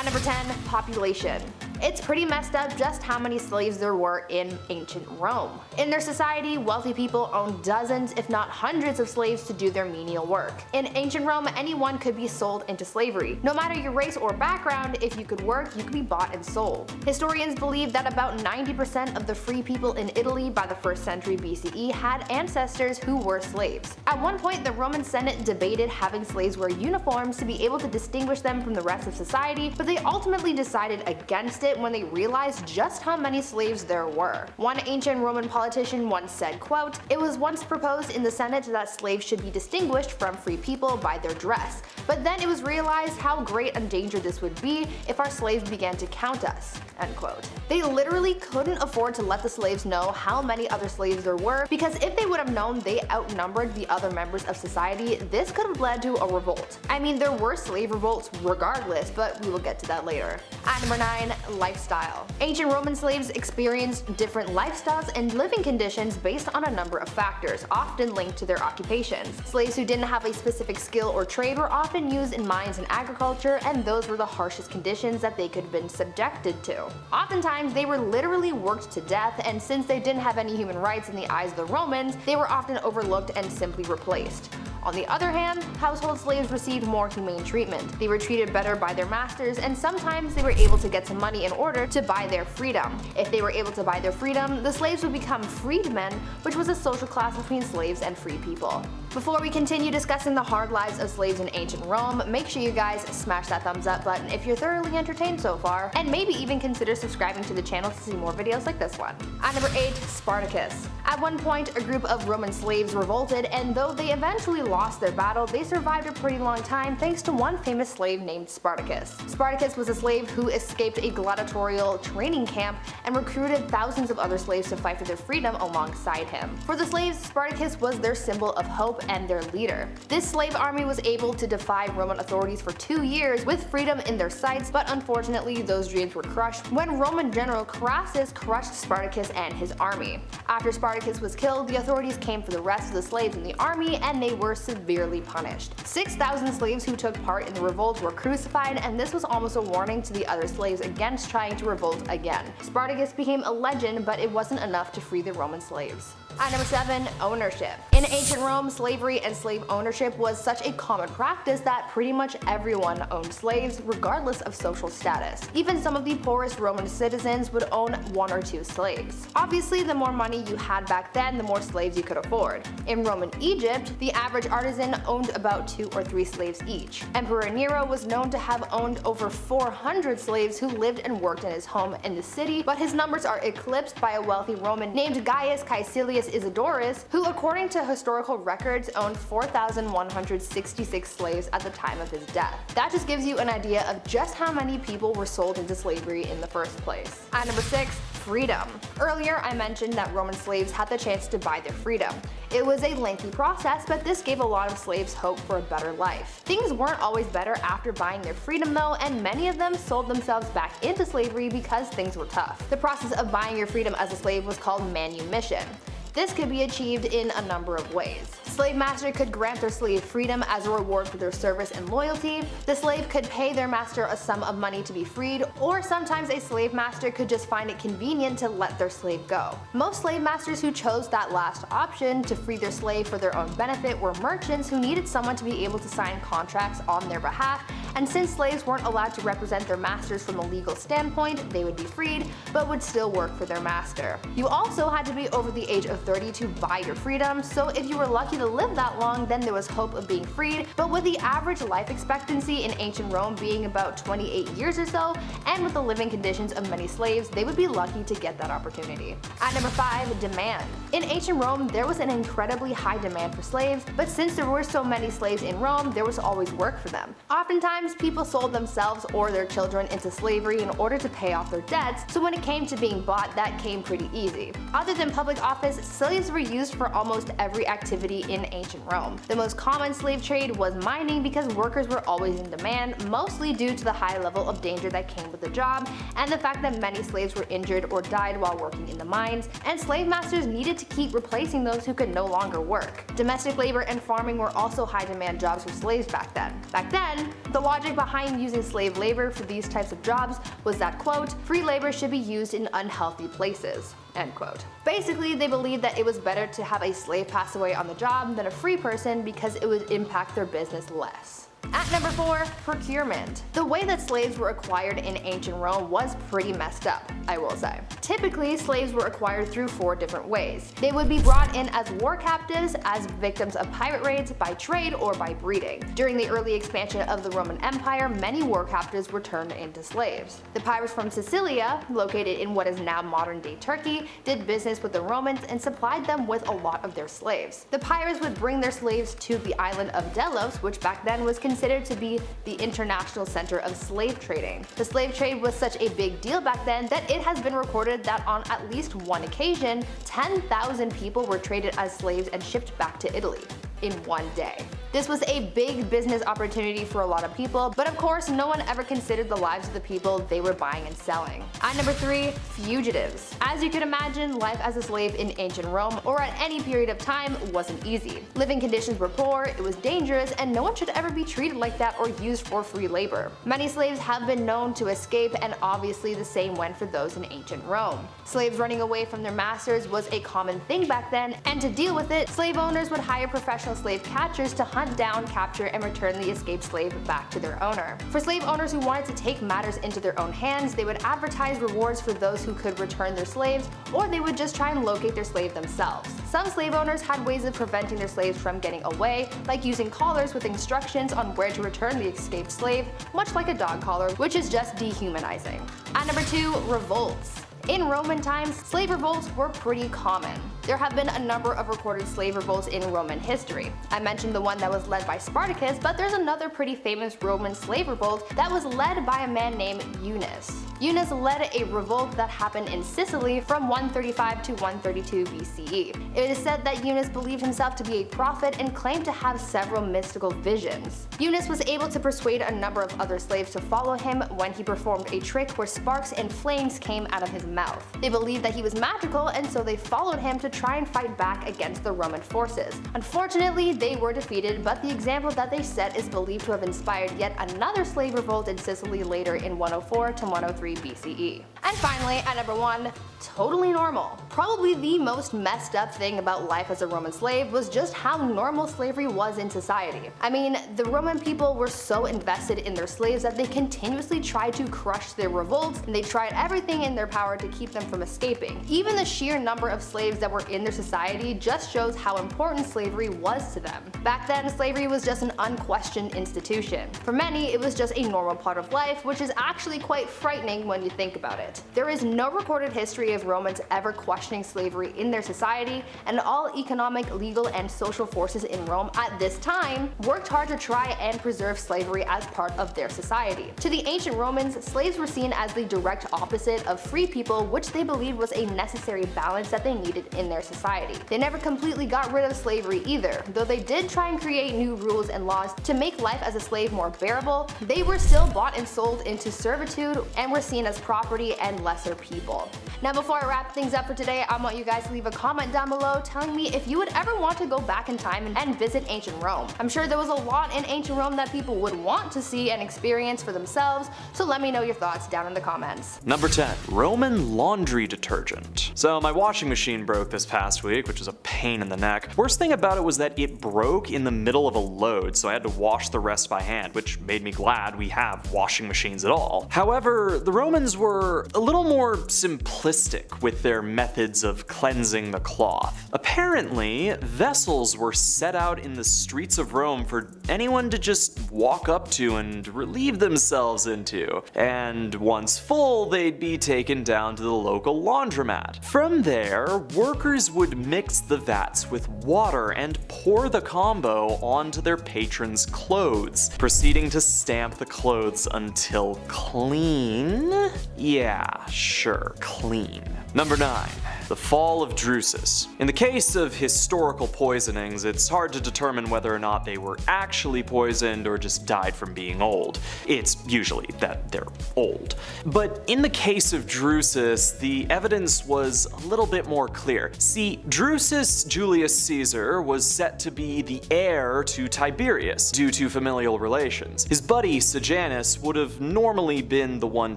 At number 10, population. It's pretty messed up just how many slaves there were in ancient Rome. In their society, wealthy people owned dozens, if not hundreds of slaves to do their menial work. In ancient Rome, anyone could be sold into slavery. No matter your race or background, if you could work, you could be bought and sold. Historians believe that about 90% of the free people in Italy by the 1st century BCE had ancestors who were slaves. At one point, the Roman Senate debated having slaves wear uniforms to be able to distinguish them from the rest of society, but they ultimately decided against it when they realized just how many slaves there were. One ancient Roman politician once said, quote, "It was once proposed in the Senate that slaves should be distinguished from free people by their dress, but then it was realized how great a danger this would be if our slaves began to count us." End quote. They literally couldn't afford to let the slaves know how many other slaves there were, because if they would have known they outnumbered the other members of society, this could have led to a revolt. I mean, there were slave revolts regardless, but we will get to that later. At number 9, lifestyle. Ancient Roman slaves experienced different lifestyles and living conditions based on a number of factors, often linked to their occupations. Slaves who didn't have a specific skill or trade were often used in mines and agriculture, and those were the harshest conditions that they could have been subjected to. Oftentimes, they were literally worked to death, and since they didn't have any human rights in the eyes of the Romans, they were often overlooked and simply replaced. On the other hand, household slaves received more humane treatment. They were treated better by their masters, and sometimes they were able to get some money in order to buy their freedom. If they were able to buy their freedom, the slaves would become freedmen, which was a social class between slaves and free people. Before we continue discussing the hard lives of slaves in ancient Rome, make sure you guys smash that thumbs up button if you're thoroughly entertained so far, and maybe even consider subscribing to the channel to see more videos like this one. At number 8, Spartacus. At one point, a group of Roman slaves revolted, and though they eventually lost their battle, they survived a pretty long time thanks to one famous slave named Spartacus. Spartacus was a slave who escaped a gladiatorial training camp and recruited thousands of other slaves to fight for their freedom alongside him. For the slaves, Spartacus was their symbol of hope and their leader. This slave army was able to defy Roman authorities for 2 years with freedom in their sights, but unfortunately those dreams were crushed when Roman general Crassus crushed Spartacus and his army. After Spartacus was killed, the authorities came for the rest of the slaves in the army, and they were severely punished. 6,000 slaves who took part in the revolt were crucified, and this was almost a warning to the other slaves against trying to revolt again. Spartacus became a legend, but it wasn't enough to free the Roman slaves. At number 7, ownership. In ancient Rome, slavery and slave ownership was such a common practice that pretty much everyone owned slaves, regardless of social status. Even some of the poorest Roman citizens would own 1 or 2 slaves. Obviously, the more money you had back then, the more slaves you could afford. In Roman Egypt, the average artisan owned about 2 or 3 slaves each. Emperor Nero was known to have owned over 400 slaves who lived and worked in his home in the city, but his numbers are eclipsed by a wealthy Roman named Gaius Caecilius Isidorus, who according to historical records owned 4,166 slaves at the time of his death. That just gives you an idea of just how many people were sold into slavery in the first place. At number 6, freedom. Earlier I mentioned that Roman slaves had the chance to buy their freedom. It was a lengthy process, but this gave a lot of slaves hope for a better life. Things weren't always better after buying their freedom though, and many of them sold themselves back into slavery because things were tough. The process of buying your freedom as a slave was called manumission. This could be achieved in a number of ways. Slave master could grant their slave freedom as a reward for their service and loyalty. The slave could pay their master a sum of money to be freed, or sometimes a slave master could just find it convenient to let their slave go. Most slave masters who chose that last option to free their slave for their own benefit were merchants who needed someone to be able to sign contracts on their behalf, and since slaves weren't allowed to represent their masters from a legal standpoint, they would be freed, but would still work for their master. You also had to be over the age of 30 to buy your freedom, so if you were lucky to live that long, then there was hope of being freed, but with the average life expectancy in ancient Rome being about 28 years or so, and with the living conditions of many slaves, they would be lucky to get that opportunity. At number 5, demand. In ancient Rome, there was an incredibly high demand for slaves, but since there were so many slaves in Rome, there was always work for them. Oftentimes, people sold themselves or their children into slavery in order to pay off their debts, so when it came to being bought, that came pretty easy. Other than public office, slaves were used for almost every activity in ancient Rome. The most common slave trade was mining because workers were always in demand, mostly due to the high level of danger that came with the job, and the fact that many slaves were injured or died while working in the mines, and slave masters needed to keep replacing those who could no longer work. Domestic labor and farming were also high demand jobs for slaves back then. Back then, the law logic behind using slave labor for these types of jobs was that, quote, free labor should be used in unhealthy places, end quote. Basically, they believed that it was better to have a slave pass away on the job than a free person because it would impact their business less. At number 4, procurement. The way that slaves were acquired in ancient Rome was pretty messed up, I will say. Typically, slaves were acquired through 4 different ways. They would be brought in as war captives, as victims of pirate raids, by trade, or by breeding. During the early expansion of the Roman Empire, many war captives were turned into slaves. The pirates from Sicilia, located in what is now modern-day Turkey, did business with the Romans and supplied them with a lot of their slaves. The pirates would bring their slaves to the island of Delos, which back then was considered to be the international center of slave trading. The slave trade was such a big deal back then that it has been recorded that on at least one occasion, 10,000 people were traded as slaves and shipped back to Italy in one day. This was a big business opportunity for a lot of people, but of course no one ever considered the lives of the people they were buying and selling. At number 3, fugitives. As you can imagine, life as a slave in ancient Rome, or at any period of time, wasn't easy. Living conditions were poor, it was dangerous, and no one should ever be treated like that or used for free labor. Many slaves have been known to escape, and obviously the same went for those in ancient Rome. Slaves running away from their masters was a common thing back then, and to deal with it, slave owners would hire professional slave catchers to hunt down, capture, and return the escaped slave back to their owner. For slave owners who wanted to take matters into their own hands, they would advertise rewards for those who could return their slaves, or they would just try and locate their slave themselves. Some slave owners had ways of preventing their slaves from getting away, like using collars with instructions on where to return the escaped slave, much like a dog collar, which is just dehumanizing. At number 2, revolts. In Roman times, slave revolts were pretty common. There have been a number of recorded slave revolts in Roman history. I mentioned the one that was led by Spartacus, but there's another pretty famous Roman slave revolt that was led by a man named Eunice. Eunice led a revolt that happened in Sicily from 135 to 132 BCE. It is said that Eunice believed himself to be a prophet and claimed to have several mystical visions. Eunice was able to persuade a number of other slaves to follow him when he performed a trick where sparks and flames came out of his mouth. They believed that he was magical, and so they followed him to try and fight back against the Roman forces. Unfortunately, they were defeated, but the example that they set is believed to have inspired yet another slave revolt in Sicily later in 104 to 103 BCE. And finally, at number 1, totally normal. Probably the most messed up thing about life as a Roman slave was just how normal slavery was in society. I mean, the Roman people were so invested in their slaves that they continuously tried to crush their revolts, and they tried everything in their power to keep them from escaping. Even the sheer number of slaves that were in their society just shows how important slavery was to them. Back then, slavery was just an unquestioned institution. For many, it was just a normal part of life, which is actually quite frightening when you think about it. There is no recorded history of Romans ever questioning slavery in their society, and all economic, legal, and social forces in Rome at this time worked hard to try and preserve slavery as part of their society. To the ancient Romans, slaves were seen as the direct opposite of free people, which they believed was a necessary balance that they needed in their society. They never completely got rid of slavery either. Though they did try and create new rules and laws to make life as a slave more bearable, they were still bought and sold into servitude and were seen as property and lesser people. Now, before I wrap things up for today, I want you guys to leave a comment down below telling me if you would ever want to go back in time and visit ancient Rome. I'm sure there was a lot in ancient Rome that people would want to see and experience for themselves, so let me know your thoughts down in the comments. Number 10. Roman laundry detergent. So my washing machine broke this past week, which was a pain in the neck. Worst thing about it was that it broke in the middle of a load, so I had to wash the rest by hand, which made me glad we have washing machines at all. However, the Romans were a little more simplistic with their methods of cleansing the cloth. Apparently, vessels were set out in the streets of Rome for anyone to just walk up to and relieve themselves into, and once full, they'd be taken down to the local laundromat. From there, workers would mix the vats with water and pour the combo onto their patrons' clothes, proceeding to stamp the clothes until clean? Yeah, sure, clean. Number 9. the fall of Drusus. In the case of historical poisonings, it's hard to determine whether or not they were actually poisoned or just died from being old. It's usually that they're old. But in the case of Drusus, the evidence was a little bit more clear. See, Drusus Julius Caesar was set to be the heir to Tiberius due to familial relations. His buddy Sejanus would have normally been the one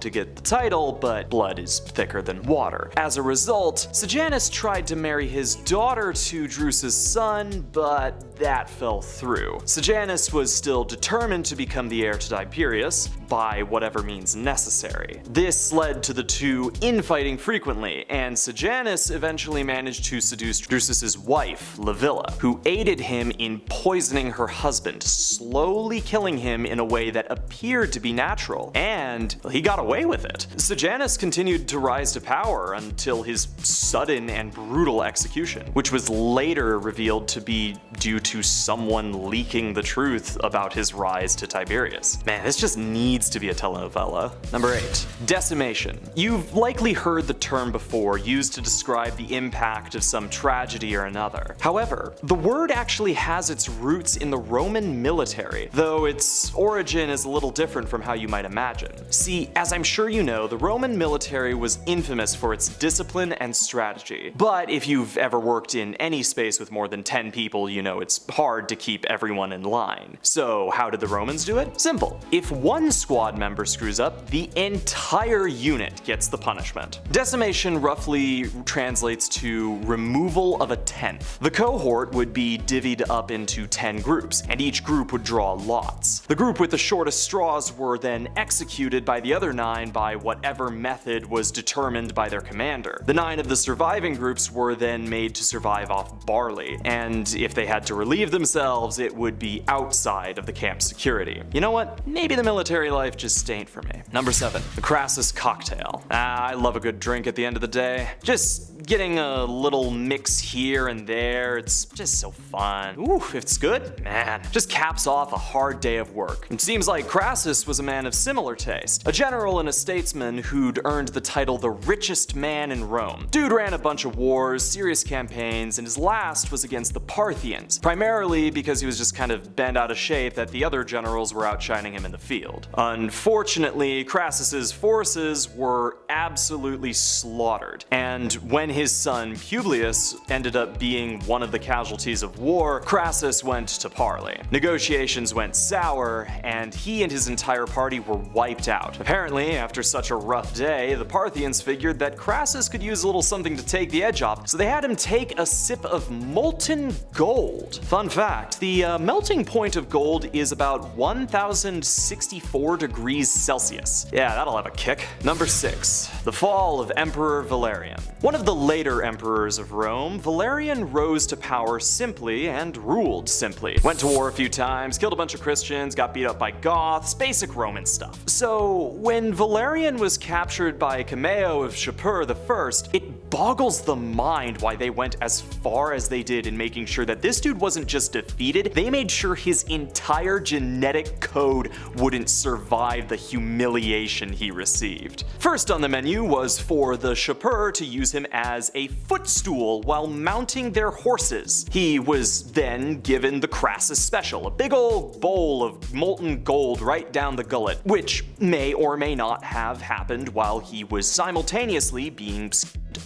to get the title, but blood is thicker than water. As a result, Sejanus tried to marry his daughter to Drusus' son, but that fell through. Sejanus was still determined to become the heir to Tiberius by whatever means necessary. This led to the two infighting frequently, and Sejanus eventually managed to seduce Drusus' wife, Livilla, who aided him in poisoning her husband, slowly killing him in a way that appeared to be natural, and he got away with it. Sejanus continued to rise to power until his sudden and brutal execution, which was later revealed to be due to someone leaking the truth about his rise to Tiberius. Man, this just needs to be a telenovela. Number 8. Decimation. You've likely heard the term before, used to describe the impact of some tragedy or another. However, the word actually has its roots in the Roman military, though its origin is a little different from how you might imagine. See, as I'm sure you know, the Roman military was infamous for its discipline and strategy. But if you've ever worked in any space with more than 10 people, you know it's hard to keep everyone in line. So how did the Romans do it? Simple. If one squad member screws up, the entire unit gets the punishment. Decimation roughly translates to removal of a tenth. The cohort would be divvied up into 10 groups, and each group would draw lots. The group with the shortest straws were then executed by the other 9 by whatever method was determined by their commander. The 9 of the surviving groups were then made to survive off barley, and if they had to relieve themselves, it would be outside of the camp's security. You know what? Maybe the military life just ain't for me. Number 7. The Crassus cocktail. I love a good drink at the end of the day. Just getting a little mix here and there, it's just so fun. Ooh, if it's good, man, just caps off a hard day of work. It seems like Crassus was a man of similar taste, a general and a statesman who'd earned the title the richest man in Rome. Dude ran a bunch of wars, serious campaigns, and his last was against the Parthians, primarily because he was just kind of bent out of shape that the other generals were outshining him in the field. Unfortunately, Crassus's forces were absolutely slaughtered, and when his son Publius ended up being one of the casualties of war, Crassus went to parley. Negotiations went sour, and he and his entire party were wiped out. Apparently, after such a rough day, the Parthians figured that Crassus could use a little something to take the edge off, so they had him take a sip of molten gold. Fun fact, the melting point of gold is about 1064 degrees Celsius. Yeah, that'll have a kick. Number 6. The fall of Emperor Valerian. One of the later emperors of Rome, Valerian rose to power simply and ruled simply. Went to war a few times, killed a bunch of Christians, got beat up by Goths, basic Roman stuff. So when Valerian was captured by Cameo of Shapur I, it boggles the mind why they went as far as they did in making sure that this dude wasn't just defeated, they made sure his entire genetic code wouldn't survive the humiliation he received. First on the menu was for the Shapur to use him as a footstool while mounting their horses. He was then given the Crassus special, a big old bowl of molten gold right down the gullet, which may or may not have happened while he was simultaneously being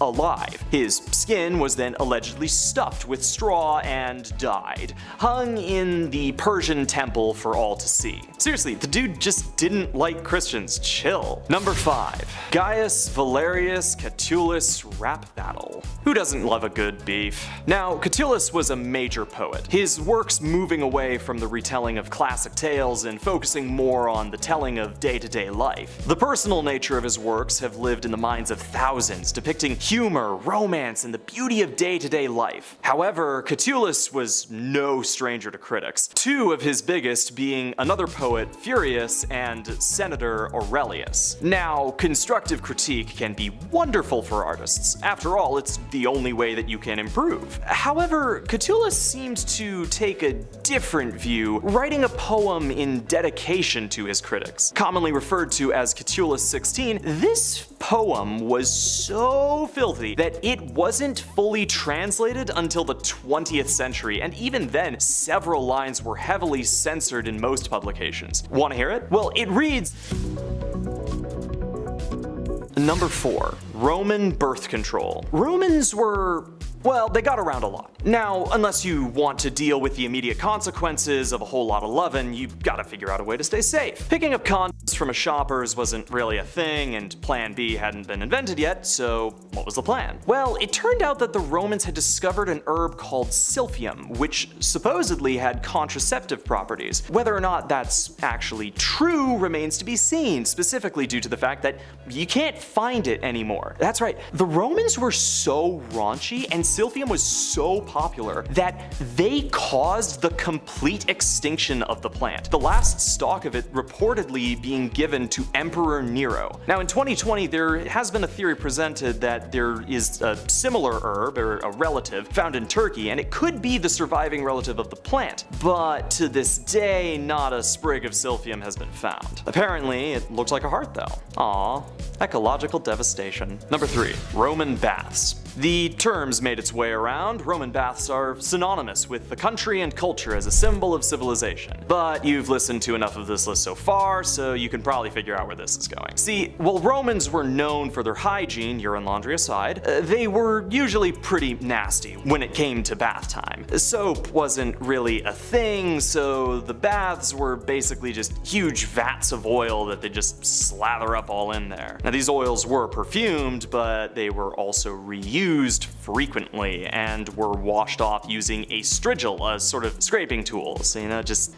alive. His skin was then allegedly stuffed with straw and dyed, hung in the Persian temple for all to see. Seriously, the dude just didn't like Christians. Chill. Number 5. Gaius Valerius Catullus rap battle. Who doesn't love a good beef? Now, Catullus was a major poet, his works moving away from the retelling of classic tales and focusing more on the telling of day-to-day life. The personal nature of his works have lived in the minds of thousands, depicting humor, romance, and the beauty of day-to-day life. However, Catullus was no stranger to critics, 2 of his biggest being another poet, Furius, and Senator Aurelius. Now, constructive critique can be wonderful for artists. After all, it's the only way that you can improve. However, Catullus seemed to take a different view, writing a poem in dedication to his critics. Commonly referred to as Catullus 16, this poem was so filthy that it wasn't fully translated until the 20th century, and even then, several lines were heavily censored in most publications. Want to hear it? Well, it reads... Number 4. Roman birth control. Romans were... well, they got around a lot. Now, unless you want to deal with the immediate consequences of a whole lot of lovin', you've gotta figure out a way to stay safe. Picking up condoms from a shopper's wasn't really a thing, and Plan B hadn't been invented yet, so what was the plan? Well, it turned out that the Romans had discovered an herb called silphium, which supposedly had contraceptive properties. Whether or not that's actually true remains to be seen, specifically due to the fact that you can't find it anymore. That's right, the Romans were so raunchy and silphium was so popular that they caused the complete extinction of the plant, the last stalk of it reportedly being given to Emperor Nero. Now in 2020 there has been a theory presented that there is a similar herb, or a relative, found in Turkey, and it could be the surviving relative of the plant, but to this day not a sprig of silphium has been found. Apparently it looks like a heart though. Aww, ecological devastation. Number 3. Roman baths. The terms made its way around. Roman baths are synonymous with the country and culture as a symbol of civilization. But you've listened to enough of this list so far, so you can probably figure out where this is going. See, while Romans were known for their hygiene, urine laundry aside, they were usually pretty nasty when it came to bath time. Soap wasn't really a thing, so the baths were basically just huge vats of oil that they just slather up all in there. Now these oils were perfumed, but they were also reused frequently and were washed off using a strigil, a sort of scraping tool, so just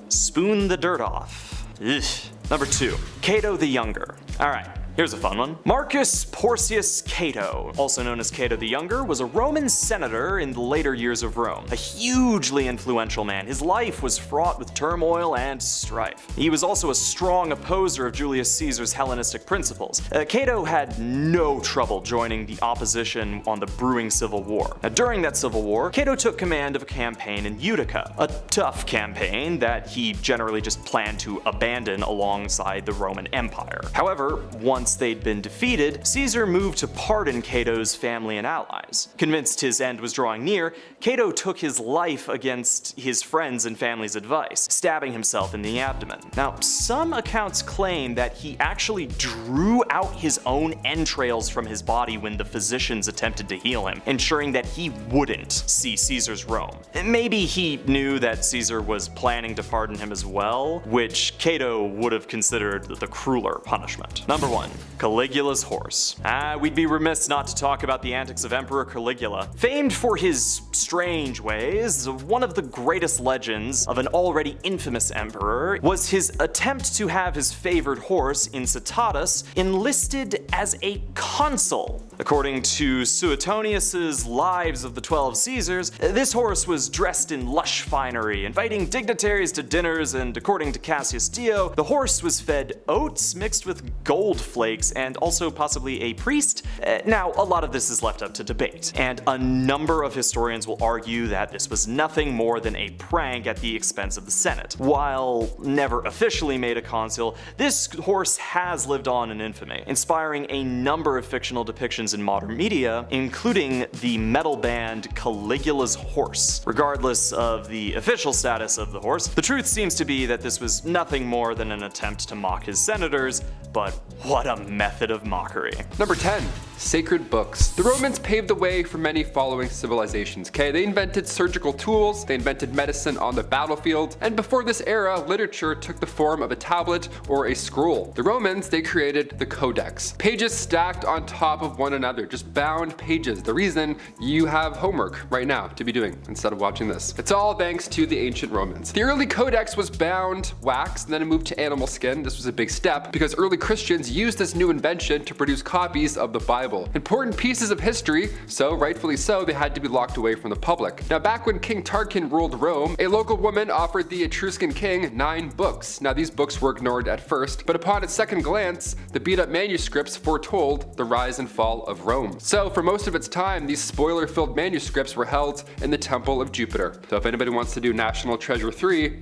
spoon the dirt off. Ugh. Number 2. Cato the Younger. Alright, here's a fun one. Marcus Porcius Cato, also known as Cato the Younger, was a Roman senator in the later years of Rome. A hugely influential man, his life was fraught with turmoil and strife. He was also a strong opposer of Julius Caesar's Hellenistic principles. Cato had no trouble joining the opposition on the brewing civil war. Now, during that civil war, Cato took command of a campaign in Utica, a tough campaign that he generally just planned to abandon alongside the Roman Empire. However, once they'd been defeated, Caesar moved to pardon Cato's family and allies. Convinced his end was drawing near, Cato took his life against his friends' and family's advice, stabbing himself in the abdomen. Now, some accounts claim that he actually drew out his own entrails from his body when the physicians attempted to heal him, ensuring that he wouldn't see Caesar's Rome. Maybe he knew that Caesar was planning to pardon him as well, which Cato would have considered the crueler punishment. Number 1. Caligula's horse. We'd be remiss not to talk about the antics of Emperor Caligula. Famed for his strange ways, one of the greatest legends of an already infamous emperor was his attempt to have his favored horse, Incitatus, enlisted as a consul. According to Suetonius's Lives of the 12 Caesars, this horse was dressed in lush finery, inviting dignitaries to dinners, and according to Cassius Dio, the horse was fed oats mixed with gold flakes and also possibly a priest. Now, a lot of this is left up to debate, and a number of historians will argue that this was nothing more than a prank at the expense of the Senate. While never officially made a consul, this horse has lived on in infamy, inspiring a number of fictional depictions in modern media, including the metal band Caligula's Horse. Regardless of the official status of the horse, the truth seems to be that this was nothing more than an attempt to mock his senators, but what a method of mockery. Number 10. Sacred books. The Romans paved the way for many following civilizations, okay? They invented surgical tools, they invented medicine on the battlefield, and before this era, literature took the form of a tablet or a scroll. The Romans, they created the Codex. Pages stacked on top of one another, just bound pages. The reason you have homework right now to be doing instead of watching this. It's all thanks to the ancient Romans. The early Codex was bound wax, and then it moved to animal skin. This was a big step because early Christians used this new invention to produce copies of the Bible. Important pieces of history, so rightfully so, they had to be locked away from the public. Now, back when King Tarquin ruled Rome, a local woman offered the Etruscan king 9 books. Now, these books were ignored at first, but upon its second glance, the beat-up manuscripts foretold the rise and fall of Rome. So, for most of its time, these spoiler-filled manuscripts were held in the Temple of Jupiter. So if anybody wants to do National Treasure 3,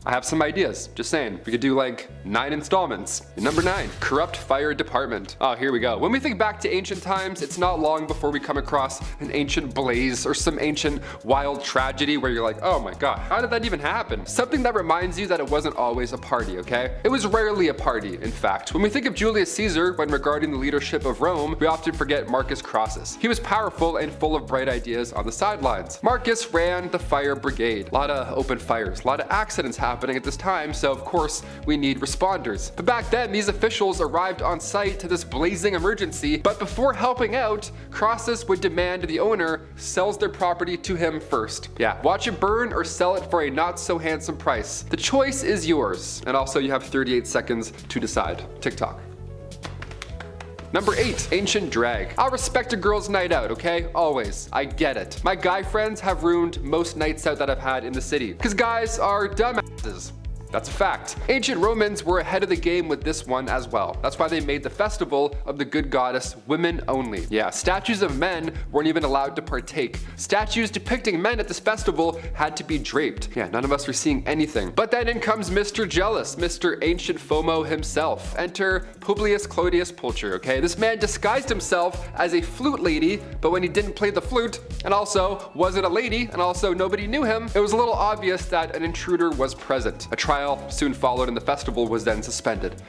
I have some ideas, just saying. We could do like 9 installments. And number 9, corrupt fire department. Oh, here we go. When we think back to ancient times, it's not long before we come across an ancient blaze or some ancient wild tragedy where you're like, oh my god, how did that even happen? Something that reminds you that it wasn't always a party, okay? It was rarely a party, in fact. When we think of Julius Caesar when regarding the leadership of Rome, we often forget Marcus Crassus. He was powerful and full of bright ideas on the sidelines. Marcus ran the fire brigade. A lot of open fires, a lot of accidents happening at this time, so of course we need responders. But back then, these officials arrived on site to this blazing emergency, but before helping out, Crassus would demand the owner sells their property to him first. Yeah, watch it burn or sell it for a not so handsome price. The choice is yours. And also you have 38 seconds to decide. TikTok. Number 8, ancient drag. I'll respect a girl's night out, okay? Always. I get it. My guy friends have ruined most nights out that I've had in the city. Because guys are dumbasses. That's a fact. Ancient Romans were ahead of the game with this one as well. That's why they made the festival of the good goddess women only. Yeah, statues of men weren't even allowed to partake. Statues depicting men at this festival had to be draped. Yeah, none of us were seeing anything. But then in comes Mr. Jealous, Mr. Ancient FOMO himself. Enter Publius Clodius Pulcher, okay? This man disguised himself as a flute lady, but when he didn't play the flute, and also wasn't a lady, and also nobody knew him, it was a little obvious that an intruder was present. A trial soon followed and the festival was then suspended.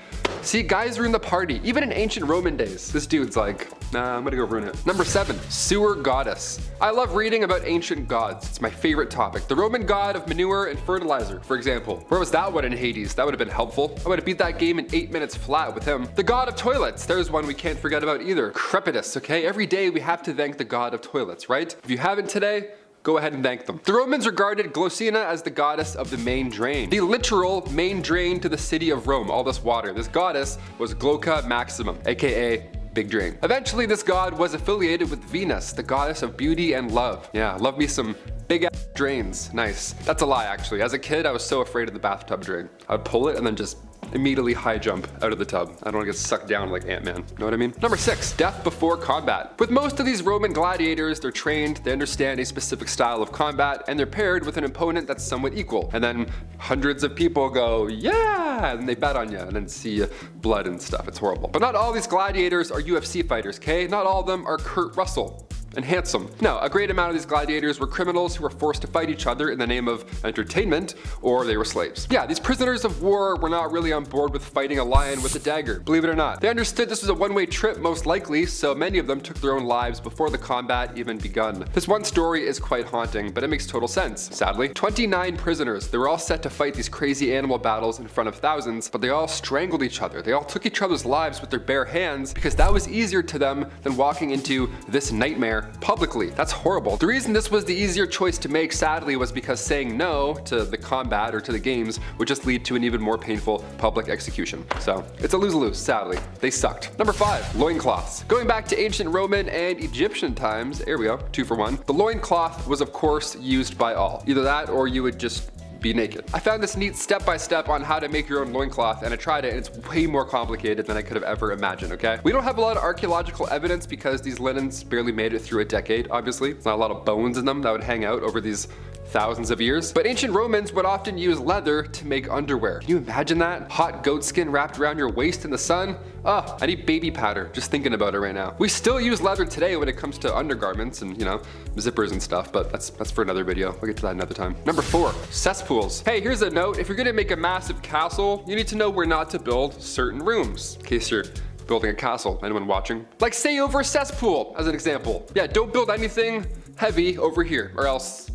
See, guys ruin the party, even in ancient Roman days. This dude's like, nah, I'm gonna go ruin it. Number 7, sewer goddess. I love reading about ancient gods. It's my favorite topic. The Roman god of manure and fertilizer, for example. Where was that one in Hades? That would have been helpful. I would have beat that game in 8 minutes flat with him. The god of toilets. There's one we can't forget about either. Crepitus, okay? Every day we have to thank the god of toilets, right? If you haven't today, go ahead and thank them. The Romans regarded Glossina as the goddess of the main drain. The literal main drain to the city of Rome, all this water. This goddess was Glauca Maximum, aka Big Drain. Eventually, this god was affiliated with Venus, the goddess of beauty and love. Yeah, love me some big ass drains. Nice. That's a lie, actually. As a kid, I was so afraid of the bathtub drain. I would pull it and then just immediately high jump out of the tub. I don't want to get sucked down like Ant-Man. Know what I mean? Number 6, death before combat. With most of these Roman gladiators, they're trained, they understand a specific style of combat, and they're paired with an opponent that's somewhat equal. And then hundreds of people go, yeah, and they bet on you, and then see blood and stuff. It's horrible. But not all these gladiators are UFC fighters, okay? Not all of them are Kurt Russell and handsome. No, a great amount of these gladiators were criminals who were forced to fight each other in the name of entertainment, or they were slaves. Yeah, these prisoners of war were not really on board with fighting a lion with a dagger, believe it or not. They understood this was a one-way trip most likely, so many of them took their own lives before the combat even begun. This one story is quite haunting, but it makes total sense, sadly. 29 prisoners, they were all set to fight these crazy animal battles in front of thousands, but they all strangled each other. They all took each other's lives with their bare hands because that was easier to them than walking into this nightmare publicly. That's horrible. The reason this was the easier choice to make, sadly, was because saying no to the combat or to the games would just lead to an even more painful public execution. So it's a lose-lose, sadly. They sucked. Number 5, loincloths. Going back to ancient Roman and Egyptian times, here we go, 2 for 1. The loincloth was of course used by all. Either that or you would just be naked. I found this neat step-by-step on how to make your own loincloth, and I tried it, and it's way more complicated than I could have ever imagined, okay? We don't have a lot of archaeological evidence because these linens barely made it through a decade, obviously. There's not a lot of bones in them that would hang out over these thousands of years. But ancient Romans would often use leather to make underwear. Can you imagine that? Hot goat skin wrapped around your waist in the sun? Oh, I need baby powder just thinking about it right now. We still use leather today when it comes to undergarments and, you know, zippers and stuff, but that's for another video. We'll get to that another time. Number 4, cesspools. Hey, here's a note. If you're gonna make a massive castle, you need to know where not to build certain rooms, in case you're building a castle. Anyone watching? Like say over a cesspool, as an example. Yeah, don't build anything heavy over here, or else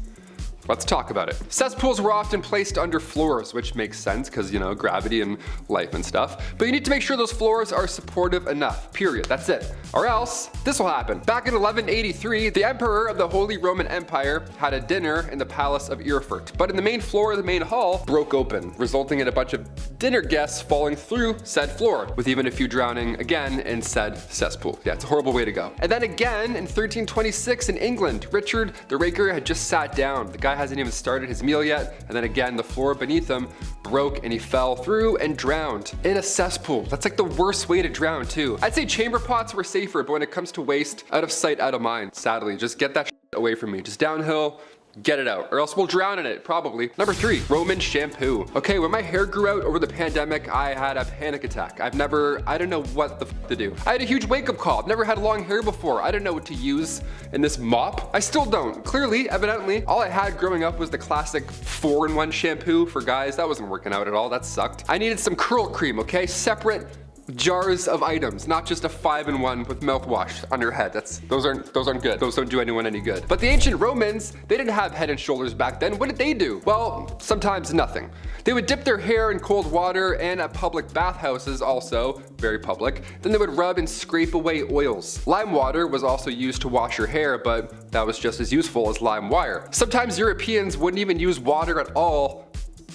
let's talk about it. Cesspools were often placed under floors, which makes sense because, you know, gravity and life and stuff. But you need to make sure those floors are supportive enough, period. That's it. Or else this will happen. Back in 1183, the emperor of the Holy Roman Empire had a dinner in the palace of Erfurt. But in the main floor of the main hall broke open, resulting in a bunch of dinner guests falling through said floor, with even a few drowning again in said cesspool. Yeah, it's a horrible way to go. And then again in 1326 in England, Richard the Raker had just sat down. The guy hasn't even started his meal yet, and then again the floor beneath him broke and he fell through and drowned in a cesspool. That's like the worst way to drown too. I'd say chamber pots were safer, but when it comes to waste, out of sight, out of mind. Sadly, just get that shit away from me. Just downhill, Get it out, or else we'll drown in it, probably. Number 3, Roman shampoo. Okay, when my hair grew out over the pandemic, I had a panic attack. I don't know what the f to do. I had a huge wake-up call. I've never had long hair before. I didn't know what to use in this mop. I still don't. Clearly, evidently, all I had growing up was the classic 4-in-1 shampoo for guys. That wasn't working out at all. That sucked. I needed some curl cream, okay? Separate jars of items, not just a 5-in-1 with mouthwash on your head. Those aren't good. Those don't do anyone any good. But the ancient Romans, they didn't have Head and Shoulders back then. What did they do? Well, sometimes nothing. They would dip their hair in cold water, and at public bathhouses also, very public, then they would rub and scrape away oils. Lime water was also used to wash your hair, but that was just as useful as lime wire. Sometimes Europeans wouldn't even use water at all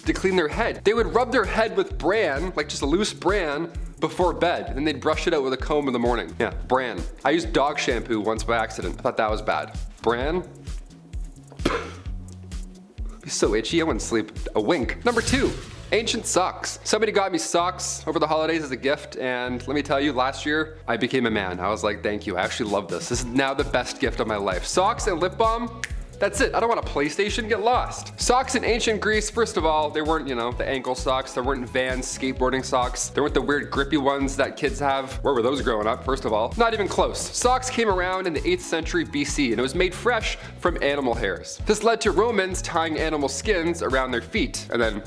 to clean their head. They would rub their head with bran, like just a loose bran, before bed, and then they'd brush it out with a comb in the morning. Yeah, bran. I used dog shampoo once by accident. I thought that was bad. Bran? Be so itchy, I wouldn't sleep a wink. Number 2, ancient socks. Somebody got me socks over the holidays as a gift, and let me tell you, last year, I became a man. I was like, thank you, I actually love this. This is now the best gift of my life. Socks and lip balm, that's it. I don't want a PlayStation, get lost. Socks in ancient Greece, first of all, they weren't, the ankle socks. There weren't Vans skateboarding socks. There weren't the weird grippy ones that kids have. Where were those growing up, first of all? Not even close. Socks came around in the 8th century BC, and it was made fresh from animal hairs. This led to Romans tying animal skins around their feet, and then,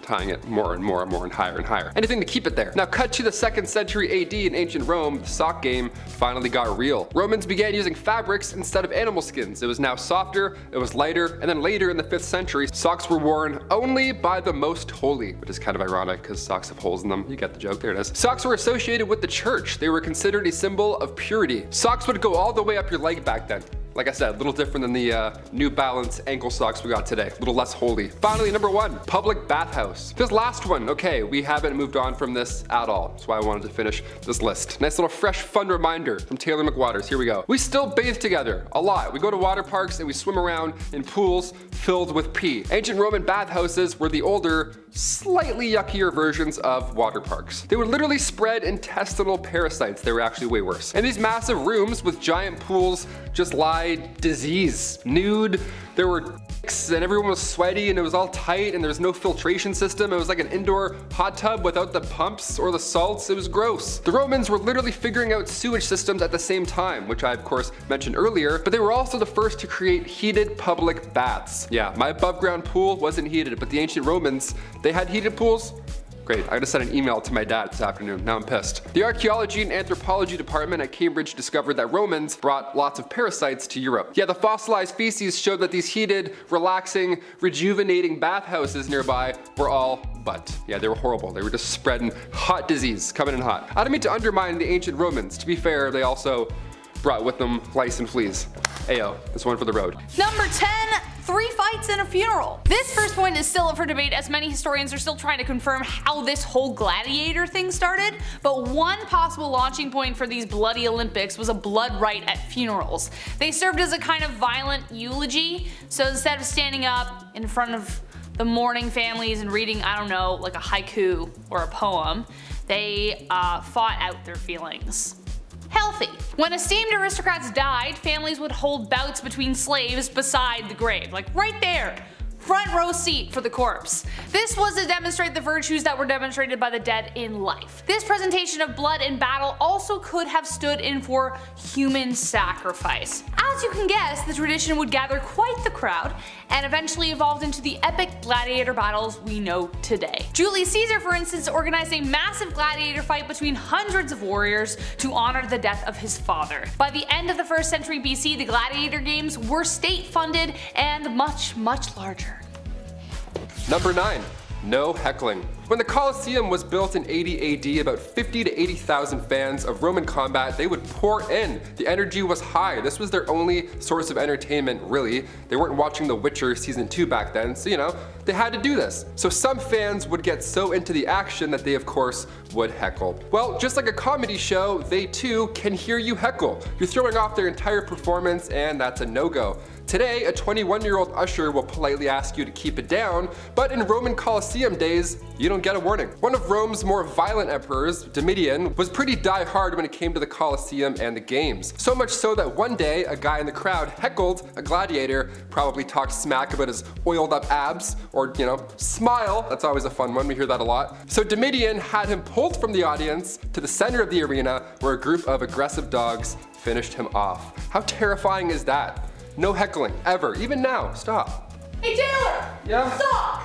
tying it more and more and more and higher. Anything to keep it there. Now cut to the 2nd century AD in ancient Rome, the sock game finally got real. Romans began using fabrics instead of animal skins. It was now softer, it was lighter, and then later in the 5th century, socks were worn only by the most holy, which is kind of ironic because socks have holes in them. You get the joke, there it is. Socks were associated with the church. They were considered a symbol of purity. Socks would go all the way up your leg back then. Like I said, a little different than the New Balance ankle socks we got today. A little less holy. Finally, number 1, public bathhouse. This last one, okay, we haven't moved on from this at all. That's why I wanted to finish this list. Nice little fresh, fun reminder from Taylor McWaters. Here we go. We still bathe together, a lot. We go to water parks and we swim around in pools filled with pee. Ancient Roman bathhouses were the older, slightly yuckier versions of water parks. They would literally spread intestinal parasites. They were actually way worse. And these massive rooms with giant pools just lie disease, nude. There were dicks and everyone was sweaty and it was all tight and there was no filtration system. It was like an indoor hot tub without the pumps or the salts. It was gross. The Romans were literally figuring out sewage systems at the same time, which I of course mentioned earlier, but they were also the first to create heated public baths. Yeah, my above ground pool wasn't heated, but the ancient Romans, they had heated pools. Great, I gotta send an email to my dad this afternoon, now I'm pissed. The archaeology and anthropology department at Cambridge discovered that Romans brought lots of parasites to Europe. Yeah, the fossilized feces showed that these heated, relaxing, rejuvenating bathhouses nearby were all but. Yeah, they were horrible. They were just spreading hot disease, coming in hot. I don't mean to undermine the ancient Romans. To be fair, they also brought with them lice and fleas. Ayo, this one for the road. Number 10, 3 fights and a funeral. This first point is still up for debate as many historians are still trying to confirm how this whole gladiator thing started, but one possible launching point for these bloody Olympics was a blood rite at funerals. They served as a kind of violent eulogy, so instead of standing up in front of the mourning families and reading, I don't know, like a haiku or a poem, they fought out their feelings. Healthy. When esteemed aristocrats died, families would hold bouts between slaves beside the grave, like right there. Front row seat for the corpse. This was to demonstrate the virtues that were demonstrated by the dead in life. This presentation of blood in battle also could have stood in for human sacrifice. As you can guess, the tradition would gather quite the crowd and eventually evolved into the epic gladiator battles we know today. Julius Caesar, for instance, organized a massive gladiator fight between hundreds of warriors to honor the death of his father. By the end of the 1st century BC, the gladiator games were state-funded and much, much larger. Number 9, no heckling. When the Colosseum was built in 80 AD, about 50 to 80,000 fans of Roman combat, they would pour in. The energy was high. This was their only source of entertainment, really. They weren't watching The Witcher season 2 back then, so they had to do this. So some fans would get so into the action that they of course would heckle. Well, just like a comedy show, they too can hear you heckle. You're throwing off their entire performance and that's a no-go. Today, a 21-year-old usher will politely ask you to keep it down, but in Roman Colosseum days, you don't don't get a warning. One of Rome's more violent emperors, Domitian, was pretty die-hard when it came to the Colosseum and the games. So much so that one day, a guy in the crowd heckled a gladiator, probably talked smack about his oiled up abs, or, smile. That's always a fun one, we hear that a lot. So Domitian had him pulled from the audience to the center of the arena where a group of aggressive dogs finished him off. How terrifying is that? No heckling, ever, even now, stop. Hey Taylor! Yeah? Stop!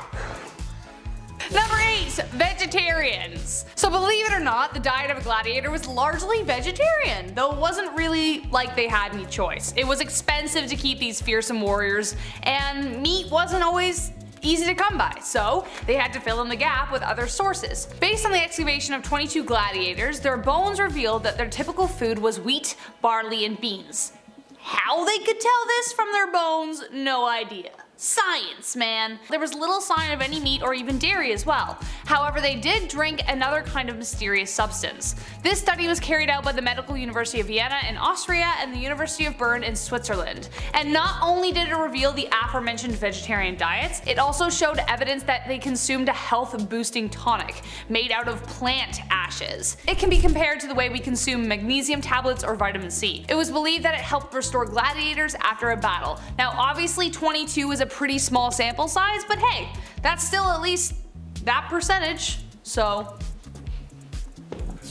Number 8, vegetarians. So believe it or not, the diet of a gladiator was largely vegetarian, though it wasn't really like they had any choice. It was expensive to keep these fearsome warriors, and meat wasn't always easy to come by, so they had to fill in the gap with other sources. Based on the excavation of 22 gladiators, their bones revealed that their typical food was wheat, barley, and beans. How they could tell this from their bones, no idea. Science, man. There was little sign of any meat or even dairy as well. However, they did drink another kind of mysterious substance. This study was carried out by the Medical University of Vienna in Austria and the University of Bern in Switzerland. And not only did it reveal the aforementioned vegetarian diets, it also showed evidence that they consumed a health-boosting tonic made out of plant ashes. It can be compared to the way we consume magnesium tablets or vitamin C. It was believed that it helped restore gladiators after a battle. Now obviously 22 is a pretty small sample size, but hey, that's still at least that percentage, so.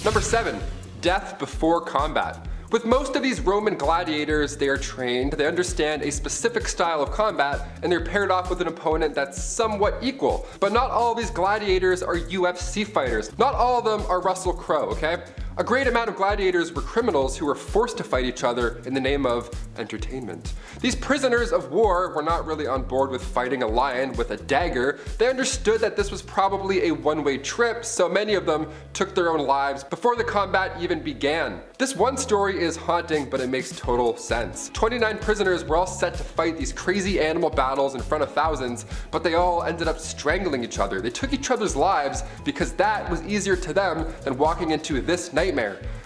Number 7, death before combat. With most of these Roman gladiators, they are trained, they understand a specific style of combat, and they're paired off with an opponent that's somewhat equal. But not all of these gladiators are UFC fighters. Not all of them are Russell Crowe, okay? A great amount of gladiators were criminals who were forced to fight each other in the name of entertainment. These prisoners of war were not really on board with fighting a lion with a dagger. They understood that this was probably a one-way trip, so many of them took their own lives before the combat even began. This one story is haunting, but it makes total sense. 29 prisoners were all set to fight these crazy animal battles in front of thousands, but they all ended up strangling each other. They took each other's lives because that was easier to them than walking into this nightmare.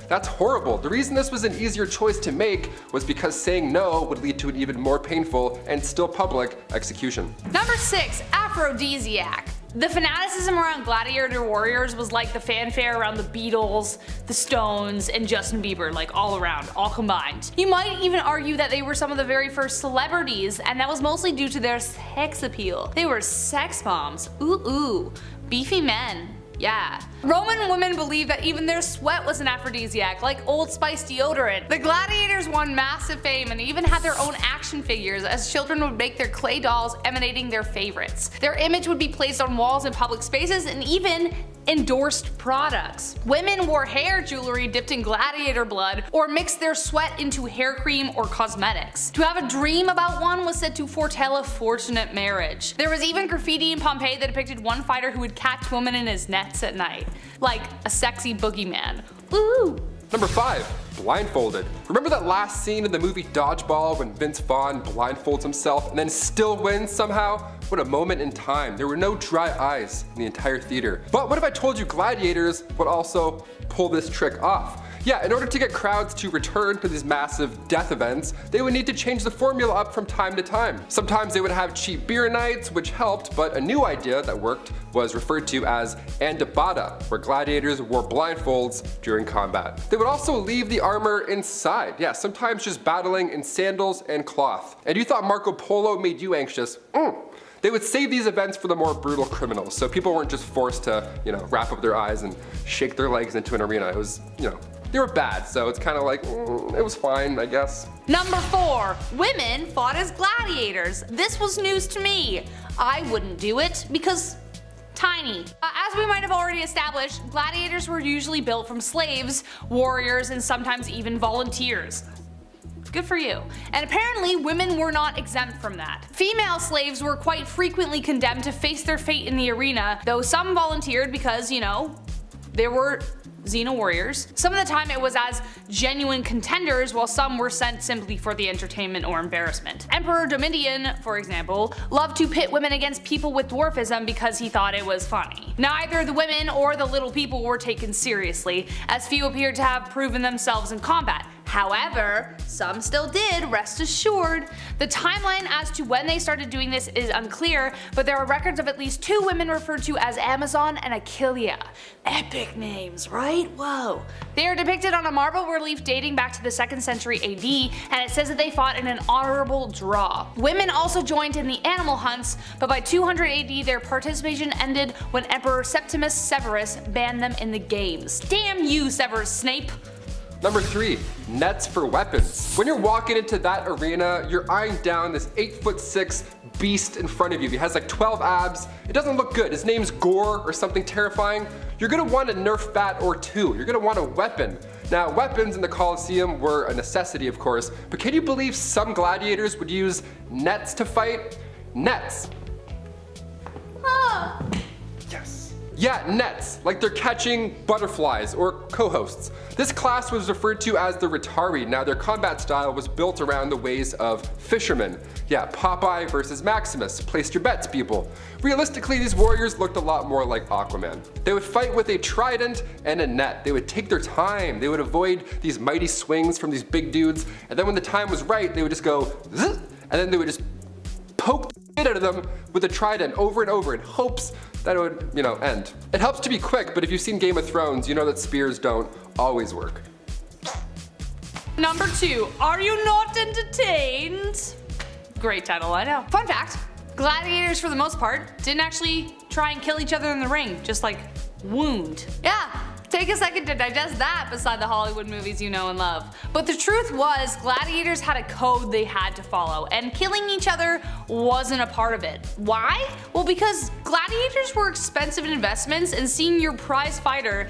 That's horrible. The reason this was an easier choice to make was because saying no would lead to an even more painful and still public execution. Number 6, aphrodisiac. The fanaticism around gladiator warriors was like the fanfare around the Beatles, the Stones, and Justin Bieber, like all around, all combined. You might even argue that they were some of the very first celebrities, and that was mostly due to their sex appeal. They were sex bombs. Ooh, beefy men. Yeah. Roman women believed that even their sweat was an aphrodisiac, like Old Spice deodorant. The gladiators won massive fame and even had their own action figures, as children would make their clay dolls emanating their favorites. Their image would be placed on walls in public spaces and even endorsed products. Women wore hair jewelry dipped in gladiator blood or mixed their sweat into hair cream or cosmetics. To have a dream about one was said to foretell a fortunate marriage. There was even graffiti in Pompeii that depicted one fighter who would catch women in his nets at night, like a sexy boogeyman. Ooh. Number 5, blindfolded. Remember that last scene in the movie Dodgeball when Vince Vaughn blindfolds himself and then still wins somehow? What a moment in time. There were no dry eyes in the entire theater. But what if I told you gladiators would also pull this trick off? Yeah, in order to get crowds to return to these massive death events, they would need to change the formula up from time to time. Sometimes they would have cheap beer nights, which helped, but a new idea that worked was referred to as andibada, where gladiators wore blindfolds during combat. They would also leave the armor inside, yeah, sometimes just battling in sandals and cloth. And you thought Marco Polo made you anxious? They would save these events for the more brutal criminals, so people weren't just forced to, wrap up their eyes and shake their legs into an arena. It was, they were bad, so it's kind of like, it was fine, I guess. Number 4, women fought as gladiators. This was news to me. I wouldn't do it because tiny. As we might have already established, gladiators were usually built from slaves, warriors, and sometimes even volunteers. Good for you. And apparently women were not exempt from that. Female slaves were quite frequently condemned to face their fate in the arena, though some volunteered because, there were Xena warriors. Some of the time it was as genuine contenders, while some were sent simply for the entertainment or embarrassment. Emperor Domitian, for example, loved to pit women against people with dwarfism because he thought it was funny. Neither the women or the little people were taken seriously, as few appeared to have proven themselves in combat. However, some still did, rest assured. The timeline as to when they started doing this is unclear, but there are records of at least 2 women referred to as Amazon and Achillea. Epic names, right? Whoa. They are depicted on a marble relief dating back to the 2nd century AD, and it says that they fought in an honorable draw. Women also joined in the animal hunts, but by 200 AD their participation ended when Emperor Septimus Severus banned them in the games. Damn you, Severus Snape! Number 3, nets for weapons. When you're walking into that arena, you're eyeing down this 8'6" beast in front of you. He has like 12 abs. It doesn't look good. His name's Gore or something terrifying. You're gonna want a Nerf bat or 2. You're gonna want a weapon. Now, weapons in the Colosseum were a necessity, of course, but can you believe some gladiators would use nets to fight? Nets. Yes. Yeah, nets, like they're catching butterflies or co-hosts. This class was referred to as the Rhetari. Now their combat style was built around the ways of fishermen. Yeah, Popeye versus Maximus. Place your bets, people. Realistically, these warriors looked a lot more like Aquaman. They would fight with a trident and a net. They would take their time. They would avoid these mighty swings from these big dudes. And then when the time was right, they would just go zzz, and then they would just poke the shit out of them with a trident over and over in hopes that it would, end. It helps to be quick, but if you've seen Game of Thrones, you know that spears don't always work. Number 2, are you not entertained? Great title, I know. Fun fact, gladiators for the most part didn't actually try and kill each other in the ring, just like wound. Yeah, take a second to digest that beside the Hollywood movies you know and love. But the truth was, gladiators had a code they had to follow, and killing each other wasn't a part of it. Why? Well, because gladiators were expensive investments, and seeing your prize fighter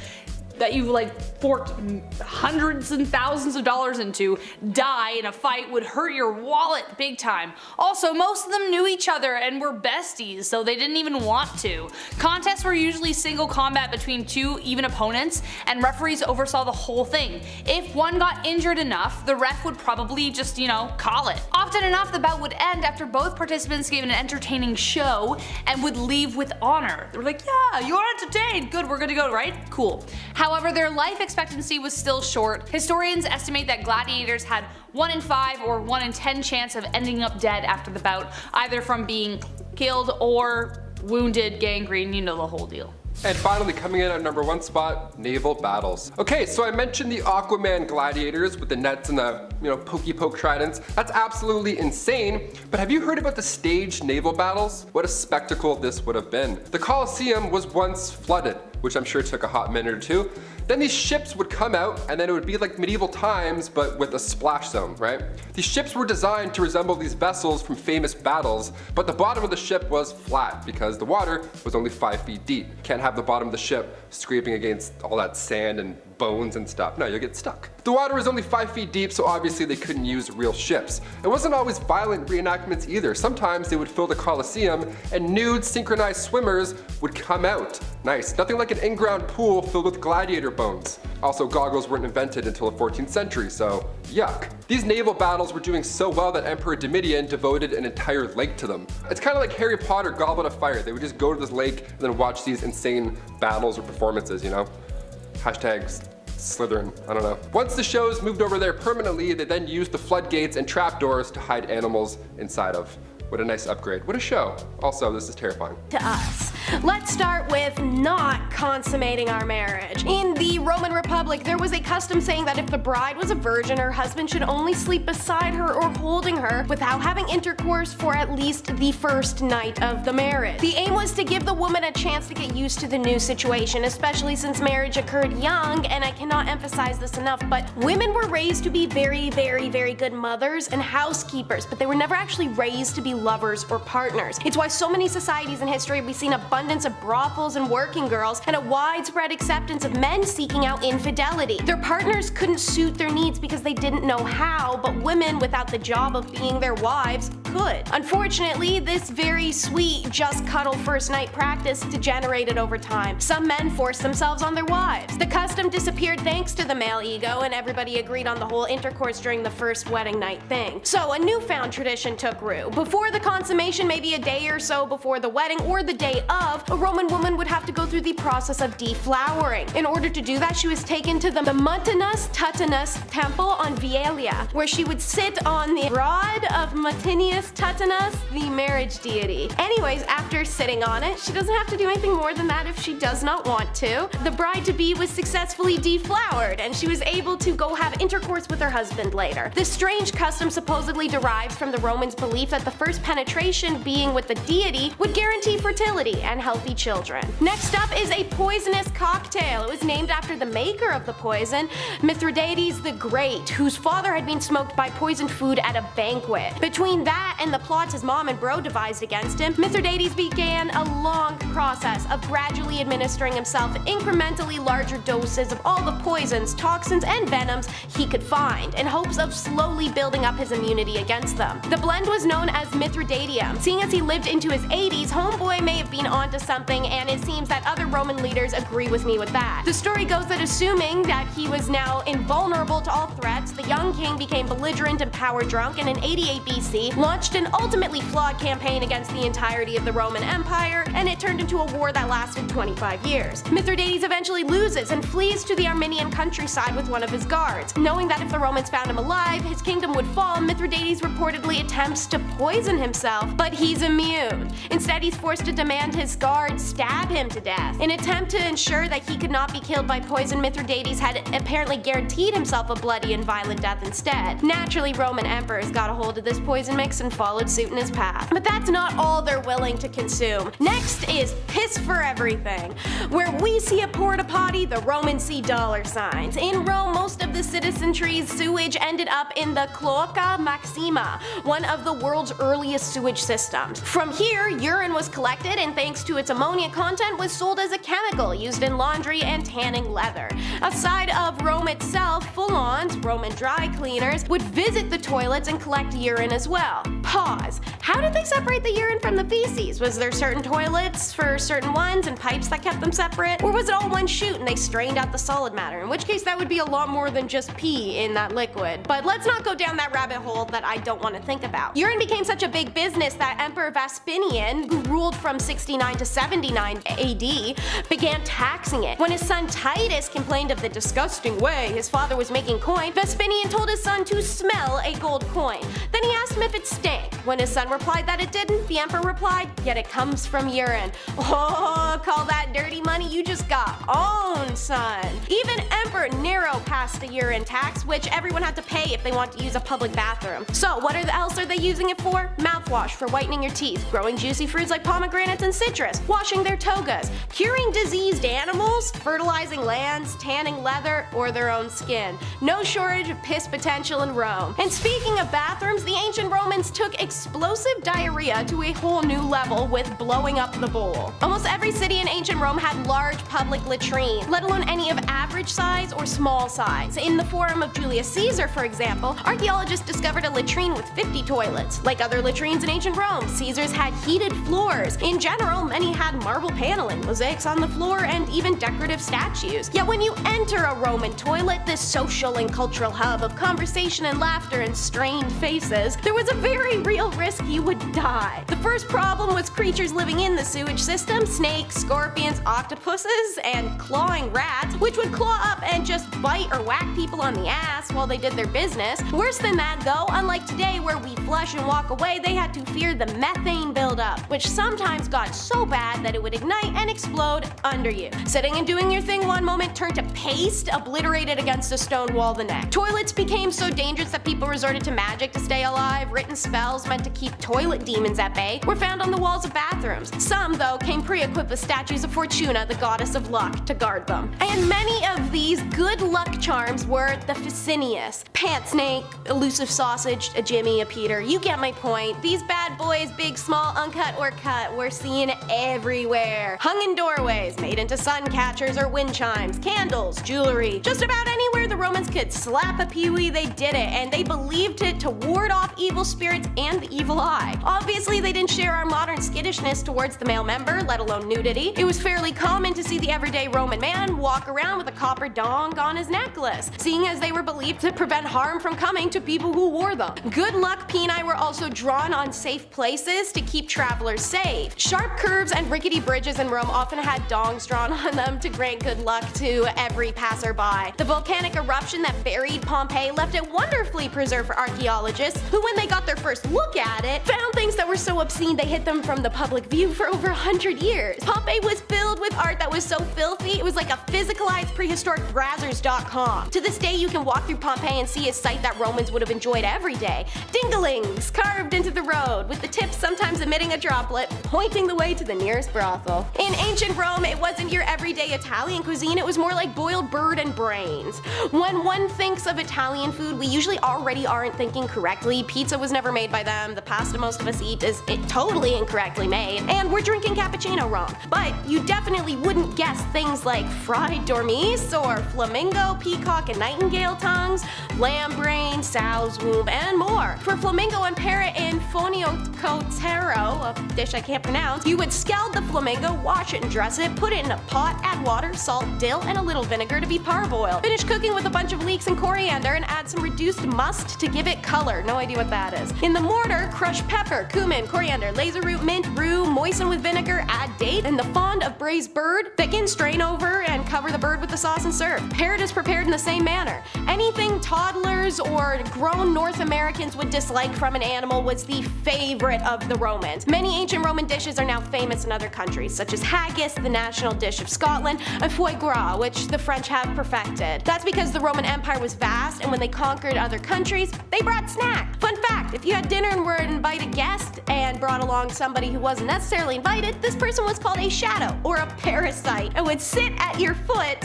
that you've forked hundreds and thousands of dollars into die in a fight would hurt your wallet big time. Also, most of them knew each other and were besties, so they didn't even want to. Contests were usually single combat between 2 even opponents, and referees oversaw the whole thing. If one got injured enough, the ref would probably just, call it. Often enough, the bout would end after both participants gave an entertaining show and would leave with honor. They were like, yeah, you're entertained, good, we're gonna go, right? Cool. However, their life expectancy was still short. Historians estimate that gladiators had 1 in 5 or 1 in 10 chance of ending up dead after the bout, either from being killed or wounded, gangrene, the whole deal. And finally, coming in at number 1 spot, naval battles. Okay, so I mentioned the Aquaman gladiators with the nets and the, pokey poke tridents. That's absolutely insane, but have you heard about the staged naval battles? What a spectacle this would have been. The Colosseum was once flooded, which I'm sure took a hot minute or 2. Then these ships would come out, and then it would be like medieval times, but with a splash zone, right? These ships were designed to resemble these vessels from famous battles, but the bottom of the ship was flat because the water was only 5 feet deep. Can't have the bottom of the ship scraping against all that sand and bones and stuff. No, you'll get stuck. The water was only 5 feet deep, so obviously they couldn't use real ships. It wasn't always violent reenactments either. Sometimes they would fill the Colosseum and nude synchronized swimmers would come out. Nice. Nothing like an in-ground pool filled with gladiator bones. Also, goggles weren't invented until the 14th century, so yuck. These naval battles were doing so well that Emperor Domitian devoted an entire lake to them. It's kind of like Harry Potter Goblet of Fire. They would just go to this lake and then watch these insane battles or performances, Hashtags Slytherin, I don't know. Once the shows moved over there permanently, they then used the floodgates and trapdoors to hide animals inside of. What a nice upgrade. What a show. Also, this is terrifying. To us. Let's start with not consummating our marriage. In the Roman Republic, there was a custom saying that if the bride was a virgin, her husband should only sleep beside her or holding her without having intercourse for at least the first night of the marriage. The aim was to give the woman a chance to get used to the new situation, especially since marriage occurred young, and I cannot emphasize this enough, but women were raised to be very, very, very good mothers and housekeepers, but they were never actually raised to be lovers or partners. It's why so many societies in history we've seen abundance of brothels and working girls, and a widespread acceptance of men seeking out infidelity. Their partners couldn't suit their needs because they didn't know how, but women without the job of being their wives could. Unfortunately, this very sweet just cuddle first night practice degenerated over time. Some men forced themselves on their wives. The custom disappeared thanks to the male ego, and everybody agreed on the whole intercourse during the first wedding night thing. So a newfound tradition took root. Before the consummation, maybe a day or so before the wedding or the day of, a Roman woman would have to go through the process of deflowering. In order to do that, she was taken to the Montanus Tutanus temple on Vielia, where she would sit on the rod of Martinius Tutanus, the marriage deity. Anyways, after sitting on it, she doesn't have to do anything more than that if she does not want to. The bride-to-be was successfully deflowered, and she was able to go have intercourse with her husband later. This strange custom supposedly derives from the Romans' belief that the first penetration being with the deity would guarantee fertility and healthy children. Next up is a poisonous cocktail. It was named after the maker of the poison, Mithridates the Great, whose father had been smoked by poisoned food at a banquet. Between that and the plots his mom and bro devised against him, Mithridates began a long process of gradually administering himself incrementally larger doses of all the poisons, toxins, and venoms he could find, in hopes of slowly building up his immunity against them. The blend was known as Mithridatium. Seeing as he lived into his 80s, homeboy may have been onto something, and it seems that other Roman leaders agree with me with that. The story goes that assuming that he was now invulnerable to all threats, the young king became belligerent and power drunk, and in 88 BC launched an ultimately flawed campaign against the entirety of the Roman Empire, and it turned into a war that lasted 25 years. Mithridates eventually loses and flees to the Armenian countryside with one of his guards. Knowing that if the Romans found him alive, his kingdom would fall, Mithridates reportedly attempts to poison himself, but he's immune. Instead, he's forced to demand his guards stab him to death. In an attempt to ensure that he could not be killed by poison, Mithridates had apparently guaranteed himself a bloody and violent death instead. Naturally, Roman emperors got a hold of this poison mix and followed suit in his path. But that's not all they're willing to consume. Next is piss for everything. Where we see a porta potty, the Romans see dollar signs. In Rome, most of the citizenry's sewage ended up in the Cloaca Maxima, one of the world's earliest sewage systems. From here, urine was collected and thanks to its ammonia content was sold as a chemical used in laundry and tanning leather. Aside of Rome itself, full-ons, Roman dry cleaners, would visit the toilets and collect urine as well. Pause. How did they separate the urine from the feces? Was there certain toilets for certain ones and pipes that kept them separate? Or was it all one chute and they strained out the solid matter? In which case that would be a lot more than just pee in that liquid. But let's not go down that rabbit hole that I don't want to think about. Urine became such a big business that Emperor Vespasian, who ruled from 69 to 79 AD, began taxing it. When his son Titus complained of the disgusting way his father was making coin, Vespasian told his son to smell a gold coin. Then he asked him if it stank. When his son replied that it didn't, the emperor replied, "Yet it comes from urine." Oh, call that dirty money? You just got owned, son. Even Emperor Nero passed the urine tax, which everyone had to pay if they want to use a public bathroom. So what else are they using it for? Mouthwash for whitening your teeth, growing juicy fruits like pomegranates and citrus, washing their togas, curing diseased animals, fertilizing lands, tanning leather, or their own skin. No shortage of piss potential in Rome. And speaking of bathrooms, the ancient Romans took explosive diarrhea to a whole new level with blowing up the bowl. Almost every city in ancient Rome had large public latrines, let alone any of average size or small size. In the Forum of Julius Caesar, for example, archaeologists discovered a latrine with 50 toilets. Like other latrines in ancient Rome, Caesar's had heated floors. In general, many had marble paneling, mosaics on the floor, and even decorative statues. Yet when you enter a Roman toilet, this social and cultural hub of conversation and laughter and strained faces, there was a very real risk you would die. The first problem was creatures living in the sewage system: snakes, scorpions, octopuses, and clawing rats, which would claw up and just bite or whack people on the ass while they did their business. Worse than that though, unlike today where we flush and walk away, they had to fear the methane buildup, which sometimes got so bad that it would ignite and explode under you. Sitting and doing your thing one moment turned to paste, obliterated against a stone wall the next. Toilets became so dangerous that people resorted to magic to stay alive. Written spells meant to keep toilet demons at bay were found on the walls of bathrooms. Some, though, came pre-equipped with statues of Fortuna, the goddess of luck, to guard them. And many of these good luck charms were the Ficinius. Pant snake, elusive sausage, a Jimmy, a Peter, you get my point. These bad boys, big, small, uncut, or cut, were seen everywhere. Hung in doorways, made into sun catchers or wind chimes, candles, jewelry, just about anywhere the Romans could slap a peewee, they did it, and they believed it to ward off evil spirits and the evil eye. Obviously, they didn't share our modern skittishness towards the male member, let alone nudity. It was fairly common to see the everyday Roman man walk around with a copper dong on his necklace, seeing as they were believed to prevent harm from coming to people who wore them. Good luck peni were also drawn on safe places to keep travelers safe. Sharp curves and rickety bridges in Rome often had dongs drawn on them to grant good luck to every passerby. The volcanic eruption that buried Pompeii left it wonderfully preserved for archaeologists, who when they got their first look at it, found things that were so obscene they hid them from the public view for over 100 years. Pompeii was filled with art that was so filthy, it was like a physicalized prehistoric Brazzers.com. To this day, you can walk through Pompeii and see a sight that Romans would have enjoyed every day. Dinglings carved into the road, with the tips sometimes emitting a droplet, pointing the way to the nearest brothel. In ancient Rome, it wasn't your everyday Italian cuisine, it was more like boiled bird and brains. When one thinks of Italian food, we usually already aren't thinking correctly. Pizza was never made by them, the pasta most of us eat is totally incorrectly made, and we're drinking cappuccino wrong. But you definitely wouldn't guess things like fried dormice or flamingo, peacock, and nightingale tongues, lamb brain, sow's womb, and more. For flamingo and parrot in foniocotero, a dish I can't pronounce, you would scald the flamingo, wash it and dress it, put it in a pot, add water, salt, dill, and a little vinegar to be parboiled. Finish cooking with a bunch of leeks and coriander and add some reduced must to give it color. No idea what that is. In the mortar, crush pepper, cumin, coriander, laser root, mint, rue, moisten with vinegar, add date, and the fond of braised bird. Thicken, strain over, and cover the bird with the sauce and serve. Parrot is prepared in the same manner. Anything toddlers or grown North Americans would dislike from an animal was the favorite of the Romans. Many ancient Roman dishes are now famous in other countries, such as haggis, the national dish of Scotland, and foie gras, which the French have perfected. That's because the Roman Empire was vast, and when they conquered other countries, they brought snack. Fun fact, if you had dinner and were an invited guest and brought along somebody who wasn't necessarily invited, this person was called a shadow or a parasite and would sit at your foot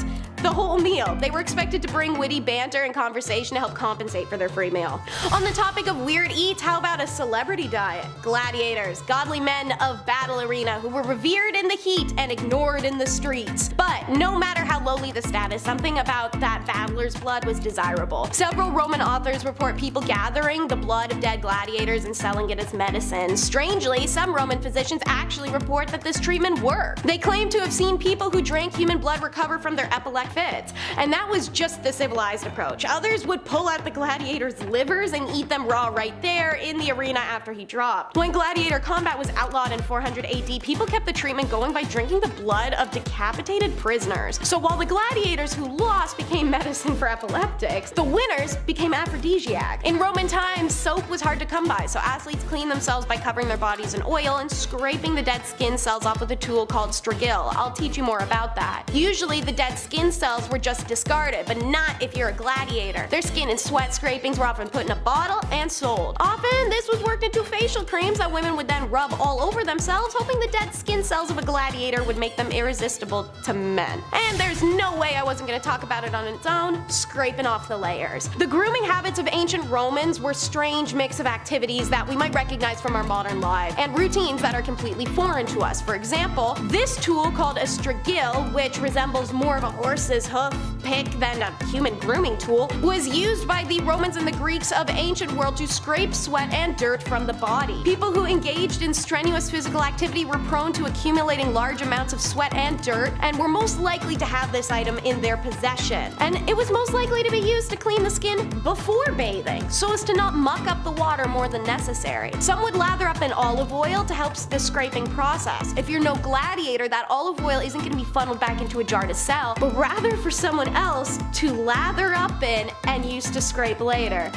the whole meal. They were expected to bring witty banter and conversation to help compensate for their free meal. On the topic of weird eats, how about a celebrity diet? Gladiators, godly men of battle arena who were revered in the heat and ignored in the streets. But no matter how lowly the status, something about that battler's blood was desirable. Several Roman authors report people gathering the blood of dead gladiators and selling it as medicine. Strangely, some Roman physicians actually report that this treatment worked. They claim to have seen people who drank human blood recover from their epileptic fits, and that was just the civilized approach. Others would pull out the gladiators' livers and eat them raw right there in the arena after he dropped. When gladiator combat was outlawed in 400 AD, people kept the treatment going by drinking the blood of decapitated prisoners. So while the gladiators who lost became medicine for epileptics, the winners became aphrodisiac. In Roman times, soap was hard to come by, so athletes cleaned themselves by covering their bodies in oil and scraping the dead skin cells off with a tool called strigil. I'll teach you more about that. Usually the dead skin cells were just discarded, but not if you're a gladiator. Their skin and sweat scrapings were often put in a bottle and sold. Often this was worked into facial creams that women would then rub all over themselves, hoping the dead skin cells of a gladiator would make them irresistible to men. And there's no way I wasn't going to talk about it on its own, scraping off the layers. The grooming habits of ancient Romans were a strange mix of activities that we might recognize from our modern lives, and routines that are completely foreign to us. For example, this tool called a strigil, which resembles more of a horse's hoof pick than a human grooming tool, was used by the Romans and the Greeks of ancient world to scrape sweat and dirt from the body. People who engaged in strenuous physical activity were prone to accumulating large amounts of sweat and dirt, and were most likely to have this item in their possession. And it was most likely to be used to clean the skin before bathing, so as to not muck up the water more than necessary. Some would lather up in olive oil to help the scraping process. If you're no gladiator, that olive oil isn't going to be funneled back into a jar to sell, but rather for someone else to lather up in and use to scrape later.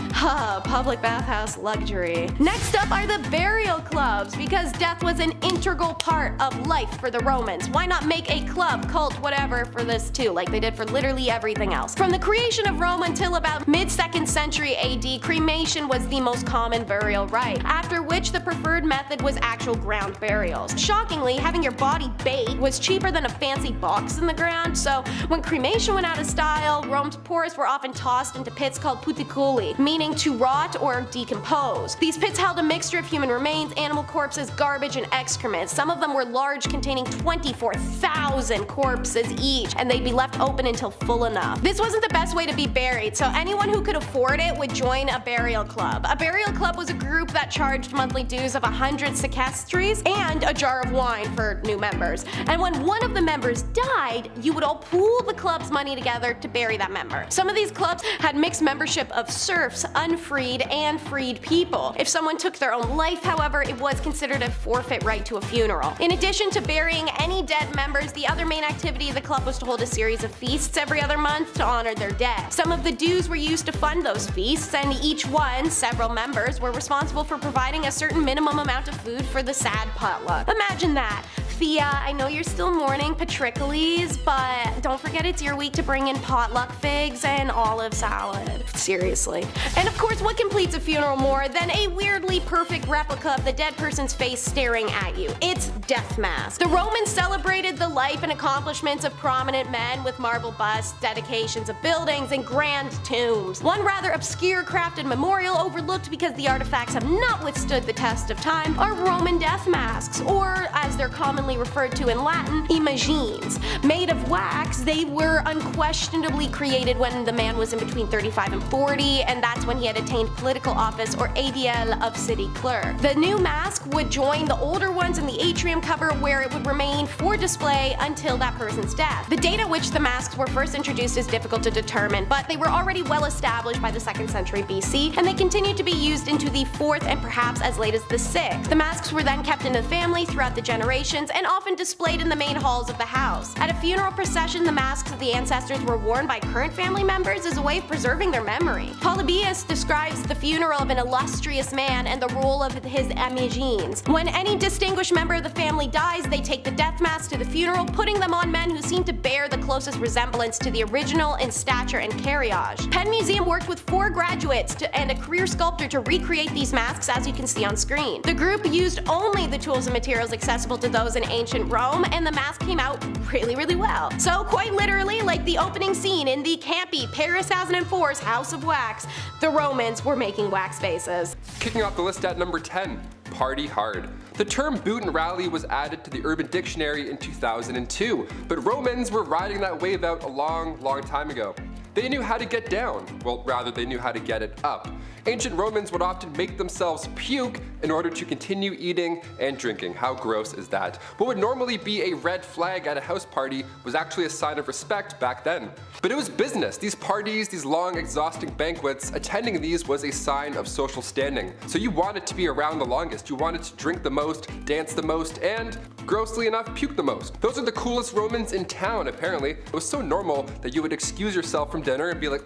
Public bathhouse luxury. Next up are the burial clubs, because death was an integral part of life for the Romans. Why not make a club, cult, whatever for this too, like they did for literally everything else? From the creation of Rome until about mid-2nd century AD, cremation was the most common burial rite, after which the preferred method was actual ground burials. Shockingly, having your body baked was cheaper than a fancy box in the ground, so when cremation went out of the style, Rome's poorest were often tossed into pits called puticuli, meaning to rot or decompose. These pits held a mixture of human remains, animal corpses, garbage, and excrement. Some of them were large, containing 24,000 corpses each, and they'd be left open until full enough. This wasn't the best way to be buried, so anyone who could afford it would join a burial club. A burial club was a group that charged monthly dues of 100 sequestries and a jar of wine for new members. And when one of the members died, you would all pool the club's money together to bury that member. Some of these clubs had mixed membership of serfs, unfreed, and freed people. If someone took their own life, however, it was considered a forfeit right to a funeral. In addition to burying any dead members, the other main activity of the club was to hold a series of feasts every other month to honor their dead. Some of the dues were used to fund those feasts, and each one, several members, were responsible for providing a certain minimum amount of food for the sad potluck. Imagine that. Thea, I know you're still mourning Patroclus, but don't forget it's your week to bring in potluck figs and olive salad. Seriously. And of course, what completes a funeral more than a weirdly perfect replica of the dead person's face staring at you? It's death mask. The Romans celebrated the life and accomplishments of prominent men with marble busts, dedications of buildings, and grand tombs. One rather obscure crafted memorial overlooked because the artifacts have not withstood the test of time are Roman death masks, or as they're commonly referred to in Latin, imagines. Made of wax, they were unquestionably created when the man was in between 35 and 40, and that's when he had attained political office or ADL of city clerk. The new mask would join the older ones in the atrium cover, where it would remain for display until that person's death. The date at which the masks were first introduced is difficult to determine, but they were already well established by the 2nd century BC, and they continued to be used into the 4th and perhaps as late as the 6th. The masks were then kept in the family throughout the generations and often displayed in the main halls of the house. At a funeral procession, the masks of the ancestors were worn by current family members as a way of preserving their memory. Polybius describes the funeral of an illustrious man and the role of his imagines. When any distinguished member of the family dies, they take the death mask to the funeral, putting them on men who seem to bear the closest resemblance to the original in stature and carriage. Penn Museum worked with 4 graduates and a career sculptor to recreate these masks, as you can see on screen. The group used only the tools and materials accessible to those in ancient Rome, and the mask came out really well. So quite literally, like the opening scene in the campy Paris 2004's House of Wax, the Romans were making wax faces. Kicking off the list at number 10, party hard. The term boot and rally was added to the Urban Dictionary in 2002, but Romans were riding that wave out a long time ago. They knew how to get down. Well, rather, they knew how to get it up. Ancient Romans would often make themselves puke in order to continue eating and drinking. How gross is that? What would normally be a red flag at a house party was actually a sign of respect back then. But it was business. These parties, these long, exhausting banquets, attending these was a sign of social standing. So you wanted to be around the longest. You wanted to drink the most, dance the most, and, grossly enough, puke the most. Those are the coolest Romans in town, apparently. It was so normal that you would excuse yourself from dinner and be like,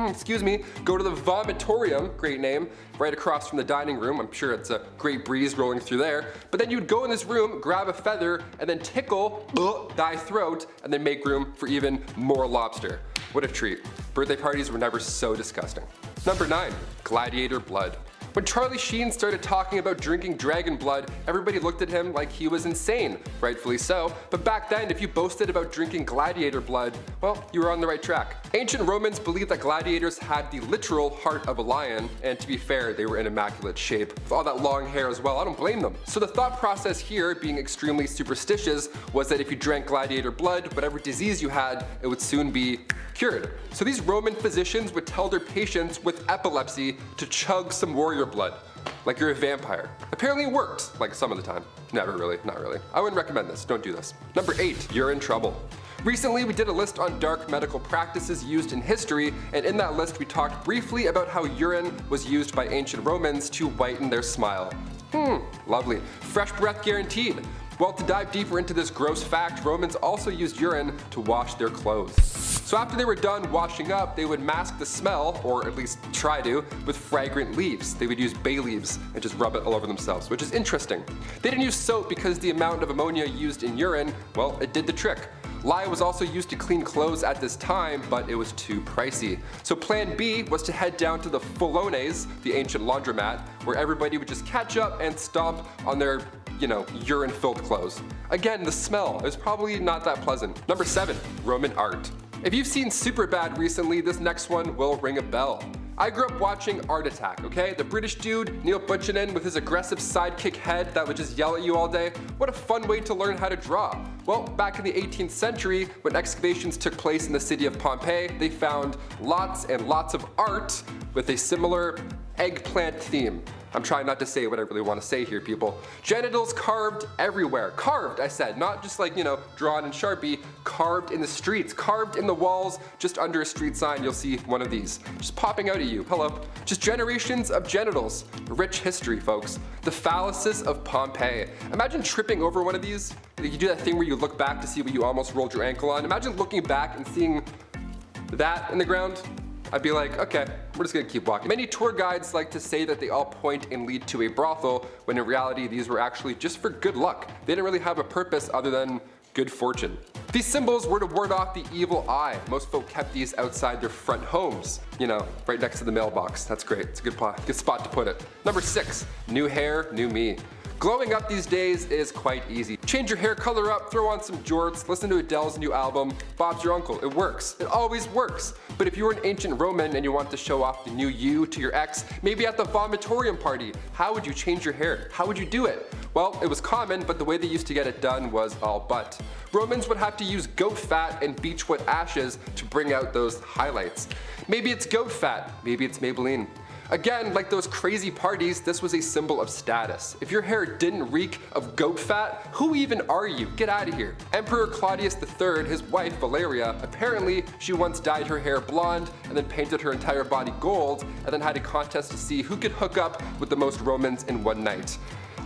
excuse me, go to the vomitorium, great name, right across from the dining room. I'm sure it's a great breeze rolling through there. But then you'd go in this room, grab a feather, and then tickle thy throat, and then make room for even more lobster. What a treat. Birthday parties were never so disgusting. Number 9, gladiator blood. When Charlie Sheen started talking about drinking dragon blood, everybody looked at him like he was insane, rightfully so, but back then if you boasted about drinking gladiator blood, well, you were on the right track. Ancient Romans believed that gladiators had the literal heart of a lion, and to be fair, they were in immaculate shape. With all that long hair as well, I don't blame them. So the thought process here, being extremely superstitious, was that if you drank gladiator blood, whatever disease you had, it would soon be cured. So these Roman physicians would tell their patients with epilepsy to chug some warrior blood, like you're a vampire. Apparently it worked, like some of the time. Never really, not really. I wouldn't recommend this, don't do this. Number 8, you're in trouble. Recently, we did a list on dark medical practices used in history, and in that list we talked briefly about how urine was used by ancient Romans to whiten their smile. Lovely. Fresh breath guaranteed. Well, to dive deeper into this gross fact, Romans also used urine to wash their clothes. So after they were done washing up, they would mask the smell, or at least try to, with fragrant leaves. They would use bay leaves and just rub it all over themselves, which is interesting. They didn't use soap because the amount of ammonia used in urine, well, it did the trick. Lye was also used to clean clothes at this time, but it was too pricey. So plan B was to head down to the Folones, the ancient laundromat, where everybody would just catch up and stomp on their, urine-filled clothes. Again, the smell is probably not that pleasant. Number 7, Roman art. If you've seen Superbad recently, this next one will ring a bell. I grew up watching Art Attack, okay? The British dude, Neil Buchanan, with his aggressive sidekick head that would just yell at you all day. What a fun way to learn how to draw. Well, back in the 18th century, when excavations took place in the city of Pompeii, they found lots and lots of art with a similar eggplant theme. I'm trying not to say what I really want to say here, people. Genitals carved everywhere. Carved, I said, not just like, drawn in Sharpie, carved in the streets, carved in the walls, just under a street sign, you'll see one of these, just popping out at you. Hello. Just generations of genitals. Rich history, folks. The phalluses of Pompeii. Imagine tripping over one of these. You do that thing where you look back to see what you almost rolled your ankle on. Imagine looking back and seeing that in the ground. I'd be like, okay, we're just gonna keep walking. Many tour guides like to say that they all point and lead to a brothel, when in reality these were actually just for good luck. They didn't really have a purpose other than good fortune. These symbols were to ward off the evil eye. Most folk kept these outside their front homes, right next to the mailbox. That's great, it's a good spot to put it. Number 6, new hair, new me. Glowing up these days is quite easy. Change your hair color up, throw on some jorts, listen to Adele's new album, Bob's Your Uncle. It works. It always works. But if you were an ancient Roman and you want to show off the new you to your ex, maybe at the vomitorium party, how would you change your hair? How would you do it? Well, it was common, but the way they used to get it done was all but. Romans would have to use goat fat and beechwood ashes to bring out those highlights. Maybe it's goat fat, maybe it's Maybelline. Again, like those crazy parties, this was a symbol of status. If your hair didn't reek of goat fat, who even are you? Get out of here. Emperor Claudius III, his wife Valeria, apparently she once dyed her hair blonde and then painted her entire body gold and then had a contest to see who could hook up with the most Romans in one night.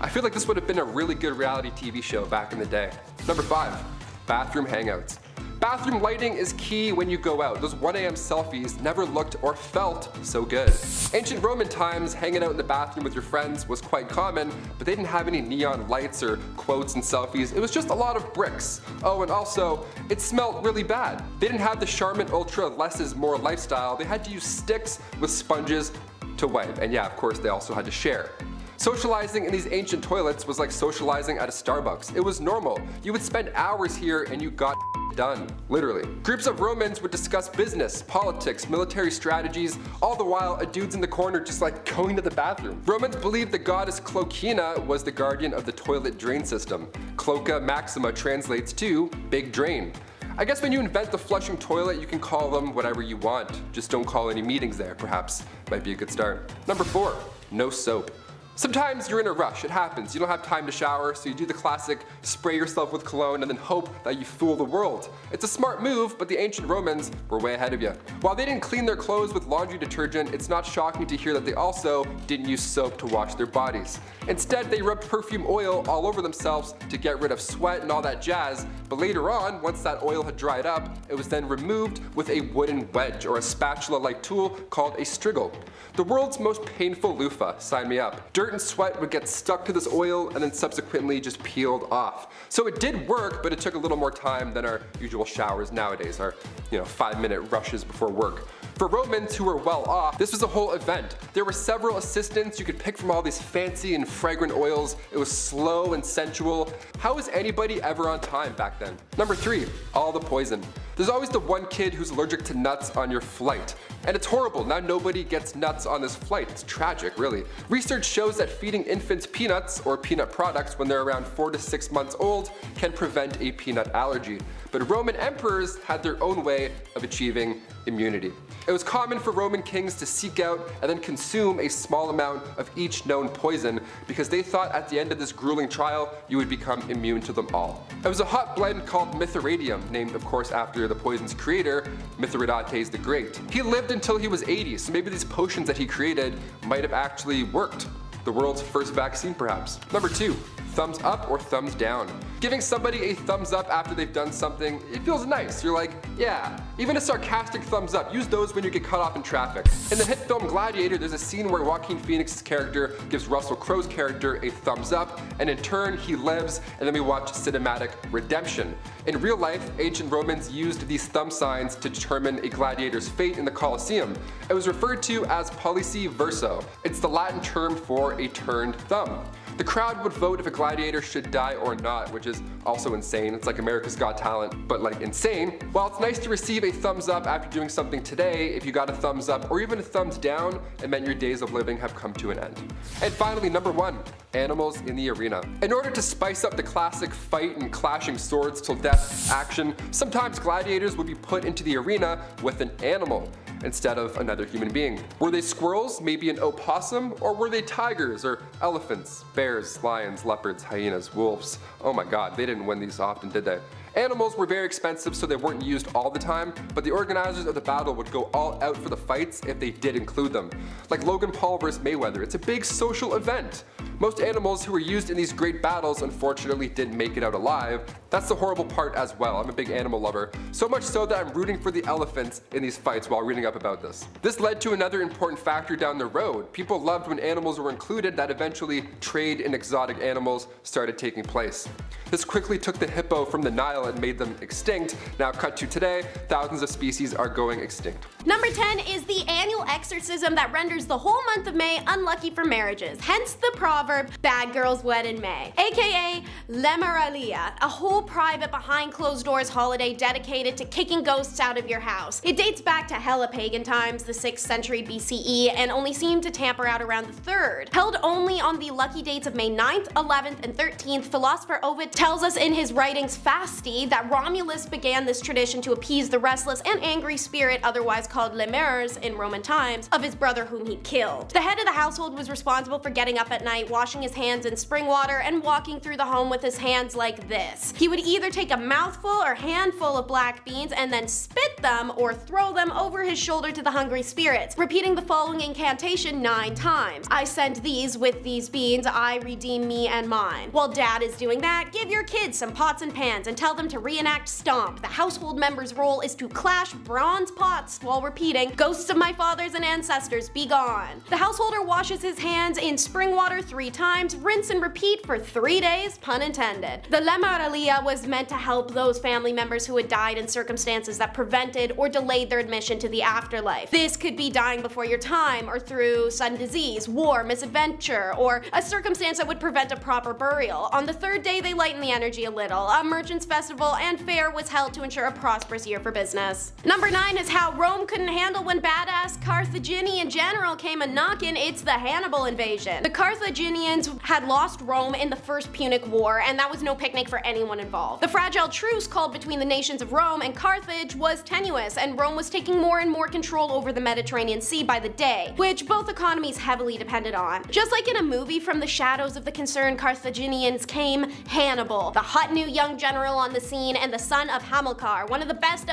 I feel like this would have been a really good reality TV show back in the day. Number 5, bathroom hangouts. Bathroom lighting is key when you go out. Those 1 a.m. selfies never looked or felt so good. Ancient Roman times, hanging out in the bathroom with your friends was quite common, but they didn't have any neon lights or quotes and selfies. It was just a lot of bricks. Oh, and also, it smelled really bad. They didn't have the Charmin Ultra less is more lifestyle. They had to use sticks with sponges to wipe. And yeah, of course, they also had to share. Socializing in these ancient toilets was like socializing at a Starbucks. It was normal. You would spend hours here and you got done, literally. Groups of Romans would discuss business, politics, military strategies, all the while a dude's in the corner just like going to the bathroom. Romans believed the goddess Cloacina was the guardian of the toilet drain system. Cloaca Maxima translates to big drain. I guess when you invent the flushing toilet, you can call them whatever you want. Just don't call any meetings there, perhaps. Might be a good start. Number 4, no soap. Sometimes you're in a rush, it happens. You don't have time to shower, so you do the classic spray yourself with cologne and then hope that you fool the world. It's a smart move, but the ancient Romans were way ahead of you. While they didn't clean their clothes with laundry detergent, it's not shocking to hear that they also didn't use soap to wash their bodies. Instead, they rubbed perfume oil all over themselves to get rid of sweat and all that jazz, but later on, once that oil had dried up, it was then removed with a wooden wedge or a spatula-like tool called a striggle. The world's most painful loofah, sign me up. Dirt and sweat would get stuck to this oil and then subsequently just peeled off. So it did work, but it took a little more time than our usual showers nowadays, our 5-minute rushes before work. For Romans who were well off, this was a whole event. There were several assistants you could pick from all these fancy and fragrant oils. It was slow and sensual. How was anybody ever on time back then? Number 3, all the poison. There's always the one kid who's allergic to nuts on your flight. And it's horrible, now nobody gets nuts on this flight. It's tragic, really. Research shows that feeding infants peanuts or peanut products when they're around 4 to 6 months old can prevent a peanut allergy. But Roman emperors had their own way of achieving immunity. It was common for Roman kings to seek out and then consume a small amount of each known poison because they thought at the end of this grueling trial you would become immune to them all. It was a hot blend called Mithridatum, named of course after the poison's creator, Mithridates the Great. He lived until he was 80, so maybe these potions that he created might have actually worked. The world's first vaccine, perhaps. Number 2, thumbs up or thumbs down. Giving somebody a thumbs up after they've done something, it feels nice. You're like, yeah. Even a sarcastic thumbs up, use those when you get cut off in traffic. In the hit film Gladiator, there's a scene where Joaquin Phoenix's character gives Russell Crowe's character a thumbs up, and in turn he lives, and then we watch cinematic redemption. In real life, ancient Romans used these thumb signs to determine a gladiator's fate in the Colosseum. It was referred to as pollice verso. It's the Latin term for a turned thumb. The crowd would vote if a gladiator should die or not, which is also insane. It's like America's Got Talent, but like insane. While it's nice to receive a thumbs up after doing something today, if you got a thumbs up or even a thumbs down, it meant your days of living have come to an end. And finally, number 1, animals in the arena. In order to spice up the classic fight and clashing swords till death action, sometimes gladiators would be put into the arena with an animal instead of another human being. Were they squirrels, maybe an opossum, or were they tigers or elephants, bears, lions, leopards, hyenas, wolves? Oh my god, they didn't win these often, did they? Animals were very expensive, so they weren't used all the time, but the organizers of the battle would go all out for the fights if they did include them. Like Logan Paul vs. Mayweather, it's a big social event. Most animals who were used in these great battles unfortunately didn't make it out alive. That's the horrible part as well. I'm a big animal lover, so much so that I'm rooting for the elephants in these fights while reading up about this. This led to another important factor down the road. People loved when animals were included, that eventually trade in exotic animals started taking place. This quickly took the hippo from the Nile and made them extinct. Now cut to today, thousands of species are going extinct. Number 10 is the annual exorcism that renders the whole month of May unlucky for marriages, hence the proverb, bad girls wed in May, aka Lemuralia, a whole private behind closed doors holiday dedicated to kicking ghosts out of your house. It dates back to hella pagan times, the 6th century BCE, and only seemed to tamper out around the 3rd. Held only on the lucky dates of May 9th, 11th, and 13th, philosopher Ovid tells us in his writings Fasti that Romulus began this tradition to appease the restless and angry spirit, otherwise called Lemures in Roman times, of his brother whom he killed. The head of the household was responsible for getting up at night, washing his hands in spring water, and walking through the home with his hands like this. He would either take a mouthful or handful of black beans and then spit them or throw them over his shoulder to the hungry spirits, repeating the following incantation 9 times. I send these with these beans, I redeem me and mine. While dad is doing that, give your kids some pots and pans and tell them to reenact Stomp. The household member's role is to clash bronze pots while repeating, ghosts of my fathers and ancestors, be gone. The householder washes his hands in spring water 3 times, rinse and repeat for 3 days, pun intended. The Lemuralia was meant to help those family members who had died in circumstances that prevented or delayed their admission to the afterlife. This could be dying before your time, or through sudden disease, war, misadventure, or a circumstance that would prevent a proper burial. On the 3rd day, they lighten the energy a little. A merchant's festival and fair was held to ensure a prosperous year for business. Number 9 is how Rome couldn't handle when badass Carthaginian general came a-knockin'. It's the Hannibal invasion. The Carthaginians had lost Rome in the First Punic War, and that was no picnic for anyone involved. The fragile truce called between the nations of Rome and Carthage was tenuous, and Rome was taking more and more control over the Mediterranean Sea by the day, which both economies heavily depended on. Just like in a movie, from the shadows of the concerned Carthaginians came Hannibal, the hot new young general on the scene and the son of Hamilcar, one of the best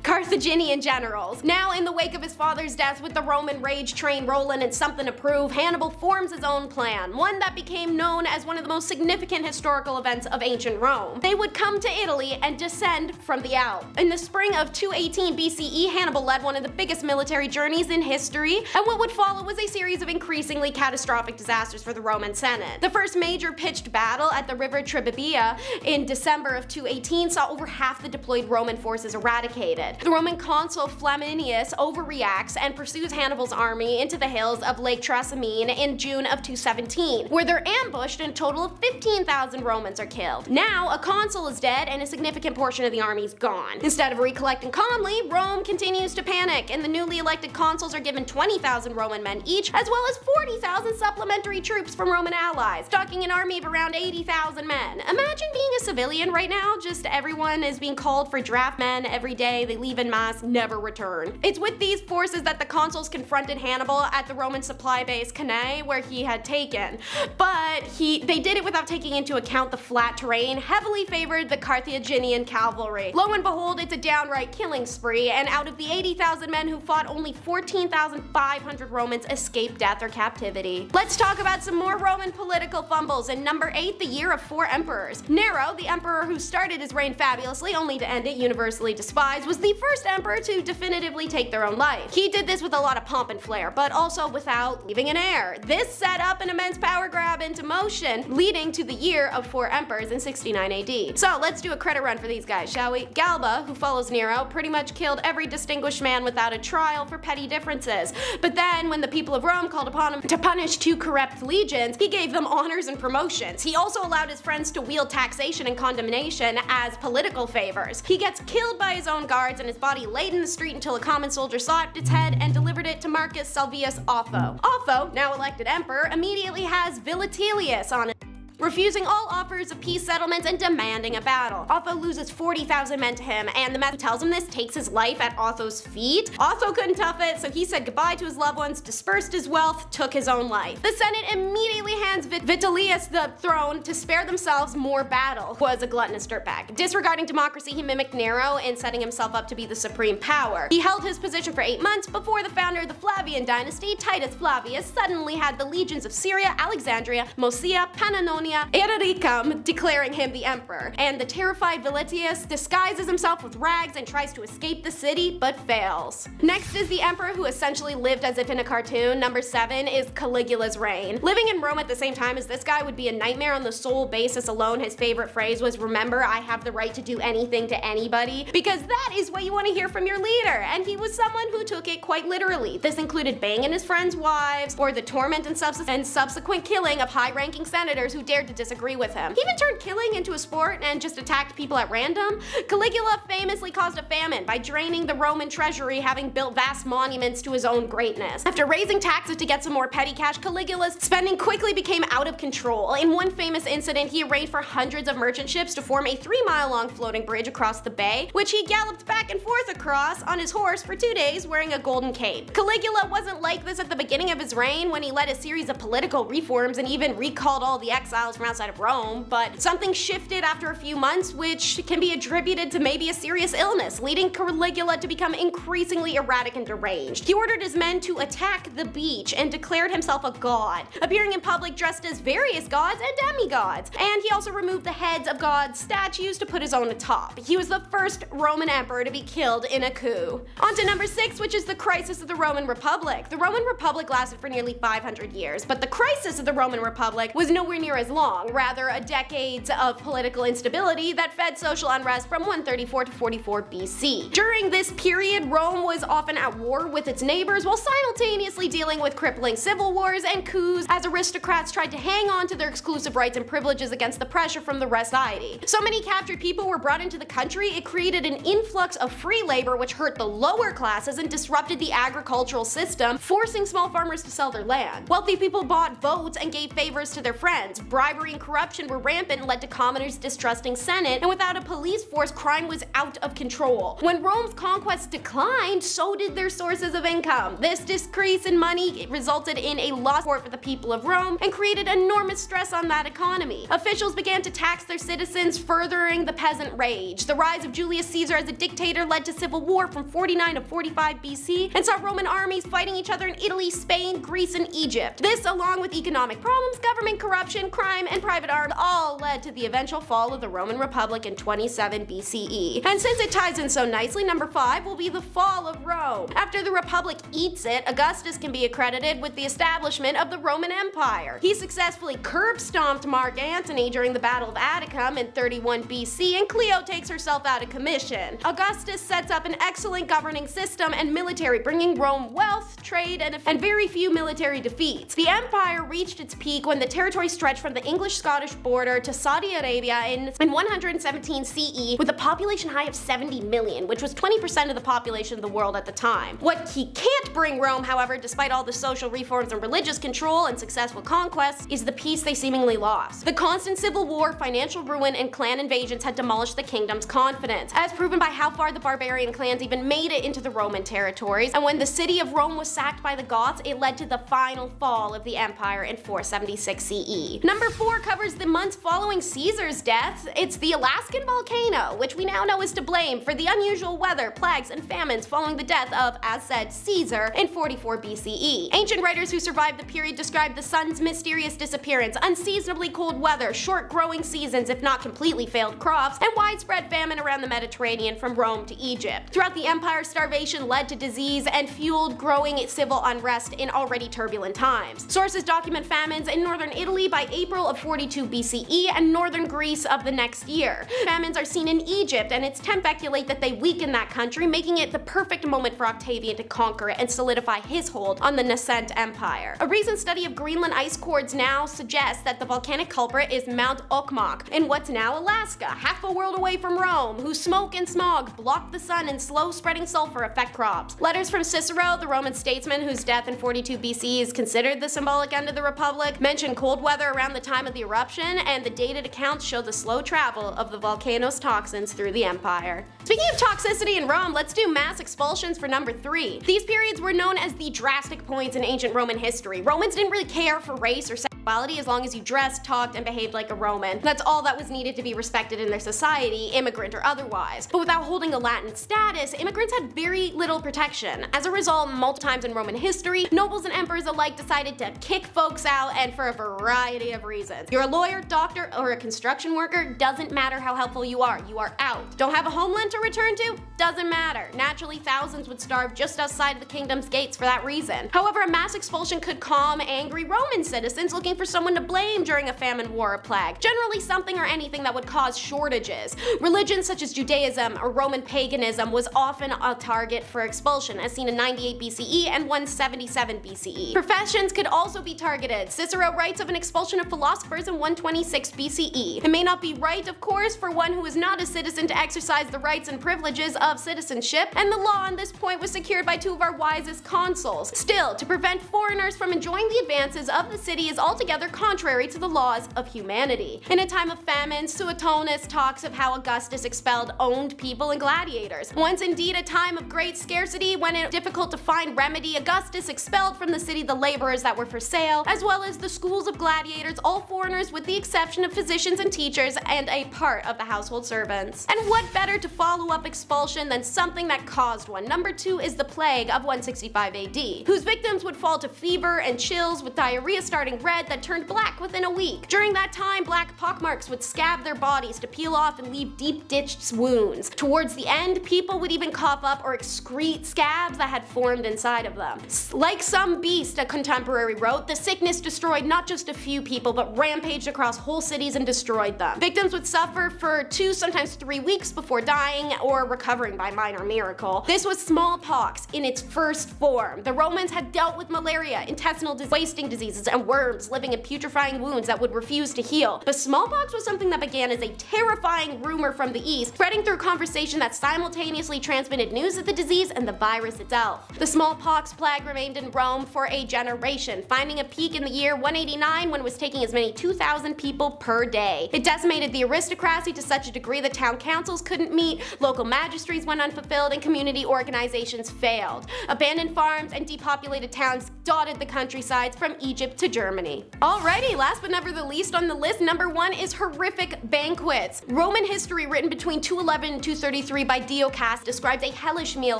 Carthaginian generals. Now, in the wake of his father's death, with the Roman rage train rolling and something to prove, Hannibal forms his own plan, one that became known as one of the most significant historical events of ancient Rome. They would come to Italy and descend from the Alps. In the spring of 218 BCE, Hannibal led one of the biggest military journeys in history, and what would follow was a series of increasingly catastrophic disasters for the Roman Senate. The first major pitched battle at the river Trebia in December of 218 saw over half the deployed Roman forces eradicated. The Roman consul Flaminius overreacts and pursues Hannibal's army into the hills of Lake Trasimene in June of 217, where they're ambushed and a total of 15,000 Romans are killed. Now, a consul is dead and a significant portion of the army is gone. Instead of recollecting calmly, Rome continues to panic, and the newly elected consuls are given 20,000 Roman men each, as well as 40,000 supplementary troops from Roman allies, stocking an army of around 80,000 men. Imagine being a civilian right now, just everyone is being called for draft men every day, they leave en masse, never return. It's with these forces that the consuls confronted Hannibal at the Roman supply base Cannae, where he had taken. But they did it without taking into account the flat terrain, heavily favored the Carthaginian cavalry. Lo and behold, it's a downright killing spree, and out of the 80,000 men who fought, only 14,500 Romans escaped death or captivity. Let's talk about some more Roman political fumbles. In number 8, the year of 4 emperors. Nero, the emperor who started started his reign fabulously only to end it universally despised, was the first emperor to definitively take their own life. He did this with a lot of pomp and flair, but also without leaving an heir. This set up an immense power grab into motion, leading to the year of 4 emperors in 69 AD. So let's do a credit run for these guys, shall we? Galba, who follows Nero, pretty much killed every distinguished man without a trial for petty differences. But then, when the people of Rome called upon him to punish 2 corrupt legions, he gave them honors and promotions. He also allowed his friends to wield taxation and condemnation as political favors. He gets killed by his own guards and his body laid in the street until a common soldier sawed its head and delivered it to Marcus Salvius Otho. Otho, now elected emperor, immediately has Vitellius on it, refusing all offers of peace settlements and demanding a battle. Otho loses 40,000 men to him, and the man who tells him this takes his life at Otho's feet. Otho couldn't tough it, so he said goodbye to his loved ones, dispersed his wealth, took his own life. The Senate immediately hands Vitellius the throne to spare themselves more battle. Was a gluttonous dirtbag. Disregarding democracy, he mimicked Nero in setting himself up to be the supreme power. He held his position for 8 months before the founder of the Flavian dynasty, Titus Flavius, suddenly had the legions of Syria, Alexandria, Moesia, Pannonia, Illyricum declaring him the emperor, and the terrified Vitellius disguises himself with rags and tries to escape the city, but fails. Next is the emperor who essentially lived as if in a cartoon. Number 7 is Caligula's reign. Living in Rome at the same time as this guy would be a nightmare on the sole basis alone. His favorite phrase was, "Remember, I have the right to do anything to anybody," because that is what you want to hear from your leader, and he was someone who took it quite literally. This included banging his friends' wives, or the torment and subsequent killing of high-ranking senators who dared to disagree with him. He even turned killing into a sport and just attacked people at random. Caligula famously caused a famine by draining the Roman treasury, having built vast monuments to his own greatness. After raising taxes to get some more petty cash, Caligula's spending quickly became out of control. In one famous incident, he arranged for hundreds of merchant ships to form a 3-mile-long floating bridge across the bay, which he galloped back and forth across on his horse for 2 days wearing a golden cape. Caligula wasn't like this at the beginning of his reign, when he led a series of political reforms and even recalled all the exiles from outside of Rome, but something shifted after a few months, which can be attributed to maybe a serious illness, leading Caligula to become increasingly erratic and deranged. He ordered his men to attack the beach and declared himself a god, appearing in public dressed as various gods and demigods, and he also removed the heads of gods' statues to put his own atop. He was the first Roman emperor to be killed in a coup. On to number 6, which is the crisis of the Roman Republic. The Roman Republic lasted for nearly 500 years, but the crisis of the Roman Republic was nowhere near as long, rather a decades of political instability that fed social unrest from 134 to 44 BC. During this period, Rome was often at war with its neighbors while simultaneously dealing with crippling civil wars and coups as aristocrats tried to hang on to their exclusive rights and privileges against the pressure from the rest of society. So many captured people were brought into the country, it created an influx of free labor which hurt the lower classes and disrupted the agricultural system, forcing small farmers to sell their land. Wealthy people bought votes and gave favors to their friends. Bribery and corruption were rampant and led to commoners distrusting Senate, and without a police force, crime was out of control. When Rome's conquests declined, so did their sources of income. This decrease in money resulted in a loss of support for the people of Rome and created enormous stress on that economy. Officials began to tax their citizens, furthering the peasant rage. The rise of Julius Caesar as a dictator led to civil war from 49 to 45 BC and saw Roman armies fighting each other in Italy, Spain, Greece, and Egypt. This, along with economic problems, government corruption, crime, and private arms, all led to the eventual fall of the Roman Republic in 27 BCE. And since it ties in so nicely, number 5 will be the fall of Rome. After the Republic eats it, Augustus can be accredited with the establishment of the Roman Empire. He successfully curb-stomped Mark Antony during the Battle of Atticum in 31 BC, and Cleo takes herself out of commission. Augustus sets up an excellent governing system and military, bringing Rome wealth, trade, and very few military defeats. The empire reached its peak when the territory stretched from the English-Scottish border to Saudi Arabia in 117 CE, with a population high of 70 million, which was 20% of the population of the world at the time. What he can't bring Rome, however, despite all the social reforms and religious control and successful conquests, is the peace they seemingly lost. The constant civil war, financial ruin, and clan invasions had demolished the kingdom's confidence, as proven by how far the barbarian clans even made it into the Roman territories, and when the city of Rome was sacked by the Goths, it led to the final fall of the empire in 476 CE. Number 4 covers the months following Caesar's death. It's the Alaskan volcano, which we now know is to blame for the unusual weather, plagues, and famines following the death of, as said, Caesar in 44 BCE. Ancient writers who survived the period described the sun's mysterious disappearance, unseasonably cold weather, short growing seasons if not completely failed crops, and widespread famine around the Mediterranean from Rome to Egypt. Throughout the empire, starvation led to disease and fueled growing civil unrest in already turbulent times. Sources document famines in northern Italy by April of 42 BCE and northern Greece of the next year. Famines are seen in Egypt, and it's speculate that they weakened that country, making it the perfect moment for Octavian to conquer it and solidify his hold on the nascent empire. A recent study of Greenland ice cores now suggests that the volcanic culprit is Mount Okmok in what's now Alaska, half a world away from Rome, whose smoke and smog block the sun and slow spreading sulfur affect crops. Letters from Cicero, the Roman statesman whose death in 42 BC is considered the symbolic end of the Republic, mention cold weather around the time of the eruption, and the dated accounts show the slow travel of the volcano's toxins through the empire. Speaking of toxicity in Rome, let's do mass expulsions for number 3. These periods were known as the drastic points in ancient Roman history. Romans didn't really care for race or sexuality as long as you dressed, talked, and behaved like a Roman. That's all that was needed to be respected in their society, immigrant or otherwise. But without holding a Latin status, immigrants had very little protection. As a result, multiple times in Roman history, nobles and emperors alike decided to kick folks out, and for a variety of reasons. You're a lawyer, doctor, or a construction worker, doesn't matter how helpful you are out. Don't have a homeland to return to? Doesn't matter. Naturally, thousands would starve just outside the kingdom's gates for that reason. However, a mass expulsion could calm angry Roman citizens looking for someone to blame during a famine, war, or plague. Generally something or anything that would cause shortages. Religions such as Judaism or Roman paganism was often a target for expulsion, as seen in 98 BCE and 177 BCE. Professions could also be targeted. Cicero writes of an expulsion of philosophers in 126 BCE. It may not be right, of course, for one who is not a citizen to exercise the rights and privileges of citizenship, and the law on this point was secured by 2 of our wisest consuls. Still, to prevent foreigners from enjoying the advances of the city is altogether contrary to the laws of humanity. In a time of famine, Suetonius talks of how Augustus expelled owned people and gladiators. Once indeed a time of great scarcity, when it was difficult to find remedy, Augustus expelled from the city the laborers that were for sale, as well as the schools of gladiators, all foreigners with the exception of physicians and teachers and a part of the household servants. And what better to follow up expulsion than something that caused one? Number 2 is the plague of 165 AD, whose victims would fall to fever and chills with diarrhea starting red that turned black within a week. During that time, black pockmarks would scab their bodies to peel off and leave deep-ditched wounds. Towards the end, people would even cough up or excrete scabs that had formed inside of them. Like some beast, a contemporary wrote, the sickness destroyed not just a few people, but rampaged across whole cities and destroyed them. Victims would suffer for 2, sometimes 3 weeks before dying or recovering by minor miracle. This was smallpox in its first form. The Romans had dealt with malaria, intestinal wasting diseases, and worms living in putrefying wounds that would refuse to heal. But smallpox was something that began as a terrifying rumor from the east, spreading through conversation that simultaneously transmitted news of the disease and the virus itself. The smallpox plague remained in Rome for a generation, finding a peak in the year 189 when it was taking as many 2,000 people per day. It decimated the aristocracy to such a degree that town councils couldn't meet, local magistrates went unfulfilled, and community organizations failed. Abandoned farms and depopulated towns dotted the countrysides from Egypt to Germany. Alrighty, last but never the least on the list, number 1 is horrific banquets. Roman history written between 211 and 233 by Dio Cass describes a hellish meal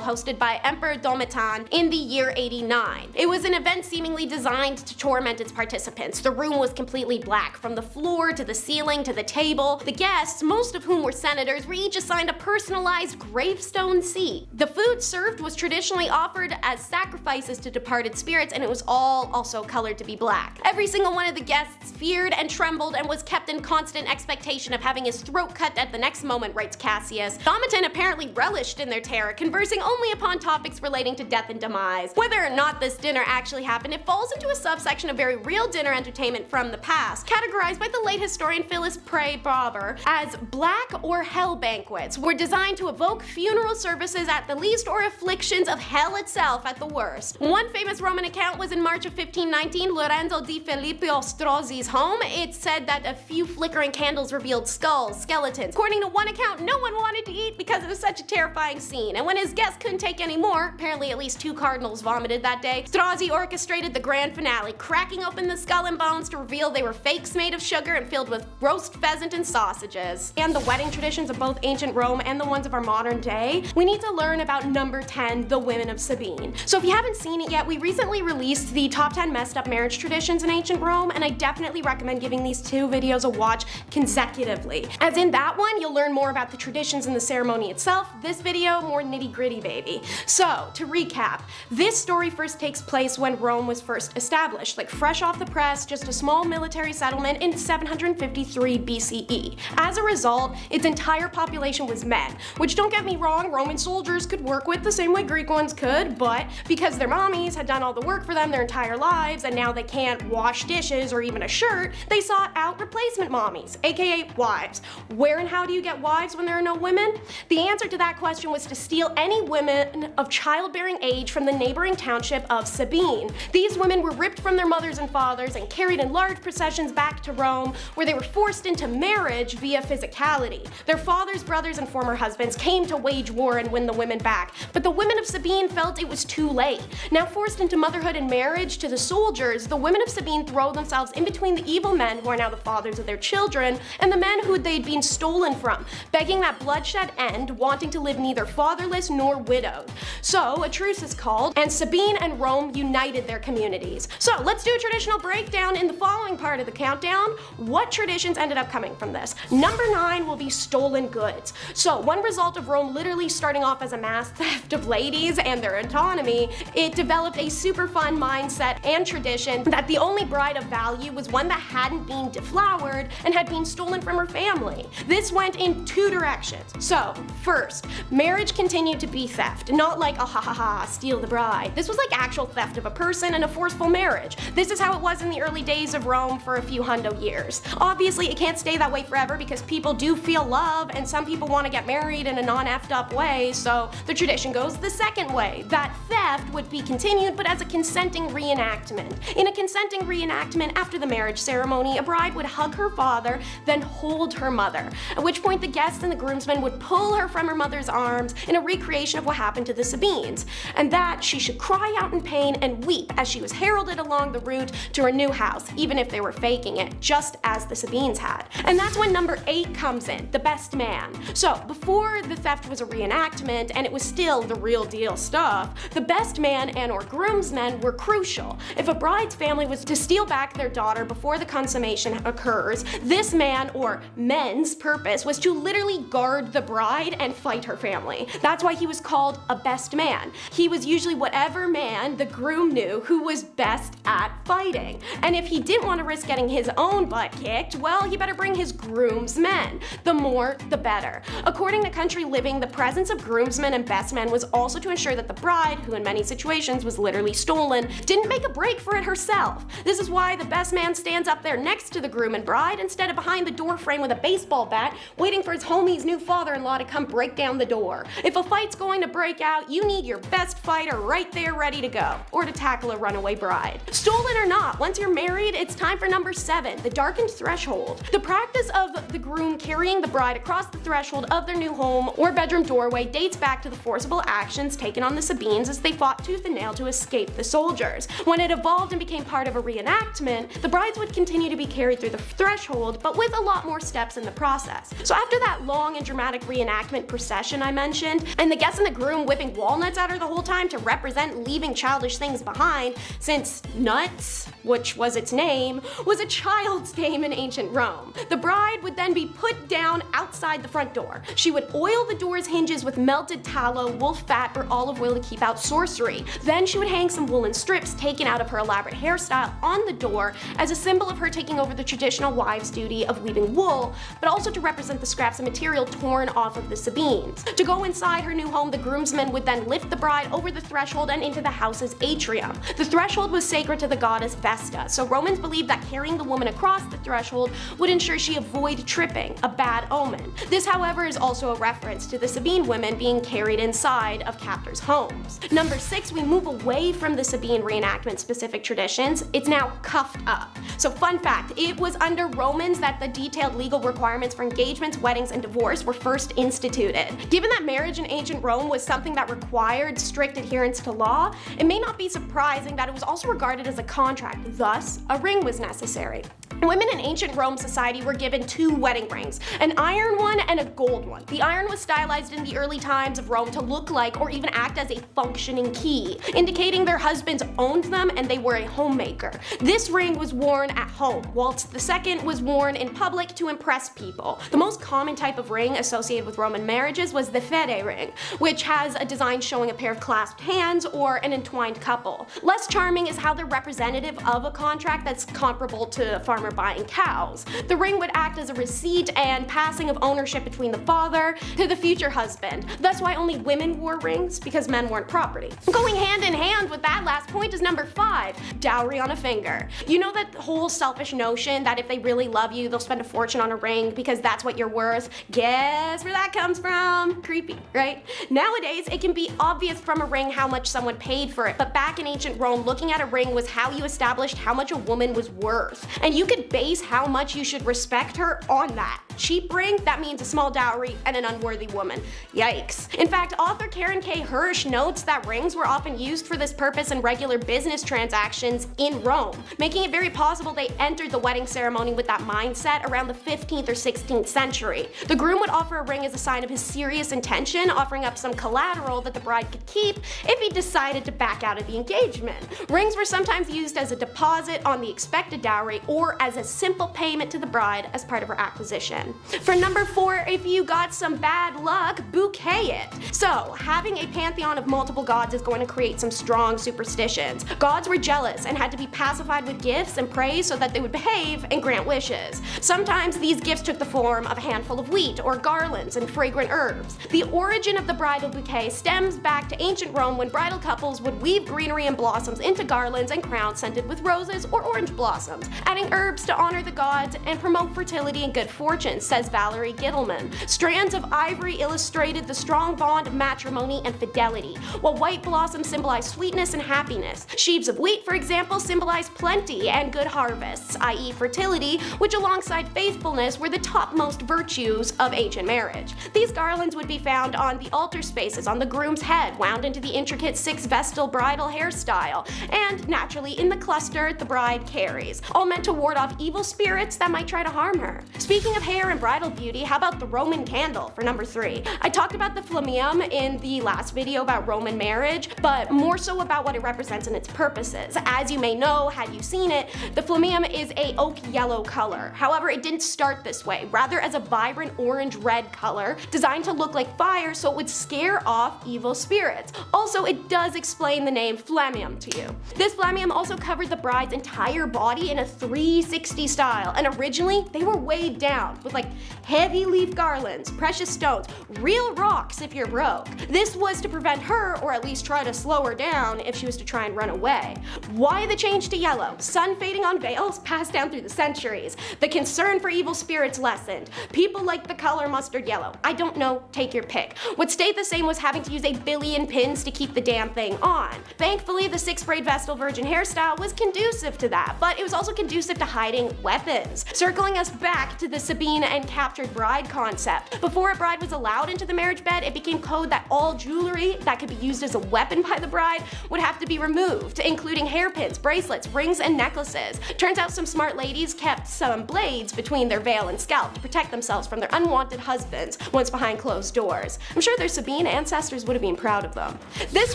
hosted by Emperor Domitian in the year 89. It was an event seemingly designed to torment its participants. The room was completely black, from the floor to the ceiling to the table. The guests, most of whom were senators, were each assigned a personalized gravestone seat. The food served was traditionally offered as sacrifices to departed spirits, and it was all also colored to be black. Every single one of the guests feared and trembled and was kept in constant expectation of having his throat cut at the next moment, writes Cassius. Domitian apparently relished in their terror, conversing only upon topics relating to death and demise. Whether or not this dinner actually happened, it falls into a subsection of very real dinner entertainment from the past, categorized by the late historian Phyllis Pray Barber as black or hell banquets, were designed to evoke funeral services at the least or afflictions of hell itself at the worst. One famous Roman account was in March of 1519, Lorenzo di Felice Filippo Strozzi's home, it's said that a few flickering candles revealed skulls, skeletons. According to one account, no one wanted to eat because it was such a terrifying scene. And when his guests couldn't take any more, apparently at least 2 cardinals vomited that day, Strozzi orchestrated the grand finale, cracking open the skull and bones to reveal they were fakes made of sugar and filled with roast pheasant and sausages. And the wedding traditions of both ancient Rome and the ones of our modern day, we need to learn about number 10, the women of Sabine. So if you haven't seen it yet, we recently released the top 10 messed up marriage traditions in ancient Rome, and I definitely recommend giving these 2 videos a watch consecutively. As in that one, you'll learn more about the traditions and the ceremony itself. This video, more nitty gritty, baby. So, to recap, this story first takes place when Rome was first established, like fresh off the press, just a small military settlement in 753 BCE. As a result, its entire population was men, which, don't get me wrong, Roman soldiers could work with the same way Greek ones could, but because their mommies had done all the work for them their entire lives and now they can't wash dishes or even a shirt, they sought out replacement mommies, aka wives. Where and how do you get wives when there are no women? The answer to that question was to steal any women of childbearing age from the neighboring township of Sabine. These women were ripped from their mothers and fathers and carried in large processions back to Rome, where they were forced into marriage via physicality. Their fathers, brothers, and former husbands came to wage war and win the women back, but the women of Sabine felt it was too late. Now forced into motherhood and marriage to the soldiers, the women of Sabine throw themselves in between the evil men who are now the fathers of their children and the men who they'd been stolen from, begging that bloodshed end, wanting to live neither fatherless nor widowed. So a truce is called, and Sabine and Rome united their communities. So let's do a traditional breakdown in the following part of the countdown. What traditions ended up coming from this? Number 9 will be stolen goods. So one result of Rome literally starting off as a mass theft of ladies and their autonomy, it developed a super fun mindset and tradition that the only bride of value was one that hadn't been deflowered and had been stolen from her family. This went in 2 directions. So first, marriage continued to be theft, not like a ha ha ha, steal the bride. This was like actual theft of a person and a forceful marriage. This is how it was in the early days of Rome for a few hundo years. Obviously, it can't stay that way forever because people do feel love and some people want to get married in a non-effed up way, so the tradition goes the second way. That theft would be continued, but as a consenting reenactment. In a consenting reenactment after the marriage ceremony, a bride would hug her father, then hold her mother, at which point the guests and the groomsmen would pull her from her mother's arms in a recreation of what happened to the Sabines, and that she should cry out in pain and weep as she was heralded along the route to her new house, even if they were faking it, just as the Sabines had. And that's when number 8 comes in, the best man. So before the theft was a reenactment and it was still the real deal stuff, the best man and or groomsmen were crucial. If a bride's family was to steal back their daughter before the consummation occurs, this man or men's purpose was to literally guard the bride and fight her family. That's why he was called a best man. He was usually whatever man the groom knew who was best at fighting. And if he didn't want to risk getting his own butt kicked, well, he better bring his groomsmen. The more, the better. According to Country Living, the presence of groomsmen and best men was also to ensure that the bride, who in many situations was literally stolen, didn't make a break for it herself. This is why the best man stands up there next to the groom and bride instead of behind the door frame with a baseball bat, waiting for his homie's new father-in-law to come break down the door. If a fight's going to break out, you need your best fighter right there ready to go, or to tackle a runaway bride. Stolen or not, once you're married, it's time for number 7, the darkened threshold. The practice of the groom carrying the bride across the threshold of their new home or bedroom doorway dates back to the forcible actions taken on the Sabines as they fought tooth and nail to escape the soldiers. When it evolved and became part of a reenactment, the brides would continue to be carried through the threshold, but with a lot more steps in the process. So after that long and dramatic reenactment procession I mentioned, and the guests and the groom whipping walnuts at her the whole time to represent leaving childish things behind, since nuts, which was its name, was a child's name in ancient Rome, the bride would then be put down outside the front door. She would oil the door's hinges with melted tallow, wolf fat, or olive oil to keep out sorcery. Then she would hang some woolen strips taken out of her elaborate hairstyle on the door as a symbol of her taking over the traditional wives' duty of weaving wool, but also to represent the scraps of material torn off of the Sabines. To go inside her new home, the groomsmen would then lift the bride over the threshold and into the house's atrium. The threshold was sacred to the goddess Vesta, so Romans believed that carrying the woman across the threshold would ensure she avoid tripping, a bad omen. This, however, is also a reference to the Sabine women being carried inside of captors' homes. Number 6, we move away from the Sabine reenactment specific traditions. It's now cuffed up. So fun fact, it was under Romans that the detailed legal requirements for engagements, weddings, and divorce were first instituted. Given that marriage in ancient Rome was something that required strict adherence to law, it may not be surprising that it was also regarded as a contract, thus a ring was necessary. Women in ancient Rome society were given 2 wedding rings, an iron one and a gold one. The iron was stylized in the early times of Rome to look like or even act as a functioning key, indicating their husbands owned them and they were a homemaker. This ring was worn at home, whilst the second was worn in public to impress people. The most common type of ring associated with Roman marriages was the fede ring, which has a design showing a pair of clasped hands or an entwined couple. Less charming is how they're representative of a contract that's comparable to a farmer buying cows. The ring would act as a receipt and passing of ownership between the father to the future husband. That's why only women wore rings, because men weren't property. Going hand in hand with that last point is number 5, dowry on a finger. You know that whole selfish notion that if they really love you, they'll spend a fortune on a ring because that's what you're worth? Guess where that comes from? Creepy, right? Nowadays, it can be obvious from a ring how much someone paid for it, but back in ancient Rome, looking at a ring was how you established how much a woman was worth. And you could base how much you should respect her on that. Cheap ring, that means a small dowry and an unworthy woman. Yikes. In fact, author Karen K. Hirsch notes that rings were often used for this purpose in regular business transactions in Rome, making it very possible they entered the wedding ceremony with that mindset around the 15th or 16th century. The groom would offer a ring as a sign of his serious intention, offering up some collateral that the bride could keep if he decided to back out of the engagement. Rings were sometimes used as a deposit on the expected dowry or as a simple payment to the bride as part of her acquisition. For number 4, if you got some bad luck, bouquet it. So, having a pantheon of multiple gods is going to create some strong superstitions. Gods were jealous and had to be pacified with gifts and praise so that they would behave and grant wishes. Sometimes these gifts took the form of a handful of wheat or garlands and fragrant herbs. The origin of the bridal bouquet stems back to ancient Rome when bridal couples would weave greenery and blossoms into garlands and crowns scented with roses or orange blossoms, adding herbs to honor the gods and promote fertility and good fortune, says Valerie Gittleman. Strands of ivory illustrated the strong bond of matrimony and fidelity, while white blossoms symbolize sweetness and happiness. Sheaves of wheat, for example, symbolize plenty and good harvests, i.e. fertility, which alongside faithfulness were the topmost virtues of ancient marriage. These garlands would be found on the altar spaces, on the groom's head, wound into the intricate 6-vestal bridal hairstyle, and naturally in the cluster the bride carries, all meant to ward off evil spirits that might try to harm her. Speaking of hair and bridal beauty, how about the Roman candle for number 3? I talked about the flammeum in the last video about Roman marriage, but more so about what it represents and its purposes. As you may know, had you seen it, the flammeum is a oak yellow color. However, it didn't start this way, rather as a vibrant orange-red color designed to look like fire so it would scare off evil spirits. Also, it does explain the name flammeum to you. This flammeum also covered the bride's entire body in a 360 style, and originally they were weighed down with like heavy leaf garlands, precious stones, real rocks if you're broke. This was to prevent her, or at least try to slow her down if she was to try and run away. Why the change to yellow? Sun fading on veils passed down through the centuries. The concern for evil spirits lessened. People liked the color mustard yellow. I don't know, take your pick. What stayed the same was having to use a billion pins to keep the damn thing on. Thankfully, the 6-braid vestal virgin hairstyle was conducive to that, but it was also conducive to hiding weapons. Circling us back to the Sabine and captured bride concept. Before a bride was allowed into the marriage bed, it became code that all jewelry that could be used as a weapon by the bride would have to be removed, including hairpins, bracelets, rings, and necklaces. Turns out some smart ladies kept some blades between their veil and scalp to protect themselves from their unwanted husbands once behind closed doors. I'm sure their Sabine ancestors would have been proud of them. This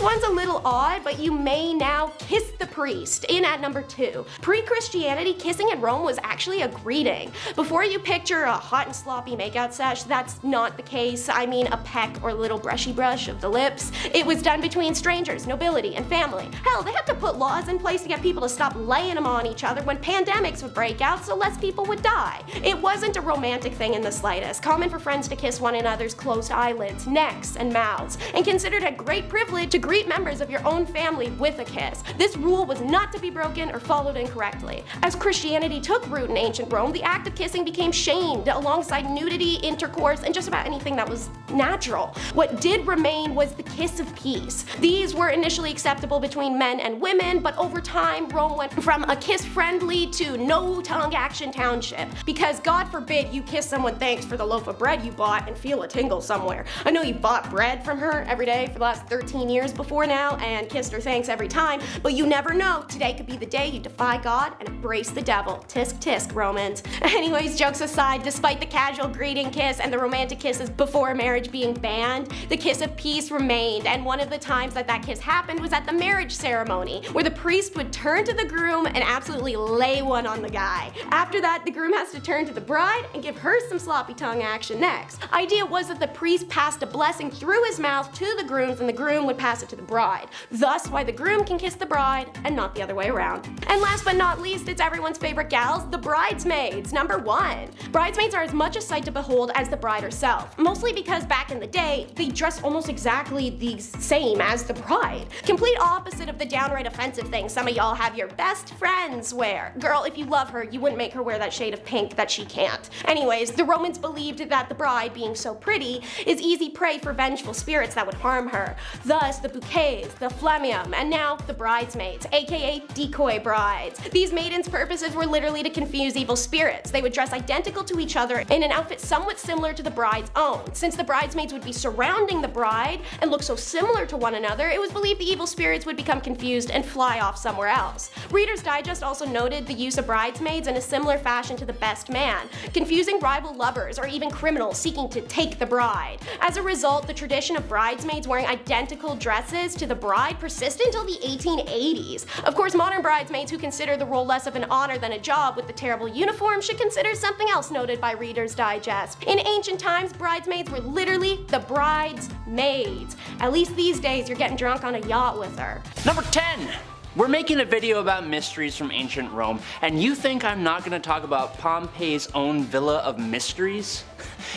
one's a little odd, but you may now kiss the priest, in at number 2. Pre-Christianity, kissing in Rome was actually a greeting. Before you picture a hot and sloppy makeout sesh, that's not the case. I mean a peck or little brushy brush of the lips. It was done between strangers, nobility, and family. Hell, they had to put laws in place to get people to stop laying them on each other when pandemics would break out so less people would die. It wasn't a romantic thing in the slightest. Common for friends to kiss one another's closed eyelids, necks, and mouths, and considered a great privilege to greet members of your own family with a kiss. This rule was not to be broken or followed incorrectly. As Christianity took root in ancient Rome, the act of kissing became shamed remained, alongside nudity, intercourse, and just about anything that was natural. What did remain was the kiss of peace. These were initially acceptable between men and women, but over time, Rome went from a kiss-friendly to no-tongue action township. Because God forbid you kiss someone thanks for the loaf of bread you bought and feel a tingle somewhere. I know you bought bread from her every day for the last 13 years before now and kissed her thanks every time, but you never know. Today could be the day you defy God and embrace the devil. Tisk tisk, Romans. Anyways, jokes aside, despite the casual greeting kiss and the romantic kisses before marriage being banned, the kiss of peace remained, and one of the times that kiss happened was at the marriage ceremony, where the priest would turn to the groom and absolutely lay one on the guy. After that, the groom has to turn to the bride and give her some sloppy tongue action next. Idea was that the priest passed a blessing through his mouth to the grooms and the groom would pass it to the bride. Thus why the groom can kiss the bride and not the other way around. And last but not least, it's everyone's favorite gals, the bridesmaids. Number 1. Bridesmaids are as much a sight to behold as the bride herself, mostly because back in the day, they dressed almost exactly the same as the bride. Complete opposite of the downright offensive thing some of y'all have your best friends wear. Girl, if you love her, you wouldn't make her wear that shade of pink that she can't. Anyways, the Romans believed that the bride, being so pretty, is easy prey for vengeful spirits that would harm her. Thus, the bouquets, the flamingo, and now the bridesmaids, aka decoy brides. These maidens' purposes were literally to confuse evil spirits. They would dress identical to each other in an outfit somewhat similar to the bride's own. Since the bridesmaids would be surrounding the bride and look so similar to one another, it was believed the evil spirits would become confused and fly off somewhere else. Reader's Digest also noted the use of bridesmaids in a similar fashion to the best man, confusing rival lovers or even criminals seeking to take the bride. As a result, the tradition of bridesmaids wearing identical dresses to the bride persisted until the 1880s. Of course, modern bridesmaids who consider the role less of an honor than a job with the terrible uniform should consider something else noted by Reader's Digest. In ancient times, bridesmaids were literally the bride's maids. At least these days, you're getting drunk on a yacht with her. Number 10. We're making a video about mysteries from ancient Rome, and you think I'm not gonna talk about Pompey's own Villa of Mysteries?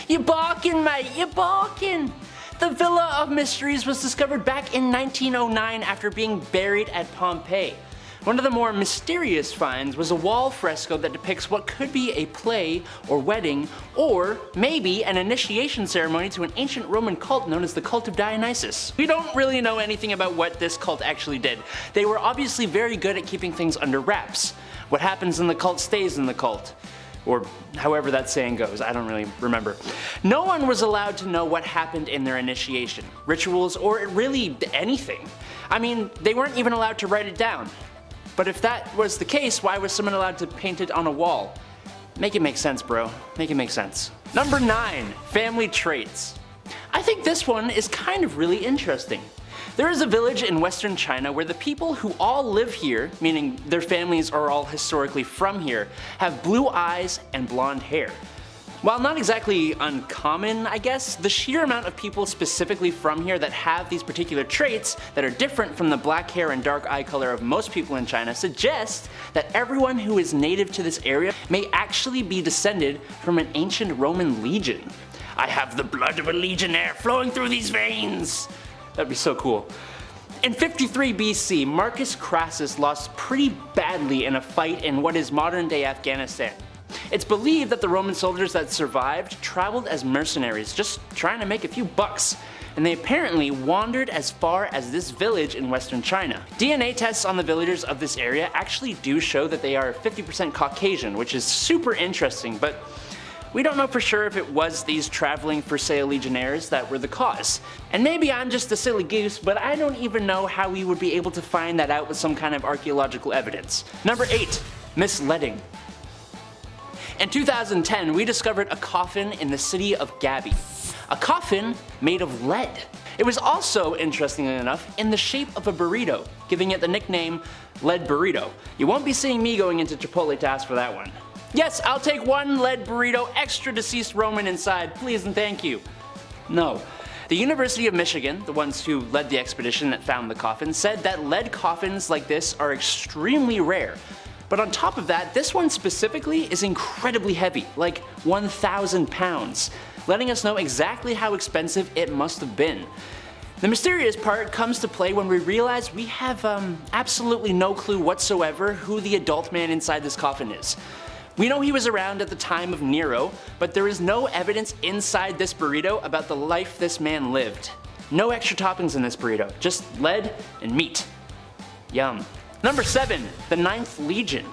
You balkin', mate, you balkin'! The Villa of Mysteries was discovered back in 1909 after being buried at Pompeii. One of the more mysterious finds was a wall fresco that depicts what could be a play or wedding, or maybe an initiation ceremony to an ancient Roman cult known as the cult of Dionysus. We don't really know anything about what this cult actually did. They were obviously very good at keeping things under wraps. What happens in the cult stays in the cult. Or however that saying goes, I don't really remember. No one was allowed to know what happened in their initiation, rituals, or really anything. I mean, they weren't even allowed to write it down. But if that was the case, why was someone allowed to paint it on a wall? Make it make sense, bro. Make it make sense. Number 9, family traits. I think this one is kind of really interesting. There is a village in western China where the people who all live here, meaning their families are all historically from here, have blue eyes and blonde hair. While not exactly uncommon, I guess, the sheer amount of people specifically from here that have these particular traits that are different from the black hair and dark eye color of most people in China suggests that everyone who is native to this area may actually be descended from an ancient Roman legion. I have the blood of a legionnaire flowing through these veins! That'd be so cool. In 53 BC, Marcus Crassus lost pretty badly in a fight in what is modern-day Afghanistan. It's believed that the Roman soldiers that survived traveled as mercenaries, just trying to make a few bucks, and they apparently wandered as far as this village in western China. DNA tests on the villagers of this area actually do show that they are 50% Caucasian, which is super interesting, but we don't know for sure if it was these traveling for sale legionnaires that were the cause. And maybe I'm just a silly goose, but I don't even know how we would be able to find that out with some kind of archaeological evidence. Number 8. Misleading. In 2010, we discovered a coffin in the city of Gabi. A coffin made of lead. It was also, interestingly enough, in the shape of a burrito, giving it the nickname Lead Burrito. You won't be seeing me going into Chipotle to ask for that one. Yes, I'll take one lead burrito, extra deceased Roman inside, please and thank you. No. The University of Michigan, the ones who led the expedition that found the coffin, said that lead coffins like this are extremely rare. But on top of that, this one specifically is incredibly heavy, like 1,000 pounds, letting us know exactly how expensive it must have been. The mysterious part comes to play when we realize we have absolutely no clue whatsoever who the adult man inside this coffin is. We know he was around at the time of Nero, but there is no evidence inside this burrito about the life this man lived. No extra toppings in this burrito, just lead and meat. Yum. Number 7, the 9th Legion.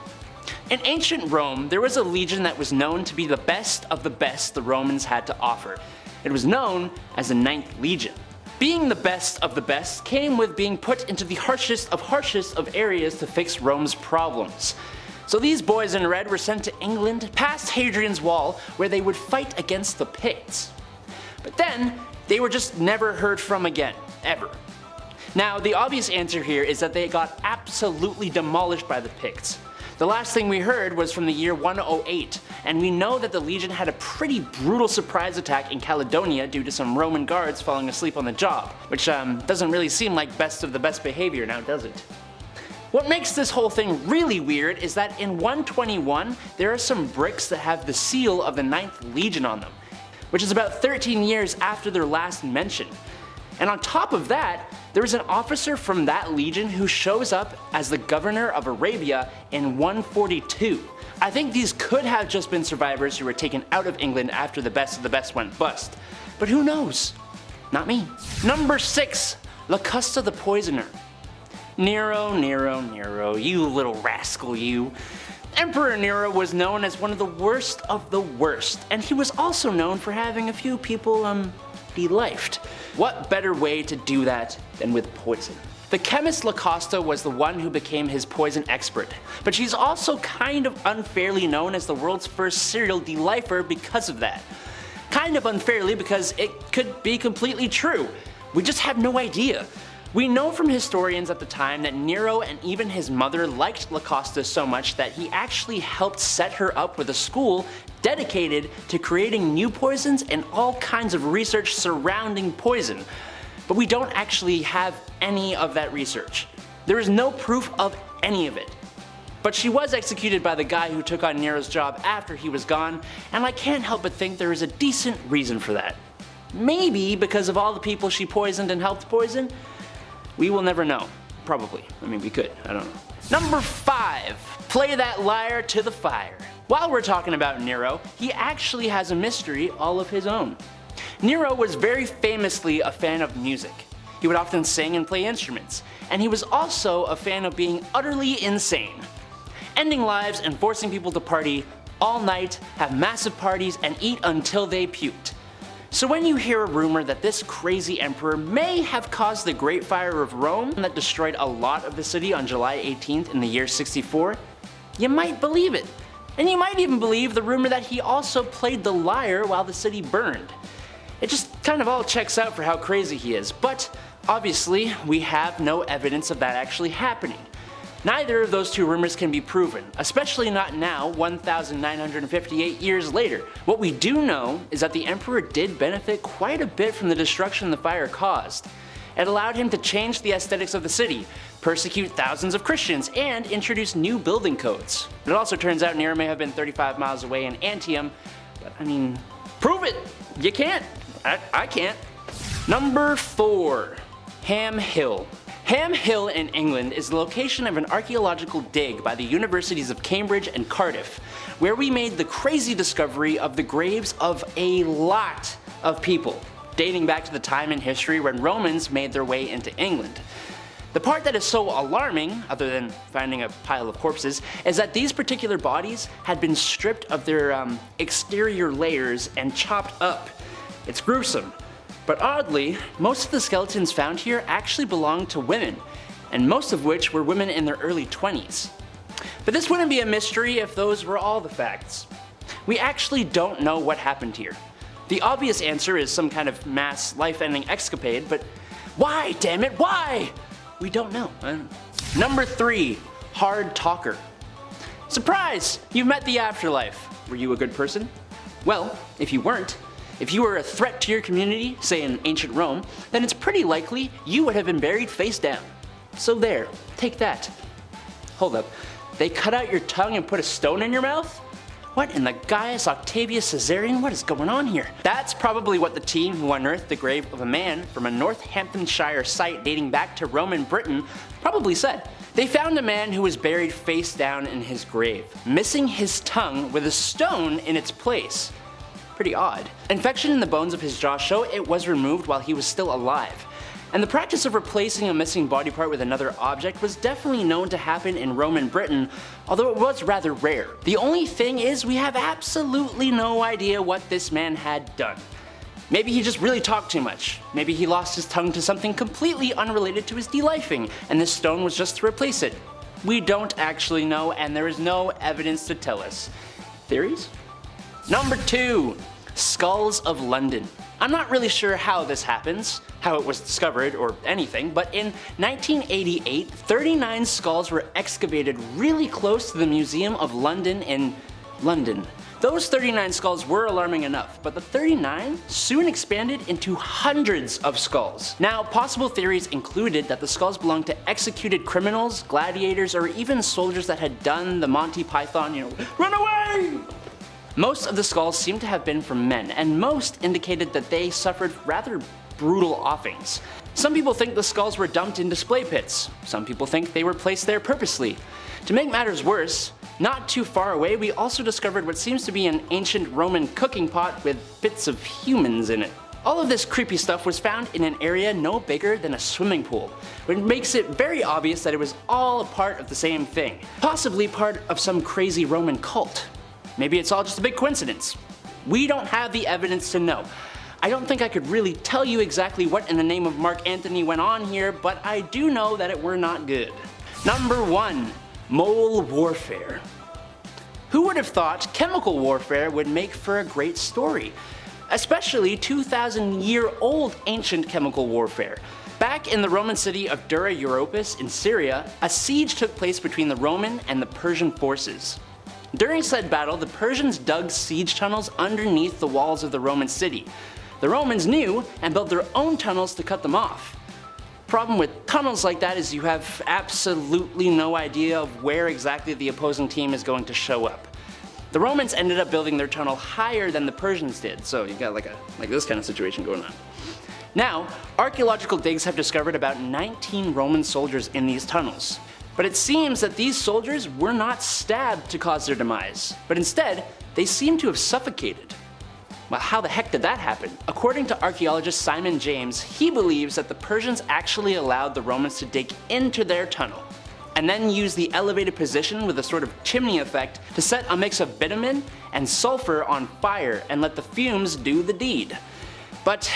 In ancient Rome, there was a legion that was known to be the best of the best the Romans had to offer. It was known as the 9th Legion. Being the best of the best came with being put into the harshest of areas to fix Rome's problems. So these boys in red were sent to England past Hadrian's Wall, where they would fight against the Picts. But then, they were just never heard from again, ever. Now, the obvious answer here is that they got absolutely demolished by the Picts. The last thing we heard was from the year 108, and we know that the Legion had a pretty brutal surprise attack in Caledonia due to some Roman guards falling asleep on the job, which doesn't really seem like best of the best behavior now, does it? What makes this whole thing really weird is that in 121, there are some bricks that have the seal of the 9th Legion on them, which is about 13 years after their last mention. And on top of that, there is an officer from that legion who shows up as the governor of Arabia in 142. I think these could have just been survivors who were taken out of England after the best of the best went bust. But who knows? Not me. Number 6, Locusta the Poisoner. Nero, you little rascal you. Emperor Nero was known as one of the worst, and he was also known for having a few people, be lifed. What better way to do that than with poison? The chemist Locusta was the one who became his poison expert, but she's also kind of unfairly known as the world's first serial de-lifer because of that. Kind of unfairly because it could be completely true. We just have no idea. We know from historians at the time that Nero and even his mother liked Locusta so much that he actually helped set her up with a school dedicated to creating new poisons and all kinds of research surrounding poison. But we don't actually have any of that research. There is no proof of any of it. But she was executed by the guy who took on Nero's job after he was gone, and I can't help but think there is a decent reason for that. Maybe because of all the people she poisoned and helped poison? We will never know. Probably. I mean, we could. I don't know. Number 5. Play that lyre to the fire. While we're talking about Nero, he actually has a mystery all of his own. Nero was very famously a fan of music. He would often sing and play instruments, and he was also a fan of being utterly insane. Ending lives and forcing people to party all night, have massive parties, and eat until they puked. So when you hear a rumor that this crazy emperor may have caused the Great Fire of Rome that destroyed a lot of the city on July 18th in the year 64, you might believe it. And you might even believe the rumor that he also played the lyre while the city burned. It just kind of all checks out for how crazy he is, but obviously we have no evidence of that actually happening. Neither of those two rumors can be proven, especially not now, 1,958 years later. What we do know is that the emperor did benefit quite a bit from the destruction the fire caused. It allowed him to change the aesthetics of the city, persecute thousands of Christians, and introduce new building codes. It also turns out Nero may have been 35 miles away in Antium, but I mean, prove it! You can't. I can't. Number 4. Ham Hill. Ham Hill in England is the location of an archaeological dig by the universities of Cambridge and Cardiff, where we made the crazy discovery of the graves of a lot of people, dating back to the time in history when Romans made their way into England. The part that is so alarming, other than finding a pile of corpses, is that these particular bodies had been stripped of their exterior layers and chopped up. It's gruesome. But oddly, most of the skeletons found here actually belonged to women, and most of which were women in their early 20s. But this wouldn't be a mystery if those were all the facts. We actually don't know what happened here. The obvious answer is some kind of mass life-ending escapade, but why, damn it, why? We don't know. Number 3, Hard Talker. Surprise! You met the afterlife. Were you a good person? Well, if you weren't, if you were a threat to your community, say in ancient Rome, then it's pretty likely you would have been buried face down. So there, take that. Hold up, they cut out your tongue and put a stone in your mouth? What in the Gaius Octavius Caesarion? What is going on here? That's probably what the team who unearthed the grave of a man from a Northamptonshire site dating back to Roman Britain probably said. They found a man who was buried face down in his grave, missing his tongue with a stone in its place. Pretty odd. Infection in the bones of his jaw show it was removed while he was still alive. And the practice of replacing a missing body part with another object was definitely known to happen in Roman Britain, although it was rather rare. The only thing is we have absolutely no idea what this man had done. Maybe he just really talked too much. Maybe he lost his tongue to something completely unrelated to his delifing, and this stone was just to replace it. We don't actually know, and there is no evidence to tell us. Theories? Number 2. Skulls of London. I'm not really sure how this happens, how it was discovered, or anything, but in 1988, 39 skulls were excavated really close to the Museum of London in London. Those 39 skulls were alarming enough, but the 39 soon expanded into hundreds of skulls. Now, possible theories included that the skulls belonged to executed criminals, gladiators, or even soldiers that had done the Monty Python, run away! Most of the skulls seem to have been from men, and most indicated that they suffered rather brutal offings. Some people think the skulls were dumped in display pits. Some people think they were placed there purposely. To make matters worse, not too far away we also discovered what seems to be an ancient Roman cooking pot with bits of humans in it. All of this creepy stuff was found in an area no bigger than a swimming pool, which makes it very obvious that it was all a part of the same thing. Possibly part of some crazy Roman cult. Maybe it's all just a big coincidence. We don't have the evidence to know. I don't think I could really tell you exactly what in the name of Mark Antony went on here, but I do know that it were not good. Number 1. Mole warfare. Who would have thought chemical warfare would make for a great story? Especially 2,000-year-old ancient chemical warfare. Back in the Roman city of Dura Europus in Syria, a siege took place between the Roman and the Persian forces. During said battle, the Persians dug siege tunnels underneath the walls of the Roman city. The Romans knew and built their own tunnels to cut them off. Problem with tunnels like that is you have absolutely no idea of where exactly the opposing team is going to show up. The Romans ended up building their tunnel higher than the Persians did, so you got like this kind of situation going on. Now, archaeological digs have discovered about 19 Roman soldiers in these tunnels. But it seems that these soldiers were not stabbed to cause their demise, but instead, they seem to have suffocated. Well, how the heck did that happen? According to archaeologist Simon James, he believes that the Persians actually allowed the Romans to dig into their tunnel, and then use the elevated position with a sort of chimney effect to set a mix of bitumen and sulfur on fire and let the fumes do the deed. But,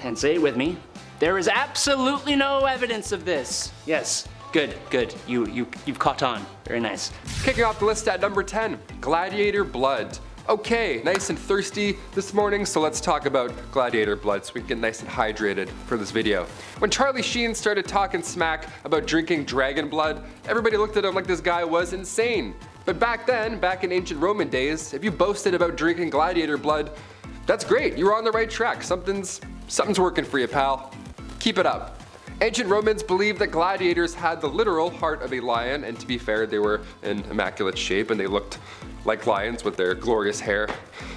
and say it with me, there is absolutely no evidence of this. Yes. Good. You've caught on. Very nice. Kicking off the list at number 10, gladiator blood. Okay, nice and thirsty this morning, so let's talk about gladiator blood so we can get nice and hydrated for this video. When Charlie Sheen started talking smack about drinking dragon blood, everybody looked at him like this guy was insane. But back then, back in ancient Roman days, if you boasted about drinking gladiator blood, that's great, you were on the right track. Something's working for you, pal. Keep it up. Ancient Romans believed that gladiators had the literal heart of a lion, and to be fair, they were in immaculate shape and they looked like lions with their glorious hair.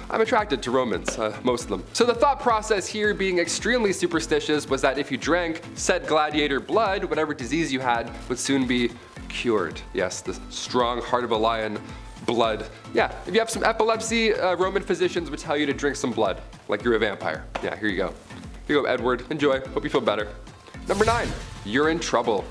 I'm attracted to Romans, most of them. So the thought process here, being extremely superstitious, was that if you drank said gladiator blood, whatever disease you had would soon be cured. Yes, the strong heart of a lion blood. Yeah, if you have some epilepsy, Roman physicians would tell you to drink some blood, like you're a vampire. Yeah, here you go. Here you go, Edward. Enjoy. Hope you feel better. Number 9, you're in trouble.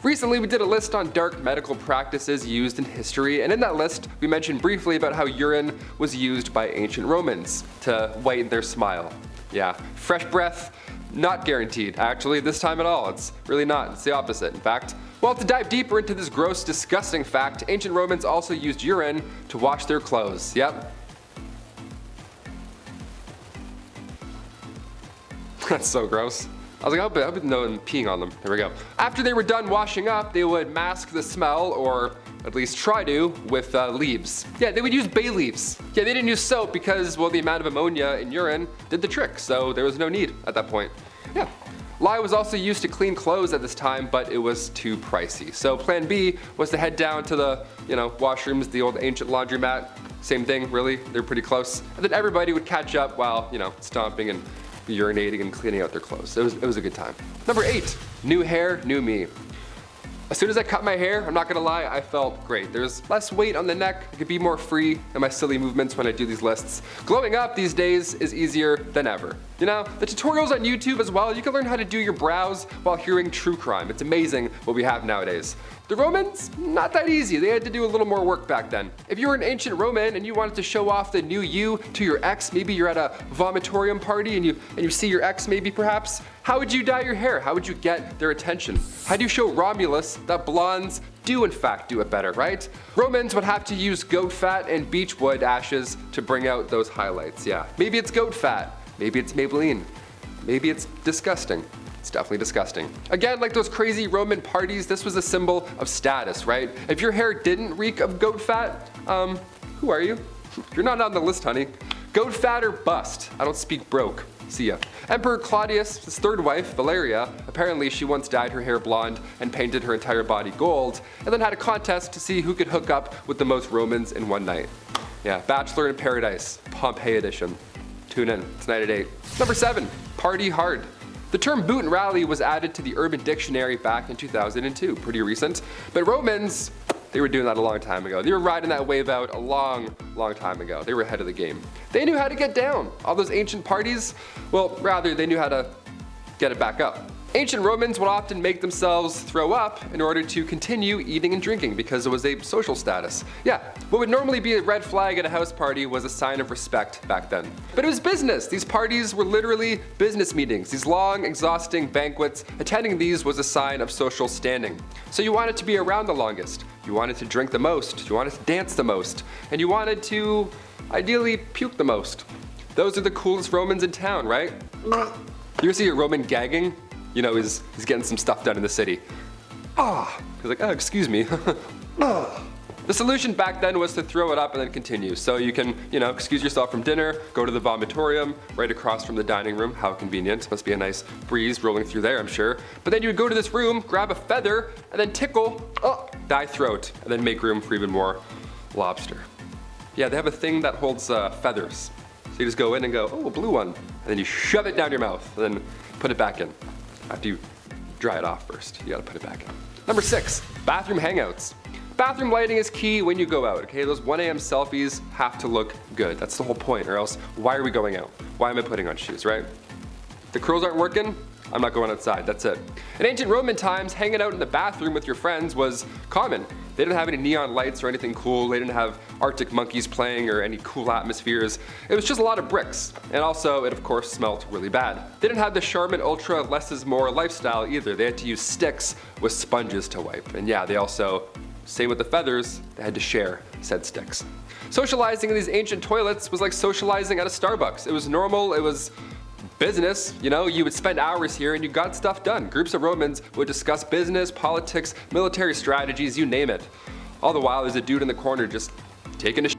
Recently we did a list on dark medical practices used in history, and in that list we mentioned briefly about how urine was used by ancient Romans to whiten their smile. Yeah, fresh breath, not guaranteed actually this time at all. It's really not, it's the opposite in fact. Well, to dive deeper into this gross, disgusting fact, ancient Romans also used urine to wash their clothes. Yep. That's so gross. I was like, I hope no one peeing on them. There we go. After they were done washing up, they would mask the smell, or at least try to, with leaves. Yeah, they would use bay leaves. Yeah, they didn't use soap because, well, the amount of ammonia in urine did the trick, so there was no need at that point. Yeah. Lye was also used to clean clothes at this time, but it was too pricey. So plan B was to head down to the, washrooms, the old ancient laundromat. Same thing, really, they're pretty close. And then everybody would catch up while, stomping and urinating and cleaning out their clothes. It was a good time. Number 8, new hair, new me. As soon as I cut my hair, I'm not gonna lie, I felt great. There's less weight on the neck, I could be more free in my silly movements when I do these lists. Glowing up these days is easier than ever. You know, the tutorials on YouTube as well, you can learn how to do your brows while hearing true crime. It's amazing what we have nowadays. The Romans, not that easy. They had to do a little more work back then. If you were an ancient Roman and you wanted to show off the new you to your ex, maybe you're at a vomitorium party and you see your ex maybe perhaps, how would you dye your hair? How would you get their attention? How do you show Romulus that blondes do in fact do it better, right? Romans would have to use goat fat and beechwood ashes to bring out those highlights, yeah. Maybe it's goat fat, maybe it's Maybelline, maybe it's disgusting. It's definitely disgusting. Again, like those crazy Roman parties, this was a symbol of status, right? If your hair didn't reek of goat fat, who are you? You're not on the list, honey. Goat fat or bust. I don't speak broke. See ya. Emperor Claudius, his third wife, Valeria, apparently she once dyed her hair blonde and painted her entire body gold, and then had a contest to see who could hook up with the most Romans in one night. Yeah, Bachelor in Paradise, Pompeii edition. Tune in, tonight at 8. Number 7, party hard. The term boot and rally was added to the Urban Dictionary back in 2002, pretty recent. But Romans, they were doing that a long time ago. They were riding that wave out a long time ago. They were ahead of the game. They knew how to get down. All those ancient parties, well, rather, they knew how to get it back up. Ancient Romans would often make themselves throw up in order to continue eating and drinking because it was a social status. Yeah, what would normally be a red flag at a house party was a sign of respect back then. But it was business. These parties were literally business meetings. These long, exhausting banquets, attending these was a sign of social standing. So you wanted to be around the longest. You wanted to drink the most. You wanted to dance the most. And you wanted to, ideally, puke the most. Those are the coolest Romans in town, right? You ever see a Roman gagging? You know, he's getting some stuff done in the city. He's like, oh, excuse me. The solution back then was to throw it up and then continue. So you can, excuse yourself from dinner, go to the vomitorium, right across from the dining room. How convenient. Must be a nice breeze rolling through there, I'm sure. But then you would go to this room, grab a feather, and then tickle, dye throat, and then make room for even more lobster. Yeah, they have a thing that holds feathers. So you just go in and go, oh, a blue one. And then you shove it down your mouth, and then put it back in. After you dry it off first, you gotta put it back in. Number 6, bathroom hangouts. Bathroom lighting is key when you go out, okay? Those 1 a.m. selfies have to look good. That's the whole point, or else why are we going out? Why am I putting on shoes, right? If the curls aren't working, I'm not going outside, that's it. In ancient Roman times, hanging out in the bathroom with your friends was common. They didn't have any neon lights or anything cool. They didn't have Arctic monkeys playing or any cool atmospheres. It was just a lot of bricks. And also, it of course smelled really bad. They didn't have the Charmin Ultra less is more lifestyle either. They had to use sticks with sponges to wipe. And yeah, they also, same with the feathers, they had to share said sticks. Socializing in these ancient toilets was like socializing at a Starbucks. It was normal, it was business, you would spend hours here and you got stuff done. Groups of Romans would discuss business, politics, military strategies, you name it. All the while there's a dude in the corner just taking a shit.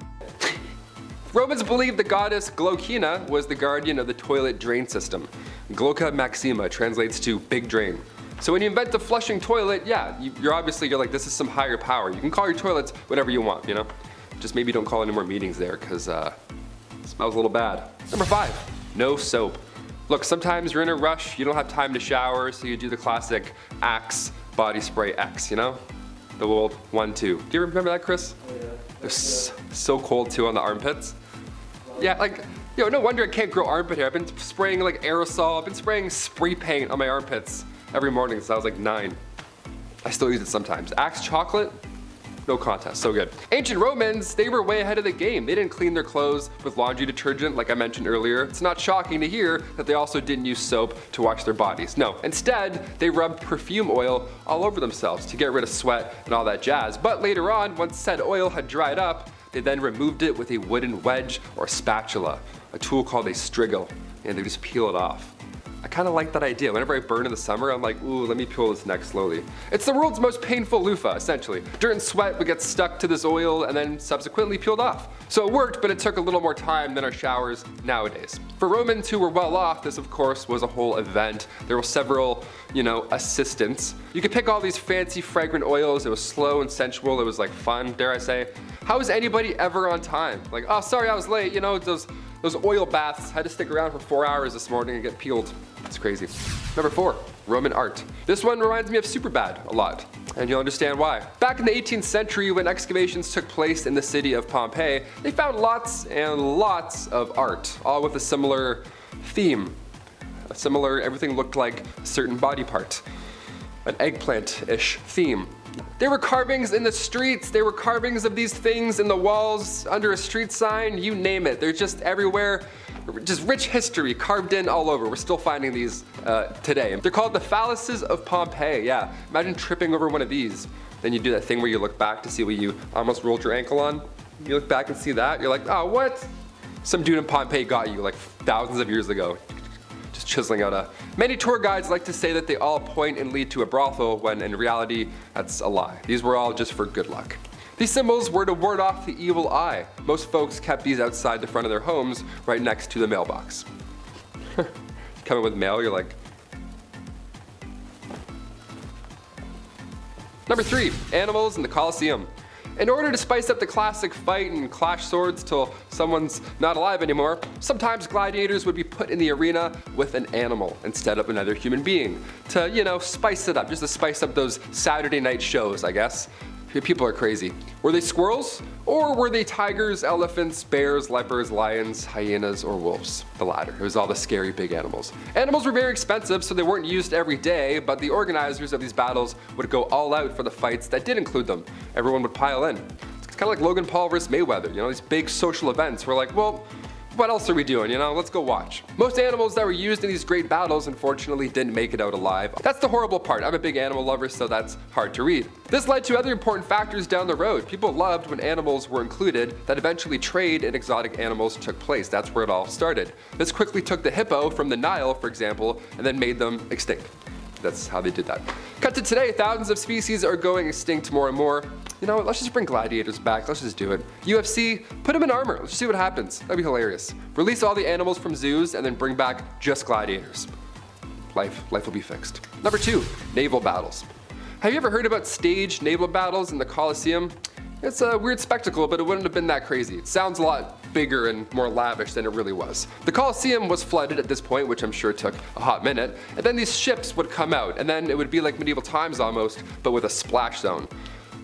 Romans believed the goddess Glaucina was the guardian of the toilet drain system. Glauca Maxima translates to big drain. So when you invent the flushing toilet, yeah, you're like, this is some higher power. You can call your toilets whatever you want, Just maybe don't call any more meetings there because it smells a little bad. Number 5, no soap. Look, sometimes you're in a rush, you don't have time to shower, so you do the classic Axe body spray X, The old 1-2. Do you remember that, Chris? Oh, yeah. It was so cold too on the armpits. Yeah, no wonder I can't grow armpit hair. I've been spraying like aerosol, I've been spraying spray paint on my armpits every morning since I was like 9. I still use it sometimes. Axe chocolate? No contest, so good. Ancient Romans, they were way ahead of the game. They didn't clean their clothes with laundry detergent like I mentioned earlier. It's not shocking to hear that they also didn't use soap to wash their bodies. No, instead, they rubbed perfume oil all over themselves to get rid of sweat and all that jazz. But later on, once said oil had dried up, they then removed it with a wooden wedge or spatula, a tool called a strigil, and they just peel it off. I kind of like that idea. Whenever I burn in the summer, I'm like, ooh, let me peel this neck slowly. It's the world's most painful loofah, essentially. Dirt and sweat would get stuck to this oil and then subsequently peeled off. So it worked, but it took a little more time than our showers nowadays. For Romans who were well off, this of course was a whole event. There were several, assistants. You could pick all these fancy fragrant oils. It was slow and sensual. It was like fun, dare I say. How is anybody ever on time? Like, oh, sorry, I was late. You know, those oil baths. Had to stick around for 4 hours this morning and get peeled. It's crazy. Number 4, Roman art. This one reminds me of Superbad a lot, and you'll understand why. Back in the 18th century, when excavations took place in the city of Pompeii, they found lots and lots of art, all with a similar theme. Everything looked like a certain body part. An eggplant-ish theme. There were carvings in the streets, there were carvings of these things in the walls, under a street sign, you name it. They're just everywhere. Just rich history carved in all over. We're still finding these today. They're called the phalluses of Pompeii. Yeah, imagine tripping over one of these. Then you do that thing where you look back to see what you almost rolled your ankle on. You look back and see that, you're like, oh, what? Some dude in Pompeii got you like thousands of years ago. Just chiseling out a... Many tour guides like to say that they all point and lead to a brothel, when in reality, that's a lie. These were all just for good luck. These symbols were to ward off the evil eye. Most folks kept these outside the front of their homes, right next to the mailbox. Coming with mail, you're like... Number 3, animals in the Colosseum. In order to spice up the classic fight and clash swords till someone's not alive anymore, sometimes gladiators would be put in the arena with an animal instead of another human being to, you know, spice it up, just to spice up those Saturday night shows, I guess. People are crazy. Were they squirrels? Or were they tigers, elephants, bears, leopards, lions, hyenas, or wolves? The latter. It was all the scary big animals. Animals were very expensive, so they weren't used every day, but the organizers of these battles would go all out for the fights that did include them. Everyone would pile in. It's kind of like Logan Paul versus Mayweather, you know, these big social events. We're like, well, what else are we doing, you know? Let's go watch. Most animals that were used in these great battles unfortunately didn't make it out alive. That's the horrible part. I'm a big animal lover, so that's hard to read. This led to other important factors down the road. People loved when animals were included, that eventually trade in exotic animals took place. That's where it all started. This quickly took the hippo from the Nile, for example, and then made them extinct. That's how they did that. Cut to today, thousands of species are going extinct more and more. You know what, let's just bring gladiators back, let's just do it. UFC, put them in armor, let's see what happens. That'd be hilarious. Release all the animals from zoos and then bring back just gladiators. Life will be fixed. Number 2, naval battles. Have you ever heard about staged naval battles in the Colosseum? It's a weird spectacle, but it wouldn't have been that crazy. It sounds a lot bigger and more lavish than it really was. The Colosseum was flooded at this point, which I'm sure took a hot minute, and then these ships would come out, and then it would be like medieval times almost, but with a splash zone.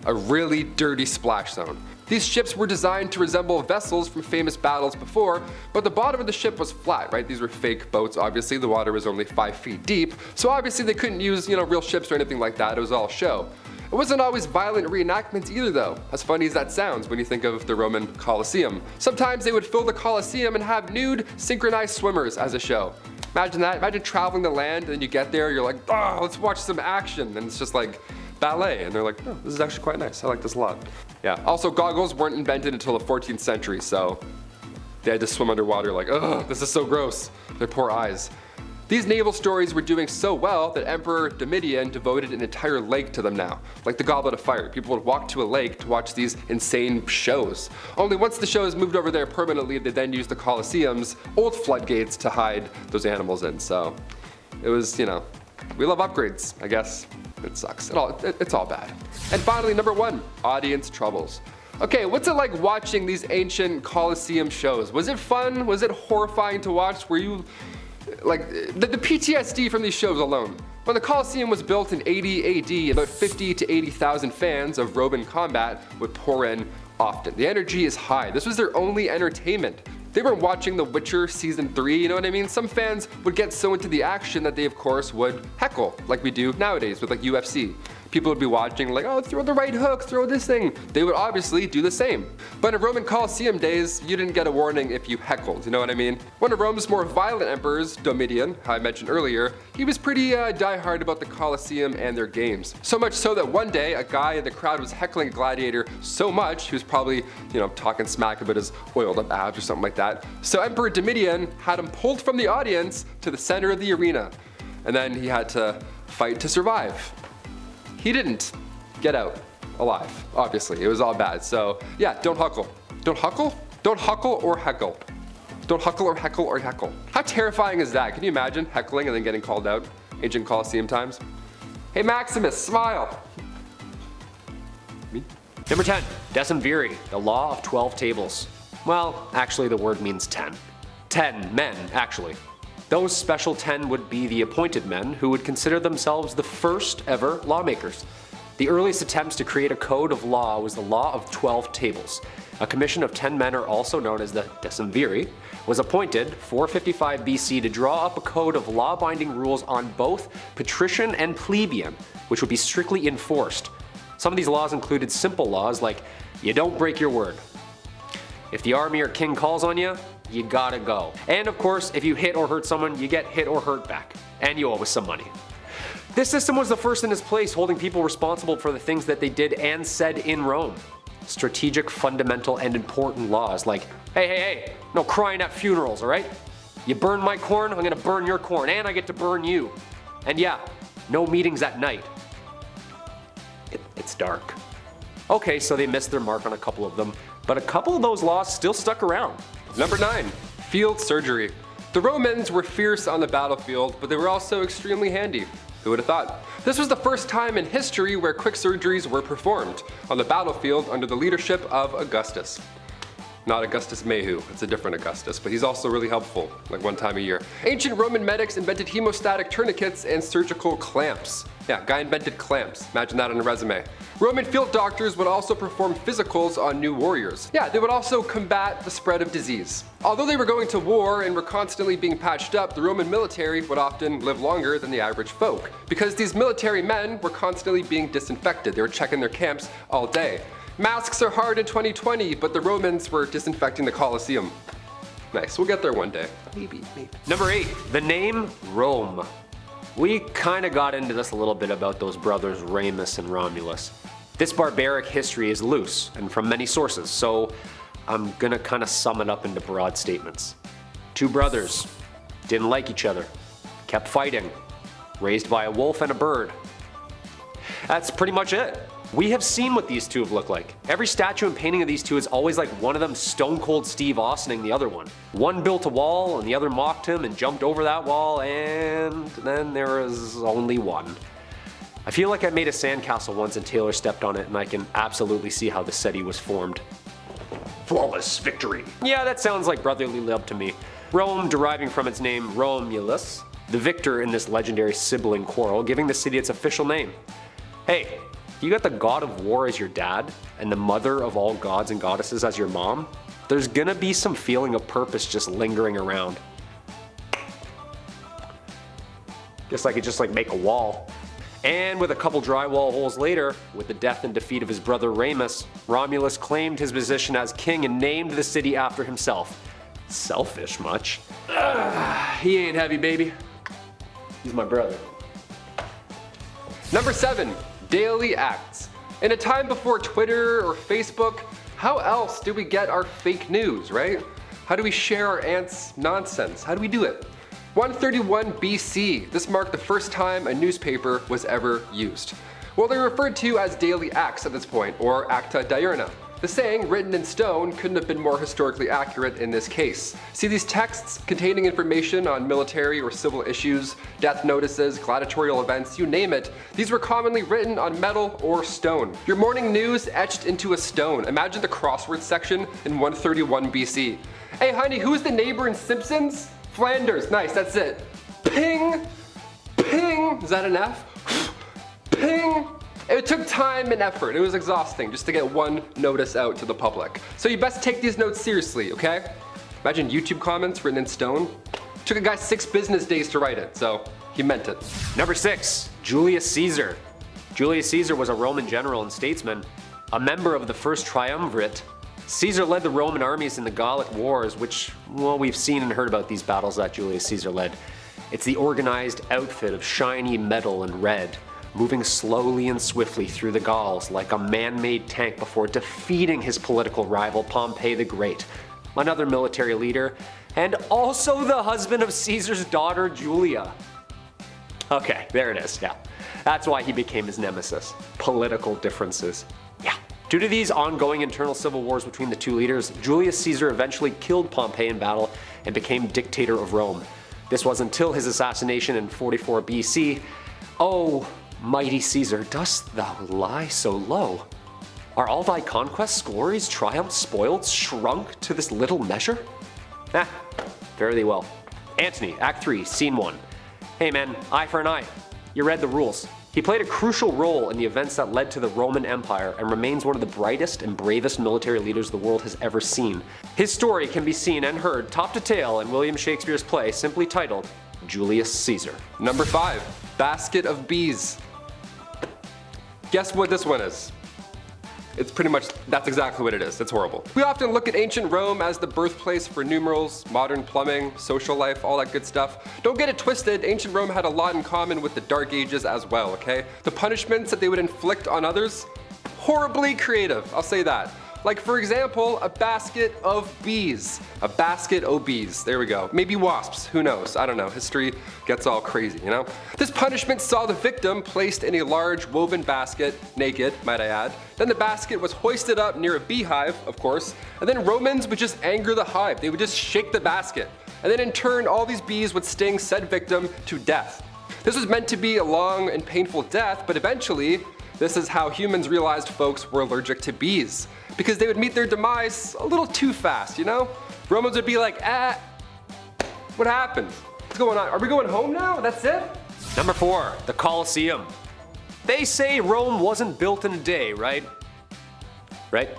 A really dirty splash zone. These ships were designed to resemble vessels from famous battles before, but the bottom of the ship was flat, right? These were fake boats, obviously. The water was only 5 feet deep, so obviously they couldn't use, you know, real ships or anything like that. It was all show. It wasn't always violent reenactments either though, as funny as that sounds when you think of the Roman Colosseum. Sometimes they would fill the Colosseum and have nude, synchronized swimmers as a show. Imagine that, imagine traveling the land and then you get there, you're like, oh, let's watch some action, and it's just like ballet, and they're like, oh, this is actually quite nice, I like this a lot. Yeah, also goggles weren't invented until the 14th century, so they had to swim underwater like, ugh, this is so gross, their poor eyes. These naval stories were doing so well that Emperor Domitian devoted an entire lake to them now, like the Goblet of Fire. People would walk to a lake to watch these insane shows. Only once the shows moved over there permanently, they then used the Colosseum's old floodgates to hide those animals in. So it was, you know, we love upgrades, I guess. It sucks. It's all bad. And finally, number 1, audience troubles. Okay, what's it like watching these ancient Colosseum shows? Was it fun? Was it horrifying to watch? Were you... like, the PTSD from these shows alone. When the Colosseum was built in 80 AD, about 50 to 80,000 fans of Roman combat would pour in often. The energy is high. This was their only entertainment. They weren't watching The Witcher Season 3, you know what I mean? Some fans would get so into the action that they of course would heckle, like we do nowadays with like UFC. People would be watching like, oh, throw the right hook, throw this thing. They would obviously do the same. But in Roman Colosseum days, you didn't get a warning if you heckled, you know what I mean? One of Rome's more violent emperors, Domitian, who I mentioned earlier, he was pretty diehard about the Colosseum and their games. So much so that one day, a guy in the crowd was heckling a gladiator so much, he was probably, you know, talking smack about his oiled up abs or something like that. So Emperor Domitian had him pulled from the audience to the center of the arena. And then he had to fight to survive. He didn't get out alive, obviously. It was all bad. So yeah, don't huckle. Don't huckle? Don't huckle or heckle. Don't huckle or heckle or heckle. How terrifying is that? Can you imagine heckling and then getting called out? Ancient Colosseum times. Hey Maximus, smile. Me? Number 10. Decemviri, the law of 12 tables. Well, actually the word means 10. 10 men, actually. Those special 10 would be the appointed men who would consider themselves the first ever lawmakers. The earliest attempts to create a code of law was the law of 12 tables. A commission of 10 men, are also known as the Decemviri, was appointed 455 BC to draw up a code of law-binding rules on both patrician and plebeian, which would be strictly enforced. Some of these laws included simple laws like, you don't break your word. If the army or king calls on you, you gotta go. And of course, if you hit or hurt someone, you get hit or hurt back. And you owe us some money. This system was the first in its place, holding people responsible for the things that they did and said in Rome. Strategic, fundamental, and important laws like, hey, no crying at funerals, alright? You burn my corn, I'm gonna burn your corn, and I get to burn you. And yeah, no meetings at night. It's dark. Okay, so they missed their mark on a couple of them, but a couple of those laws still stuck around. Number 9. Field surgery. The Romans were fierce on the battlefield, but they were also extremely handy. Who would have thought? This was the first time in history where quick surgeries were performed on the battlefield under the leadership of Augustus. Not Augustus Mayhew, it's a different Augustus, but he's also really helpful, like one time a year. Ancient Roman medics invented hemostatic tourniquets and surgical clamps. Yeah, guy invented clamps. Imagine that on a resume. Roman field doctors would also perform physicals on new warriors. Yeah, they would also combat the spread of disease. Although they were going to war and were constantly being patched up, the Roman military would often live longer than the average folk, because these military men were constantly being disinfected. They were checking their camps all day. Masks are hard in 2020, but the Romans were disinfecting the Colosseum. Nice, we'll get there one day. Maybe. Number 8. The name Rome. We kinda got into this a little bit about those brothers Remus and Romulus. This barbaric history is loose and from many sources, so I'm gonna kinda sum it up into broad statements. 2 brothers, didn't like each other, kept fighting, raised by a wolf and a bird. That's pretty much it. We have seen what these two have looked like. Every statue and painting of these two is always like one of them stone cold Steve Austining the other one. One built a wall and the other mocked him and jumped over that wall, and then there was only one. I feel like I made a sandcastle once and Taylor stepped on it, and I can absolutely see how the city was formed. Flawless victory. Yeah, that sounds like brotherly love to me. Rome deriving from its name Romulus, the victor in this legendary sibling quarrel, giving the city its official name. Hey, you got the god of war as your dad, and the mother of all gods and goddesses as your mom, there's gonna be some feeling of purpose just lingering around. Guess I could just make a wall. And with a couple drywall holes later, with the death and defeat of his brother Remus, Romulus claimed his position as king and named the city after himself. Selfish much? He ain't heavy, baby. He's my brother. Number 7. Daily acts. In a time before Twitter or Facebook, how else do we get our fake news, right? How do we share our aunt's nonsense? How do we do it? 131 BC, this marked the first time a newspaper was ever used. Well, they're referred to as daily acts at this point, or acta diurna. The saying, written in stone, couldn't have been more historically accurate in this case. See, these texts containing information on military or civil issues, death notices, gladiatorial events, you name it, these were commonly written on metal or stone. Your morning news etched into a stone. Imagine the crossword section in 131 BC. Hey honey, who's the neighbor in Simpsons? Flanders. Nice, that's it. Ping! Ping! Is that an F? Ping! It took time and effort. It was exhausting just to get one notice out to the public. So you best take these notes seriously, okay? Imagine YouTube comments written in stone. Took a guy 6 business days to write it, so he meant it. Number 6. Julius Caesar. Julius Caesar was a Roman general and statesman, a member of the first triumvirate. Caesar led the Roman armies in the Gallic Wars, which, well, we've seen and heard about these battles that Julius Caesar led. It's the organized outfit of shiny metal and red, moving slowly and swiftly through the Gauls like a man-made tank before defeating his political rival Pompey the Great, another military leader, and also the husband of Caesar's daughter Julia. Okay, there it is, yeah. That's why he became his nemesis. Political differences. Yeah. Due to these ongoing internal civil wars between the two leaders, Julius Caesar eventually killed Pompey in battle and became dictator of Rome. This was until his assassination in 44 BC. Oh, mighty Caesar, dost thou lie so low? Are all thy conquests, glories, triumphs, spoiled, shrunk to this little measure? Fare thee well. Antony, Act 3, Scene 1. Hey man, eye for an eye. You read the rules. He played a crucial role in the events that led to the Roman Empire and remains one of the brightest and bravest military leaders the world has ever seen. His story can be seen and heard top to tail in William Shakespeare's play simply titled Julius Caesar. Number 5, basket of bees. Guess what this one is? It's pretty much, that's exactly what it is. It's horrible. We often look at ancient Rome as the birthplace for numerals, modern plumbing, social life, all that good stuff. Don't get it twisted, ancient Rome had a lot in common with the Dark Ages as well, okay? The punishments that they would inflict on others, horribly creative, I'll say that. Like for example, a basket of bees. A basket of bees, there we go. Maybe wasps, who knows, I don't know. History gets all crazy, you know? This punishment saw the victim placed in a large woven basket, naked, might I add. Then the basket was hoisted up near a beehive, of course, and then Romans would just anger the hive. They would just shake the basket. And then in turn, all these bees would sting said victim to death. This was meant to be a long and painful death, but eventually, this is how humans realized folks were allergic to bees, because they would meet their demise a little too fast, you know? Romans would be like, what happened? What's going on? Are we going home now? That's it? Number 4, the Colosseum. They say Rome wasn't built in a day, right? Right?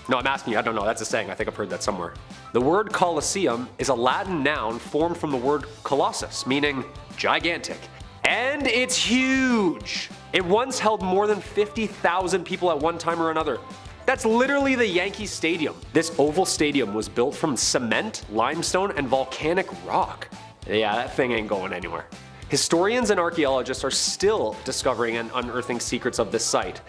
No, I'm asking you, I don't know, that's a saying, I think I've heard that somewhere. The word Colosseum is a Latin noun formed from the word colossus, meaning gigantic. And it's huge! It once held more than 50,000 people at one time or another. That's literally the Yankee Stadium. This oval stadium was built from cement, limestone, and volcanic rock. Yeah, that thing ain't going anywhere. Historians and archaeologists are still discovering and unearthing secrets of this site.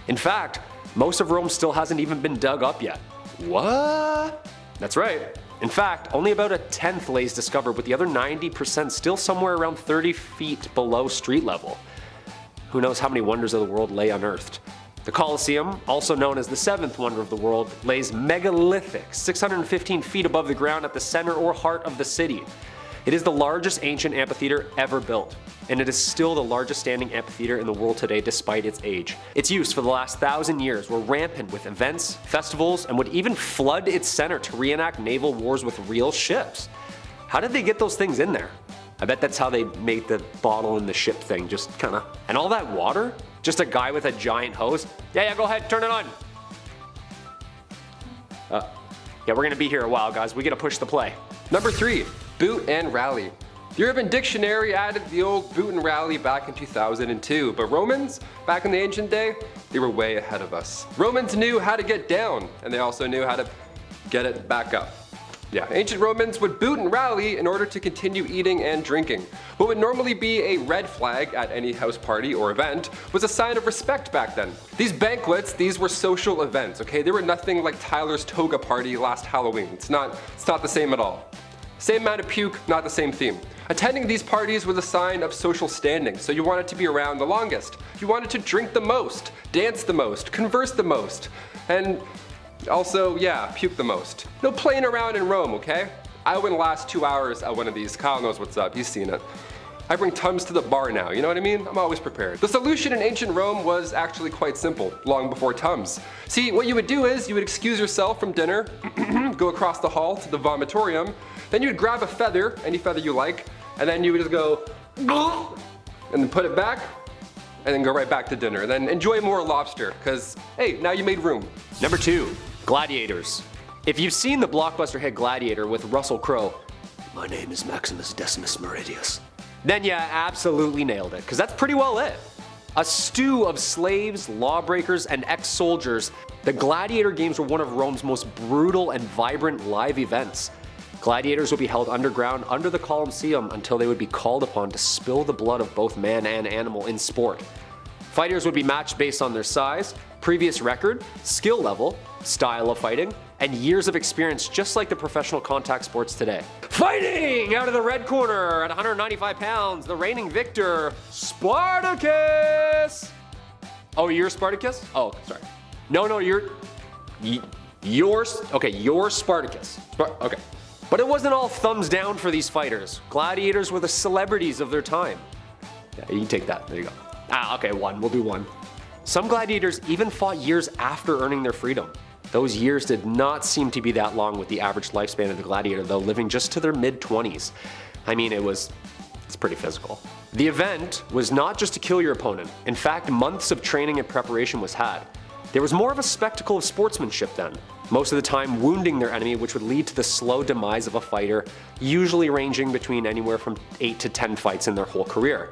In fact, most of Rome still hasn't even been dug up yet. What? That's right. In fact, only about a tenth lays discovered, with the other 90% still somewhere around 30 feet below street level. Who knows how many wonders of the world lay unearthed. The Colosseum, also known as the seventh wonder of the world, lays megalithic, 615 feet above the ground at the center or heart of the city. It is the largest ancient amphitheater ever built, and it is still the largest standing amphitheater in the world today despite its age. Its use for the last 1,000 years were rampant with events, festivals, and would even flood its center to reenact naval wars with real ships. How did they get those things in there? I bet that's how they made the bottle and the ship thing, just kinda. And all that water? Just a guy with a giant hose? Yeah, go ahead, turn it on. Yeah, we're gonna be here a while, guys. We gotta push the play. Number 3, boot and rally. The Urban Dictionary added the old boot and rally back in 2002, but Romans, back in the ancient day, they were way ahead of us. Romans knew how to get down, and they also knew how to get it back up. Yeah, ancient Romans would boot and rally in order to continue eating and drinking. What would normally be a red flag at any house party or event was a sign of respect back then. These banquets, these were social events, okay? They were nothing like Tyler's toga party last Halloween. It's not the same at all. Same amount of puke, not the same theme. Attending these parties was a sign of social standing, so you wanted to be around the longest. You wanted to drink the most, dance the most, converse the most, and also, yeah, puke the most. No playing around in Rome, okay? I wouldn't last 2 hours at one of these. Kyle knows what's up, he's seen it. I bring Tums to the bar now, you know what I mean? I'm always prepared. The solution in ancient Rome was actually quite simple, long before Tums. See, what you would do is, you would excuse yourself from dinner, go across the hall to the vomitorium, then you would grab a feather, any feather you like, and then you would just go, and then put it back, and then go right back to dinner. And then enjoy more lobster, because, hey, now you made room. Number 2, gladiators. If you've seen the blockbuster hit Gladiator with Russell Crowe, my name is Maximus Decimus Meridius, then you absolutely nailed it, because that's pretty well it. A stew of slaves, lawbreakers, and ex-soldiers, the Gladiator Games were one of Rome's most brutal and vibrant live events. Gladiators would be held underground under the Colosseum until they would be called upon to spill the blood of both man and animal in sport. Fighters would be matched based on their size, previous record, skill level, style of fighting, and years of experience, just like the professional contact sports today. Fighting out of the red corner at 195 pounds, the reigning victor, Spartacus! Oh, you're Spartacus? Oh, sorry. No, you're Spartacus. Okay. But it wasn't all thumbs down for these fighters. Gladiators were the celebrities of their time. Yeah, you can take that. There you go. Okay, 1. We'll do 1. Some gladiators even fought years after earning their freedom. Those years did not seem to be that long, with the average lifespan of the gladiator though living just to their mid-20s. I mean, it's pretty physical. The event was not just to kill your opponent. In fact, months of training and preparation was had. There was more of a spectacle of sportsmanship then, most of the time wounding their enemy, which would lead to the slow demise of a fighter, usually ranging between anywhere from 8 to 10 fights in their whole career.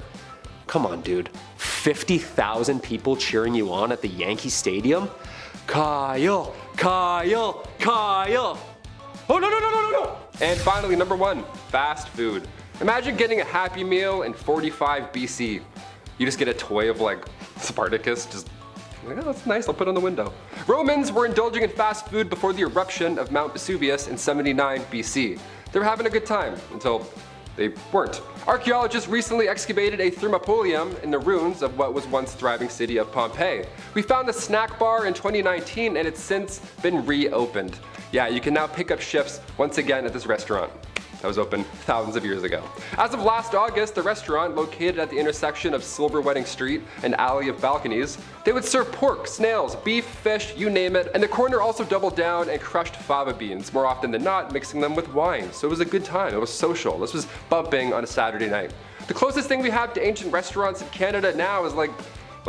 Come on, dude. 50,000 people cheering you on at the Yankee Stadium? Kyle, Kyle, Kyle. Oh, no. And finally, number 1, fast food. Imagine getting a Happy Meal in 45 BC. You just get a toy of like Spartacus, just, oh, that's nice, I'll put it on the window. Romans were indulging in fast food before the eruption of Mount Vesuvius in 79 BC. They were having a good time until they weren't. Archaeologists recently excavated a thermopolium in the ruins of what was once thriving city of Pompeii. We found the snack bar in 2019 and it's since been reopened. Yeah, you can now pick up shifts once again at this restaurant that was open thousands of years ago. As of last August, the restaurant, located at the intersection of Silver Wedding Street and Alley of Balconies, they would serve pork, snails, beef, fish, you name it, and the corner also doubled down and crushed fava beans, more often than not mixing them with wine. So it was a good time, it was social. This was bumping on a Saturday night. The closest thing we have to ancient restaurants in Canada now is like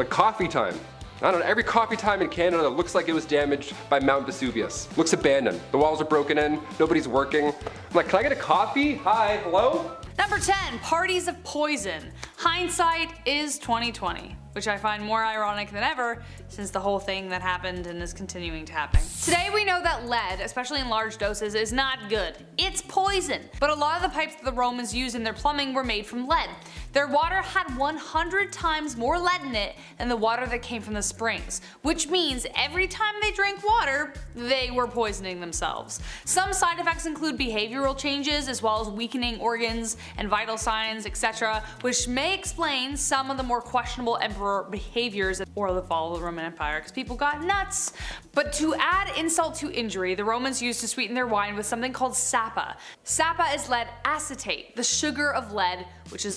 coffee time. I don't know, every coffee time in Canada looks like it was damaged by Mount Vesuvius. Looks abandoned. The walls are broken in, nobody's working. I'm like, can I get a coffee? Hi, hello? Number 10, parties of poison. Hindsight is 2020, which I find more ironic than ever since the whole thing that happened and is continuing to happen. Today we know that lead, especially in large doses, is not good. It's poison. But a lot of the pipes that the Romans used in their plumbing were made from lead. Their water had 100 times more lead in it than the water that came from the springs, which means every time they drank water, they were poisoning themselves. Some side effects include behavioral changes as well as weakening organs and vital signs, etc., which may explain some of the more questionable emperor behaviors or the fall of the Roman Empire, because people got nuts. But to add insult to injury, the Romans used to sweeten their wine with something called sapa. Sapa is lead acetate, the sugar of lead,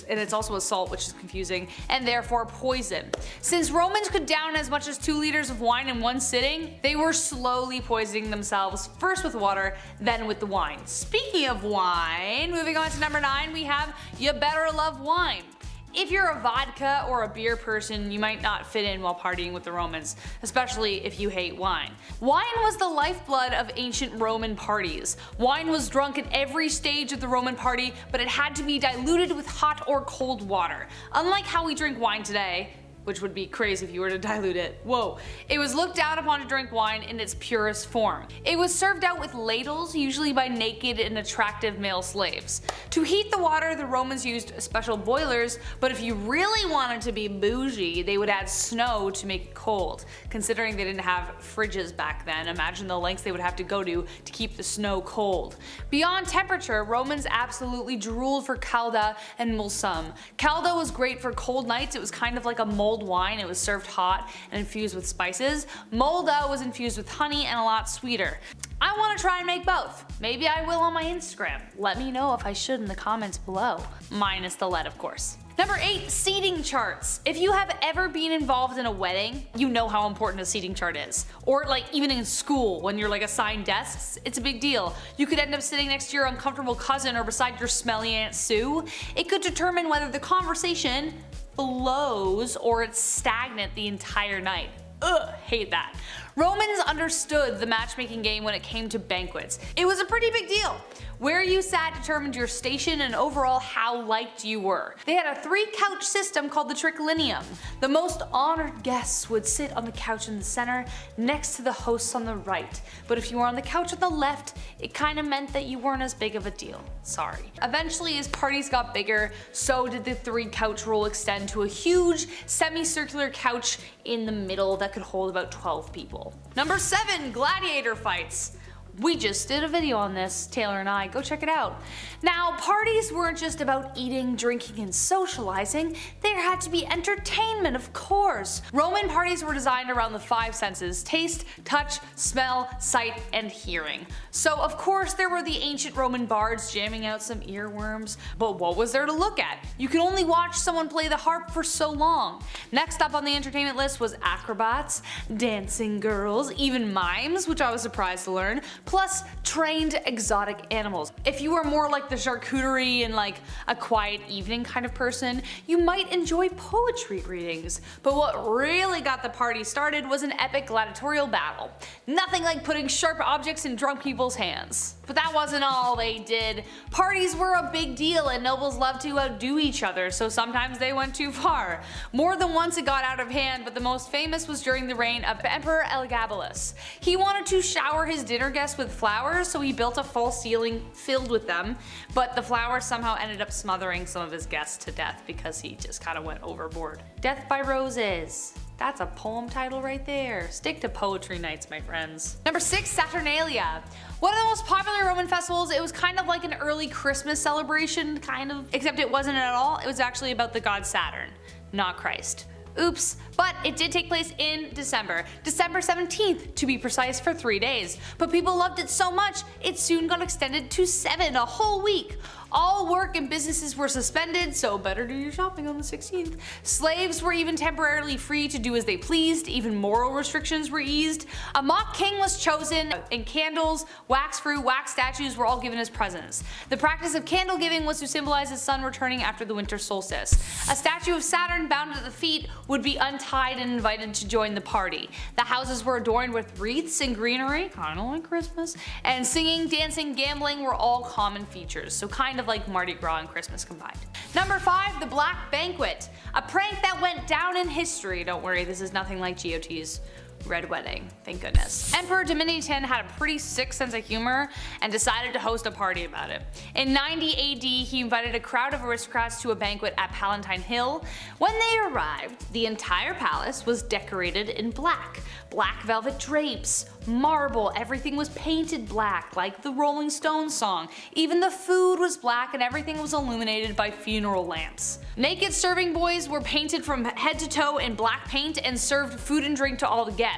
and it's also a salt, which is confusing, and therefore poison. Since Romans could down as much as 2 liters of wine in one sitting, they were slowly poisoning themselves, first with water, then with the wine. Speaking of wine, moving on to number 9, we have You Better Love Wine. If you're a vodka or a beer person, you might not fit in while partying with the Romans, especially if you hate wine. Wine was the lifeblood of ancient Roman parties. Wine was drunk at every stage of the Roman party, but it had to be diluted with hot or cold water. Unlike how we drink wine today, which would be crazy if you were to dilute it. Whoa. It was looked down upon to drink wine in its purest form. It was served out with ladles, usually by naked and attractive male slaves. To heat the water, the Romans used special boilers, but if you really wanted to be bougie, they would add snow to make it cold. Considering they didn't have fridges back then, imagine the lengths they would have to go to keep the snow cold. Beyond temperature, Romans absolutely drooled for calda and mulsum. Calda was great for cold nights. It was kind of like a mulled wine. It was served hot and infused with spices. Molda was infused with honey and a lot sweeter. I want to try and make both. Maybe I will on my Instagram. Let me know if I should in the comments below. Minus the lead, of course. Number 8, seating charts. If you have ever been involved in a wedding, you know how important a seating chart is. Or like even in school, when you're like assigned desks, it's a big deal. You could end up sitting next to your uncomfortable cousin or beside your smelly Aunt Sue. It could determine whether the conversation flows or it's stagnant the entire night. Ugh, hate that. Romans understood the matchmaking game when it came to banquets. It was a pretty big deal. Where you sat determined your station and overall how liked you were. They had a 3-couch system called the triclinium. The most honored guests would sit on the couch in the center next to the hosts on the right. But if you were on the couch on the left, it kinda meant that you weren't as big of a deal. Sorry. Eventually, as parties got bigger, so did the 3-couch rule extend to a huge semicircular couch in the middle that could hold about 12 people. Number 7, gladiator fights. We just did a video on this, Taylor and I, go check it out. Now, parties weren't just about eating, drinking, and socializing, there had to be entertainment, of course. Roman parties were designed around the five senses: taste, touch, smell, sight, and hearing. So of course there were the ancient Roman bards jamming out some earworms, but what was there to look at? You could only watch someone play the harp for so long. Next up on the entertainment list was acrobats, dancing girls, even mimes, which I was surprised to learn, plus trained exotic animals. If you were more like the charcuterie and like a quiet evening kind of person, you might enjoy poetry readings. But what really got the party started was an epic gladiatorial battle. Nothing like putting sharp objects in drunk people's hands. But that wasn't all they did. Parties were a big deal and nobles loved to outdo each other, so sometimes they went too far. More than once it got out of hand, but the most famous was during the reign of Emperor Elagabalus. He wanted to shower his dinner guests with flowers, so he built a false ceiling filled with them, but the flowers somehow ended up smothering some of his guests to death because he just kind of went overboard. Death by Roses. That's a poem title right there. Stick to poetry nights, my friends. Number 6, Saturnalia. One of the most popular Roman festivals. It was kind of like an early Christmas celebration, kind of, except it wasn't at all. It was actually about the god Saturn, not Christ. Oops, but it did take place in December 17th to be precise, for 3 days. But people loved it so much, it soon got extended to 7, a whole week. All work and businesses were suspended, so better do your shopping on the 16th. Slaves were even temporarily free to do as they pleased, even moral restrictions were eased. A mock king was chosen, and candles, wax fruit, wax statues were all given as presents. The practice of candle giving was to symbolize the sun returning after the winter solstice. A statue of Saturn bound at the feet would be untied and invited to join the party. The houses were adorned with wreaths and greenery, kinda like Christmas, and singing, dancing, gambling were all common features, so kind of like Mardi Gras and Christmas combined. Number 5, the Black Banquet. A prank that went down in history. Don't worry, this is nothing like GOT's Red Wedding, thank goodness. Emperor Domitian had a pretty sick sense of humor and decided to host a party about it. In 90 AD, he invited a crowd of aristocrats to a banquet at Palatine Hill. When they arrived, the entire palace was decorated in black. Black velvet drapes, marble, everything was painted black, like the Rolling Stones song. Even the food was black and everything was illuminated by funeral lamps. Naked serving boys were painted from head to toe in black paint and served food and drink to all the guests.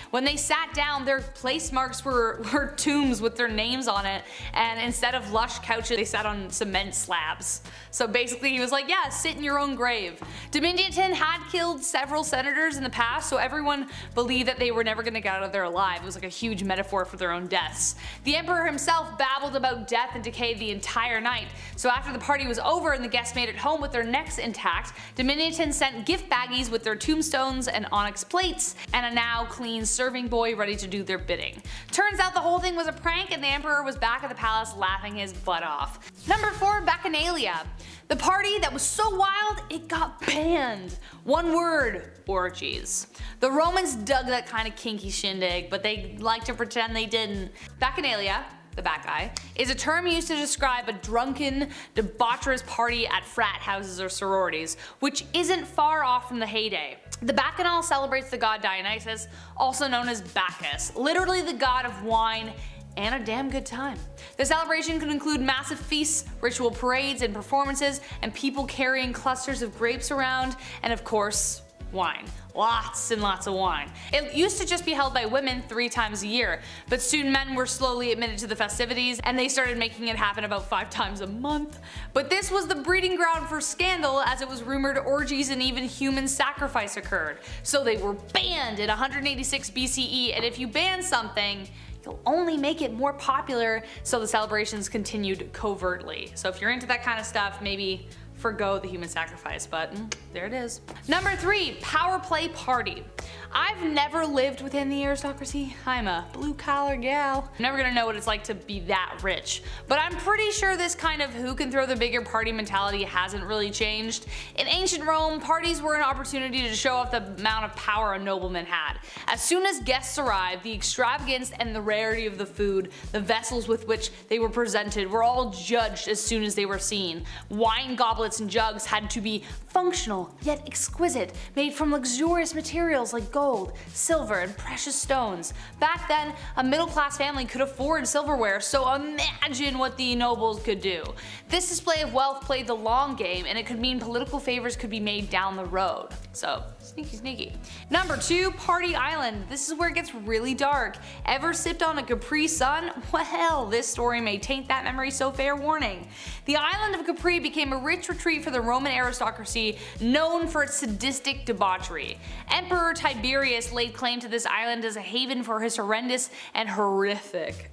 When they sat down, their place marks were tombs with their names on it, and instead of lush couches, they sat on cement slabs. So basically he was like, yeah, sit in your own grave. Domitian had killed several senators in the past, so everyone believed that they were never going to get out of there alive. It was like a huge metaphor for their own deaths. The emperor himself babbled about death and decay the entire night, so after the party was over and the guests made it home with their necks intact, Domitian sent gift baggies with their tombstones and onyx plates, and a now clean serving boy ready to do their bidding. Turns out the whole thing was a prank and the emperor was back at the palace laughing his butt off. Number 4, Bacchanalia. The party that was so wild it got banned. One word: orgies. The Romans dug that kind of kinky shindig, but they like to pretend they didn't. Bacchanalia, the back guy, is a term used to describe a drunken, debaucherous party at frat houses or sororities, which isn't far off from the heyday. The Bacchanal celebrates the god Dionysus, also known as Bacchus, literally the god of wine and a damn good time. The celebration could include massive feasts, ritual parades and performances, and people carrying clusters of grapes around, and of course, wine. Lots and lots of wine. It used to just be held by women 3 times a year, but soon men were slowly admitted to the festivities and they started making it happen about 5 times a month. But this was the breeding ground for scandal, as it was rumored orgies and even human sacrifice occurred. So they were banned in 186 BCE, and if you ban something, you'll only make it more popular, so the celebrations continued covertly. So if you're into that kind of stuff, maybe forgo the human sacrifice, but there it is. Number 3, power play party. I've never lived within the aristocracy. I'm a blue collar gal. I'm never gonna know what it's like to be that rich, but I'm pretty sure this kind of who can throw the bigger party mentality hasn't really changed. In ancient Rome, parties were an opportunity to show off the amount of power a nobleman had. As soon as guests arrived, the extravagance and the rarity of the food, the vessels with which they were presented, were all judged as soon as they were seen. Wine goblets and jugs had to be functional yet exquisite, made from luxurious materials like gold gold, silver, and precious stones. Back then, a middle-class family could afford silverware, so imagine what the nobles could do. This display of wealth played the long game, and it could mean political favors could be made down the road. So, sneaky sneaky. Number 2, Party Island. This is where it gets really dark. Ever sipped on a Capri Sun? Well, this story may taint that memory, so fair warning. The island of Capri became a rich retreat for the Roman aristocracy, known for its sadistic debauchery. Emperor Tiberius laid claim to this island as a haven for his horrendous and horrific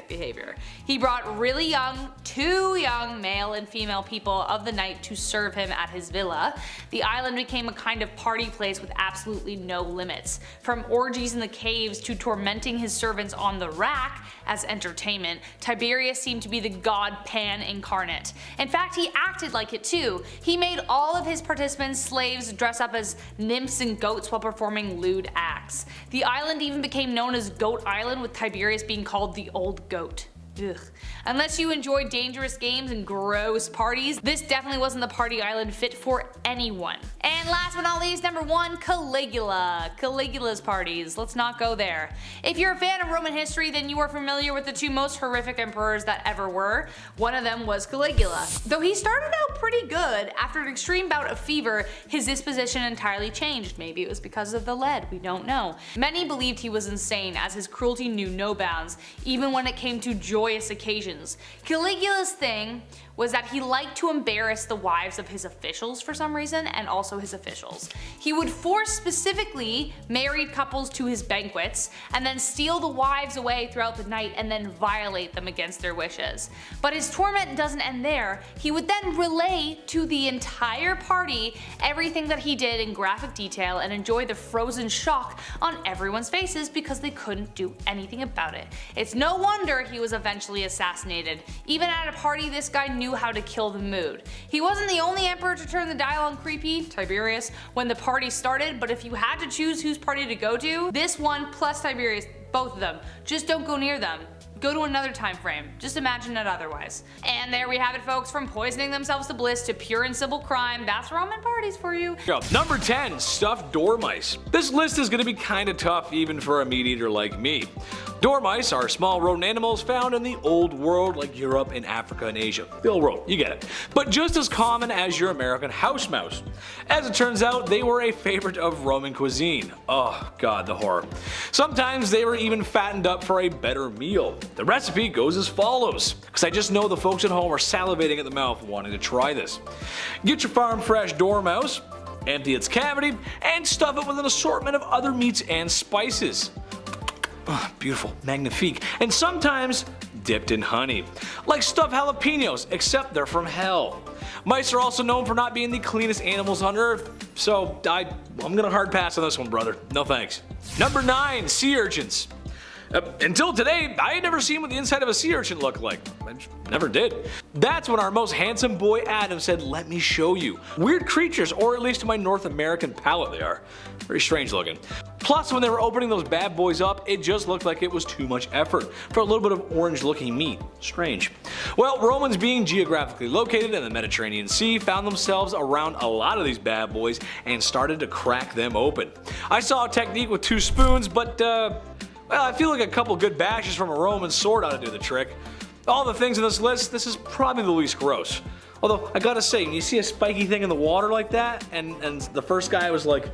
behavior. He brought really young, too young male and female people of the night to serve him at his villa. The island became a kind of party place with absolutely no limits. From orgies in the caves to tormenting his servants on the rack as entertainment, Tiberius seemed to be the god Pan incarnate. In fact, he acted like it too. He made all of his participants slaves dress up as nymphs and goats while performing lewd acts. The island even became known as Goat Island, with Tiberius being called the Old Goat. Ugh. Unless you enjoy dangerous games and gross parties, this definitely wasn't the party island fit for anyone. And last but not least, number 1, Caligula. Caligula's parties. Let's not go there. If you're a fan of Roman history, then you are familiar with the 2 most horrific emperors that ever were. One of them was Caligula. Though he started out pretty good, after an extreme bout of fever, his disposition entirely changed. Maybe it was because of the lead, we don't know. Many believed he was insane, as his cruelty knew no bounds, even when it came to joyous occasions. Caligula's thing was that he liked to embarrass the wives of his officials for some reason, and also his officials. He would force specifically married couples to his banquets, and then steal the wives away throughout the night and then violate them against their wishes. But his torment doesn't end there. He would then relay to the entire party everything that he did in graphic detail and enjoy the frozen shock on everyone's faces because they couldn't do anything about it. It's no wonder he was eventually assassinated. Even at a party, this guy knew how to kill the mood. He wasn't the only emperor to turn the dial on creepy, Tiberius, when the party started, but if you had to choose whose party to go to, this one plus Tiberius, both of them, just don't go near them. Go to another time frame. Just imagine it otherwise. And there we have it, folks. From poisoning themselves to bliss to pure and simple crime, that's Roman parties for you. Number 10, stuffed dormice. This list is gonna be kinda tough even for a meat eater like me. Dormice are small rodent animals found in the old world like Europe and Africa and Asia. The old world, you get it. But just as common as your American house mouse. As it turns out, they were a favorite of Roman cuisine. Oh god, the horror. Sometimes they were even fattened up for a better meal. The recipe goes as follows, because I just know the folks at home are salivating at the mouth wanting to try this. Get your farm fresh dormouse, empty its cavity, and stuff it with an assortment of other meats and spices. Oh, beautiful, magnifique, and sometimes dipped in honey. Like stuffed jalapenos, except they're from hell. Mice are also known for not being the cleanest animals on earth, so I'm gonna hard pass on this one, brother. No thanks. Number 9, sea urchins. Until today, I had never seen what the inside of a sea urchin looked like. I just never did. That's when our most handsome boy Adam said, let me show you. Weird creatures, or at least to my North American palate they are. Very strange looking. Plus, when they were opening those bad boys up, it just looked like it was too much effort for a little bit of orange looking meat. Strange. Well, Romans, being geographically located in the Mediterranean Sea, found themselves around a lot of these bad boys and started to crack them open. I saw a technique with 2 spoons, but well, I feel like a couple good bashes from a Roman sword ought to do the trick. All the things in this list, this is probably the least gross. Although, I gotta say, when you see a spiky thing in the water like that, and the first guy was like,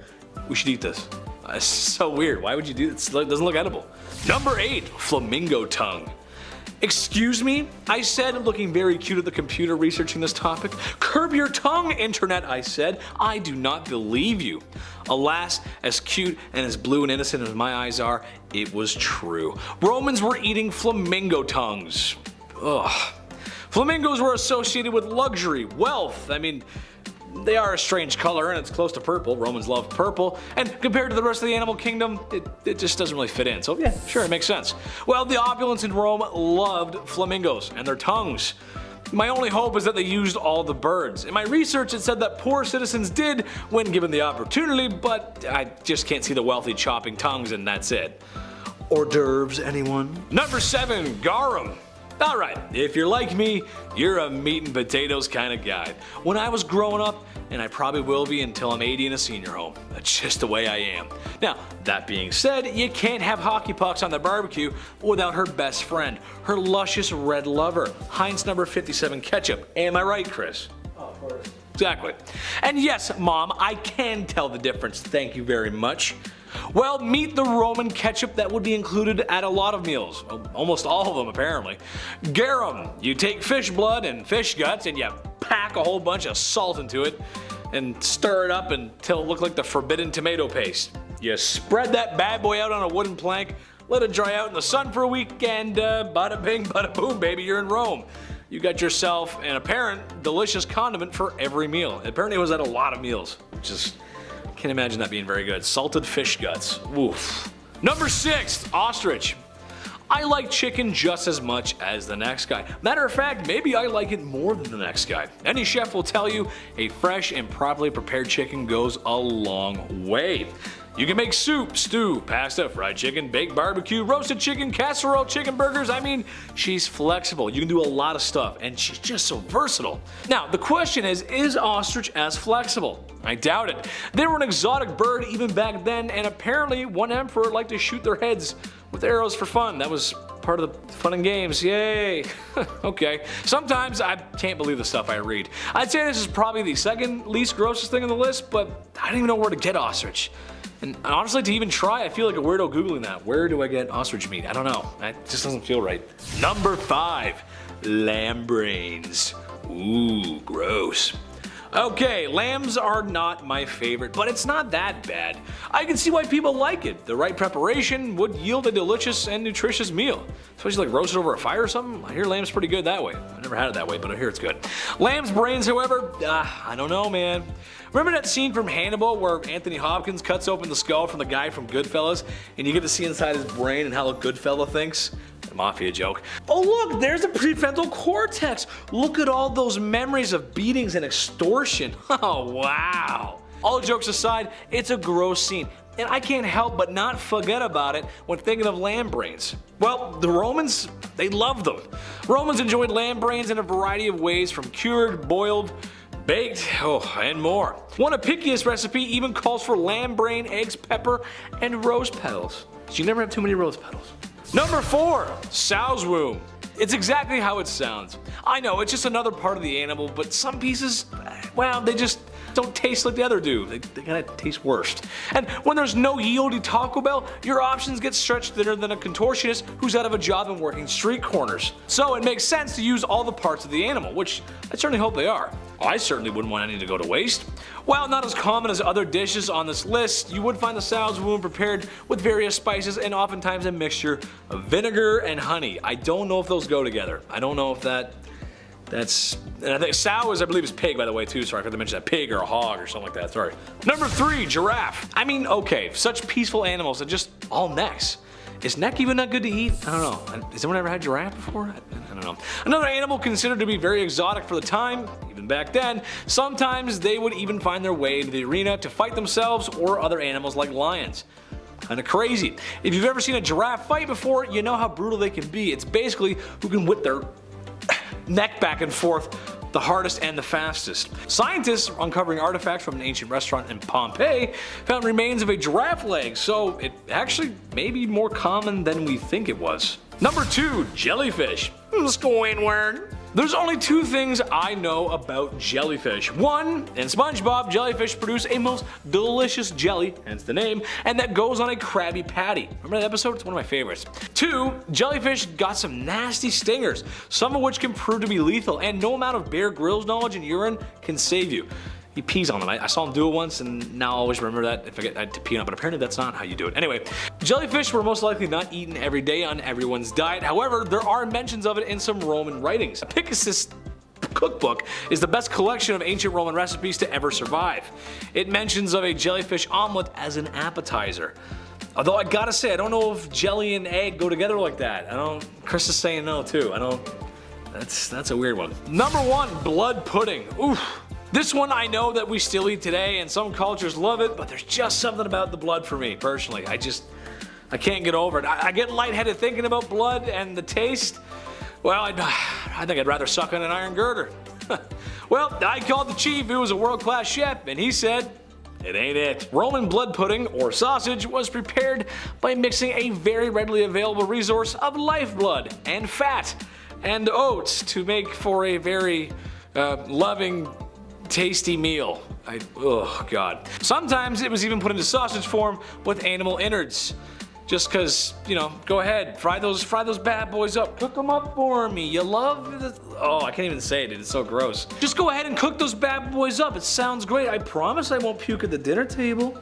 we should eat this. It's so weird. Why would you do this? It doesn't look edible. Number 8, Flamingo Tongue. Excuse me? I said, looking very cute at the computer researching this topic. Curb your tongue, internet, I said. I do not believe you. Alas, as cute and as blue and innocent as my eyes are, it was true. Romans were eating flamingo tongues. Ugh. Flamingos were associated with luxury, wealth. I mean, they are a strange color and it's close to purple. Romans love purple, and compared to the rest of the animal kingdom, it just doesn't really fit in. So yeah, sure, it makes sense. Well, the opulence in Rome loved flamingos and their tongues. My only hope is that they used all the birds. In my research, it said that poor citizens did when given the opportunity, but I just can't see the wealthy chopping tongues, and that's it. Hors d'oeuvres, anyone? Number 7, garum. Alright, if you're like me, you're a meat and potatoes kind of guy. When I was growing up, and I probably will be until I'm 80 in a senior home. That's just the way I am. Now, that being said, you can't have hockey pucks on the barbecue without her best friend, her luscious red lover, Heinz number 57 ketchup. Am I right, Chris? Oh, of course. Exactly. And yes, Mom, I can tell the difference, thank you very much. Well, meet the Roman ketchup that would be included at a lot of meals. Almost all of them, apparently. Garum. You take fish blood and fish guts and you pack a whole bunch of salt into it and stir it up until it looked like the forbidden tomato paste. You spread that bad boy out on a wooden plank, let it dry out in the sun for a week, and bada bing, bada boom, baby, you're in Rome. You got yourself an apparent delicious condiment for every meal. Apparently it was at a lot of meals, which is... Can't imagine that being very good. Salted fish guts. Oof. Number 6, ostrich. I like chicken just as much as the next guy. Matter of fact, maybe I like it more than the next guy. Any chef will tell you a fresh and properly prepared chicken goes a long way. You can make soup, stew, pasta, fried chicken, baked barbecue, roasted chicken, casserole, chicken burgers. I mean, she's flexible. You can do a lot of stuff, and she's just so versatile. Now, the question is ostrich as flexible? I doubt it. They were an exotic bird even back then, and apparently one emperor liked to shoot their heads with arrows for fun. That was part of the fun and games. Yay. Okay. Sometimes I can't believe the stuff I read. I'd say this is probably the second least grossest thing on the list, but I don't even know where to get ostrich. And honestly, to even try, I feel like a weirdo googling that. Where do I get ostrich meat? I don't know. It just doesn't feel right. Number 5, lamb brains. Ooh, gross. Okay, lambs are not my favorite, but it's not that bad. I can see why people like it. The right preparation would yield a delicious and nutritious meal. Especially like roasted over a fire or something. I hear lamb's pretty good that way. I've never had it that way, but I hear it's good. Lamb's brains, however, I don't know, man. Remember that scene from Hannibal where Anthony Hopkins cuts open the skull from the guy from Goodfellas and you get to see inside his brain and how a good fella thinks? Mafia joke. Oh look, there's the prefrontal cortex. Look at all those memories of beatings and extortion. Oh wow. All jokes aside, it's a gross scene. And I can't help but not forget about it when thinking of lamb brains. Well, the Romans, they loved them. Romans enjoyed lamb brains in a variety of ways, from cured, boiled, baked, and more. One pickiest recipe even calls for lamb brain, eggs, pepper, and rose petals. So you never have too many rose petals. Number 4, sow's womb. It's exactly how it sounds. I know, it's just another part of the animal, but some pieces, well, they just don't taste like the other do. They kinda taste worse. And when there's no yieldy Taco Bell, your options get stretched thinner than a contortionist who's out of a job and working street corners. So it makes sense to use all the parts of the animal, which I certainly hope they are. I certainly wouldn't want any to go to waste. While not as common as other dishes on this list, you would find the sow's womb prepared with various spices and oftentimes a mixture of vinegar and honey. I don't know if those go together. I don't know if that's, and I think sow is, I believe, is pig, by the way, too. Sorry, I forgot to mention that. Pig or a hog or something like that. Sorry. Number 3, giraffe. I mean, okay, such peaceful animals and just all necks. Is neck even that good to eat? I don't know. Has anyone ever had giraffe before? I don't know. Another animal considered to be very exotic for the time, even back then. Sometimes they would even find their way into the arena to fight themselves or other animals like lions. Kinda crazy. If you've ever seen a giraffe fight before, you know how brutal they can be. It's basically who can whip their neck back and forth the hardest and the fastest. Scientists uncovering artifacts from an ancient restaurant in Pompeii found remains of a giraffe leg, so it actually may be more common than we think it was. Number 2, jellyfish. Squidward. There's only 2 things I know about jellyfish. 1, in SpongeBob, jellyfish produce a most delicious jelly, hence the name, and that goes on a Krabby Patty. Remember that episode? It's one of my favorites. 2, jellyfish got some nasty stingers, some of which can prove to be lethal, and no amount of Bear Grylls knowledge and urine can save you. He pees on them. I saw him do it once, and now I always remember that if I get to pee on it, but apparently that's not how you do it. Anyway, jellyfish were most likely not eaten every day on everyone's diet. However, there are mentions of it in some Roman writings. Epictetus' cookbook is the best collection of ancient Roman recipes to ever survive. It mentions of a jellyfish omelet as an appetizer. Although I gotta say, I don't know if jelly and egg go together like that. Chris is saying no too. That's a weird one. Number 1, blood pudding. Oof. This one I know that we still eat today and some cultures love it, but there's just something about the blood for me, personally. I can't get over it. I get lightheaded thinking about blood and the taste. Well, I think I'd rather suck on an iron girder. Well, I called the chief, who was a world-class chef, and he said, it ain't it. Roman blood pudding, or sausage, was prepared by mixing a very readily available resource of lifeblood and fat and oats to make for a very loving, tasty meal. Oh god. Sometimes it was even put into sausage form with animal innards. Just cause, you know, go ahead, fry those bad boys up. Cook them up for me. You love this. Oh, I can't even say it, dude. It's so gross. Just go ahead and cook those bad boys up. It sounds great. I promise I won't puke at the dinner table.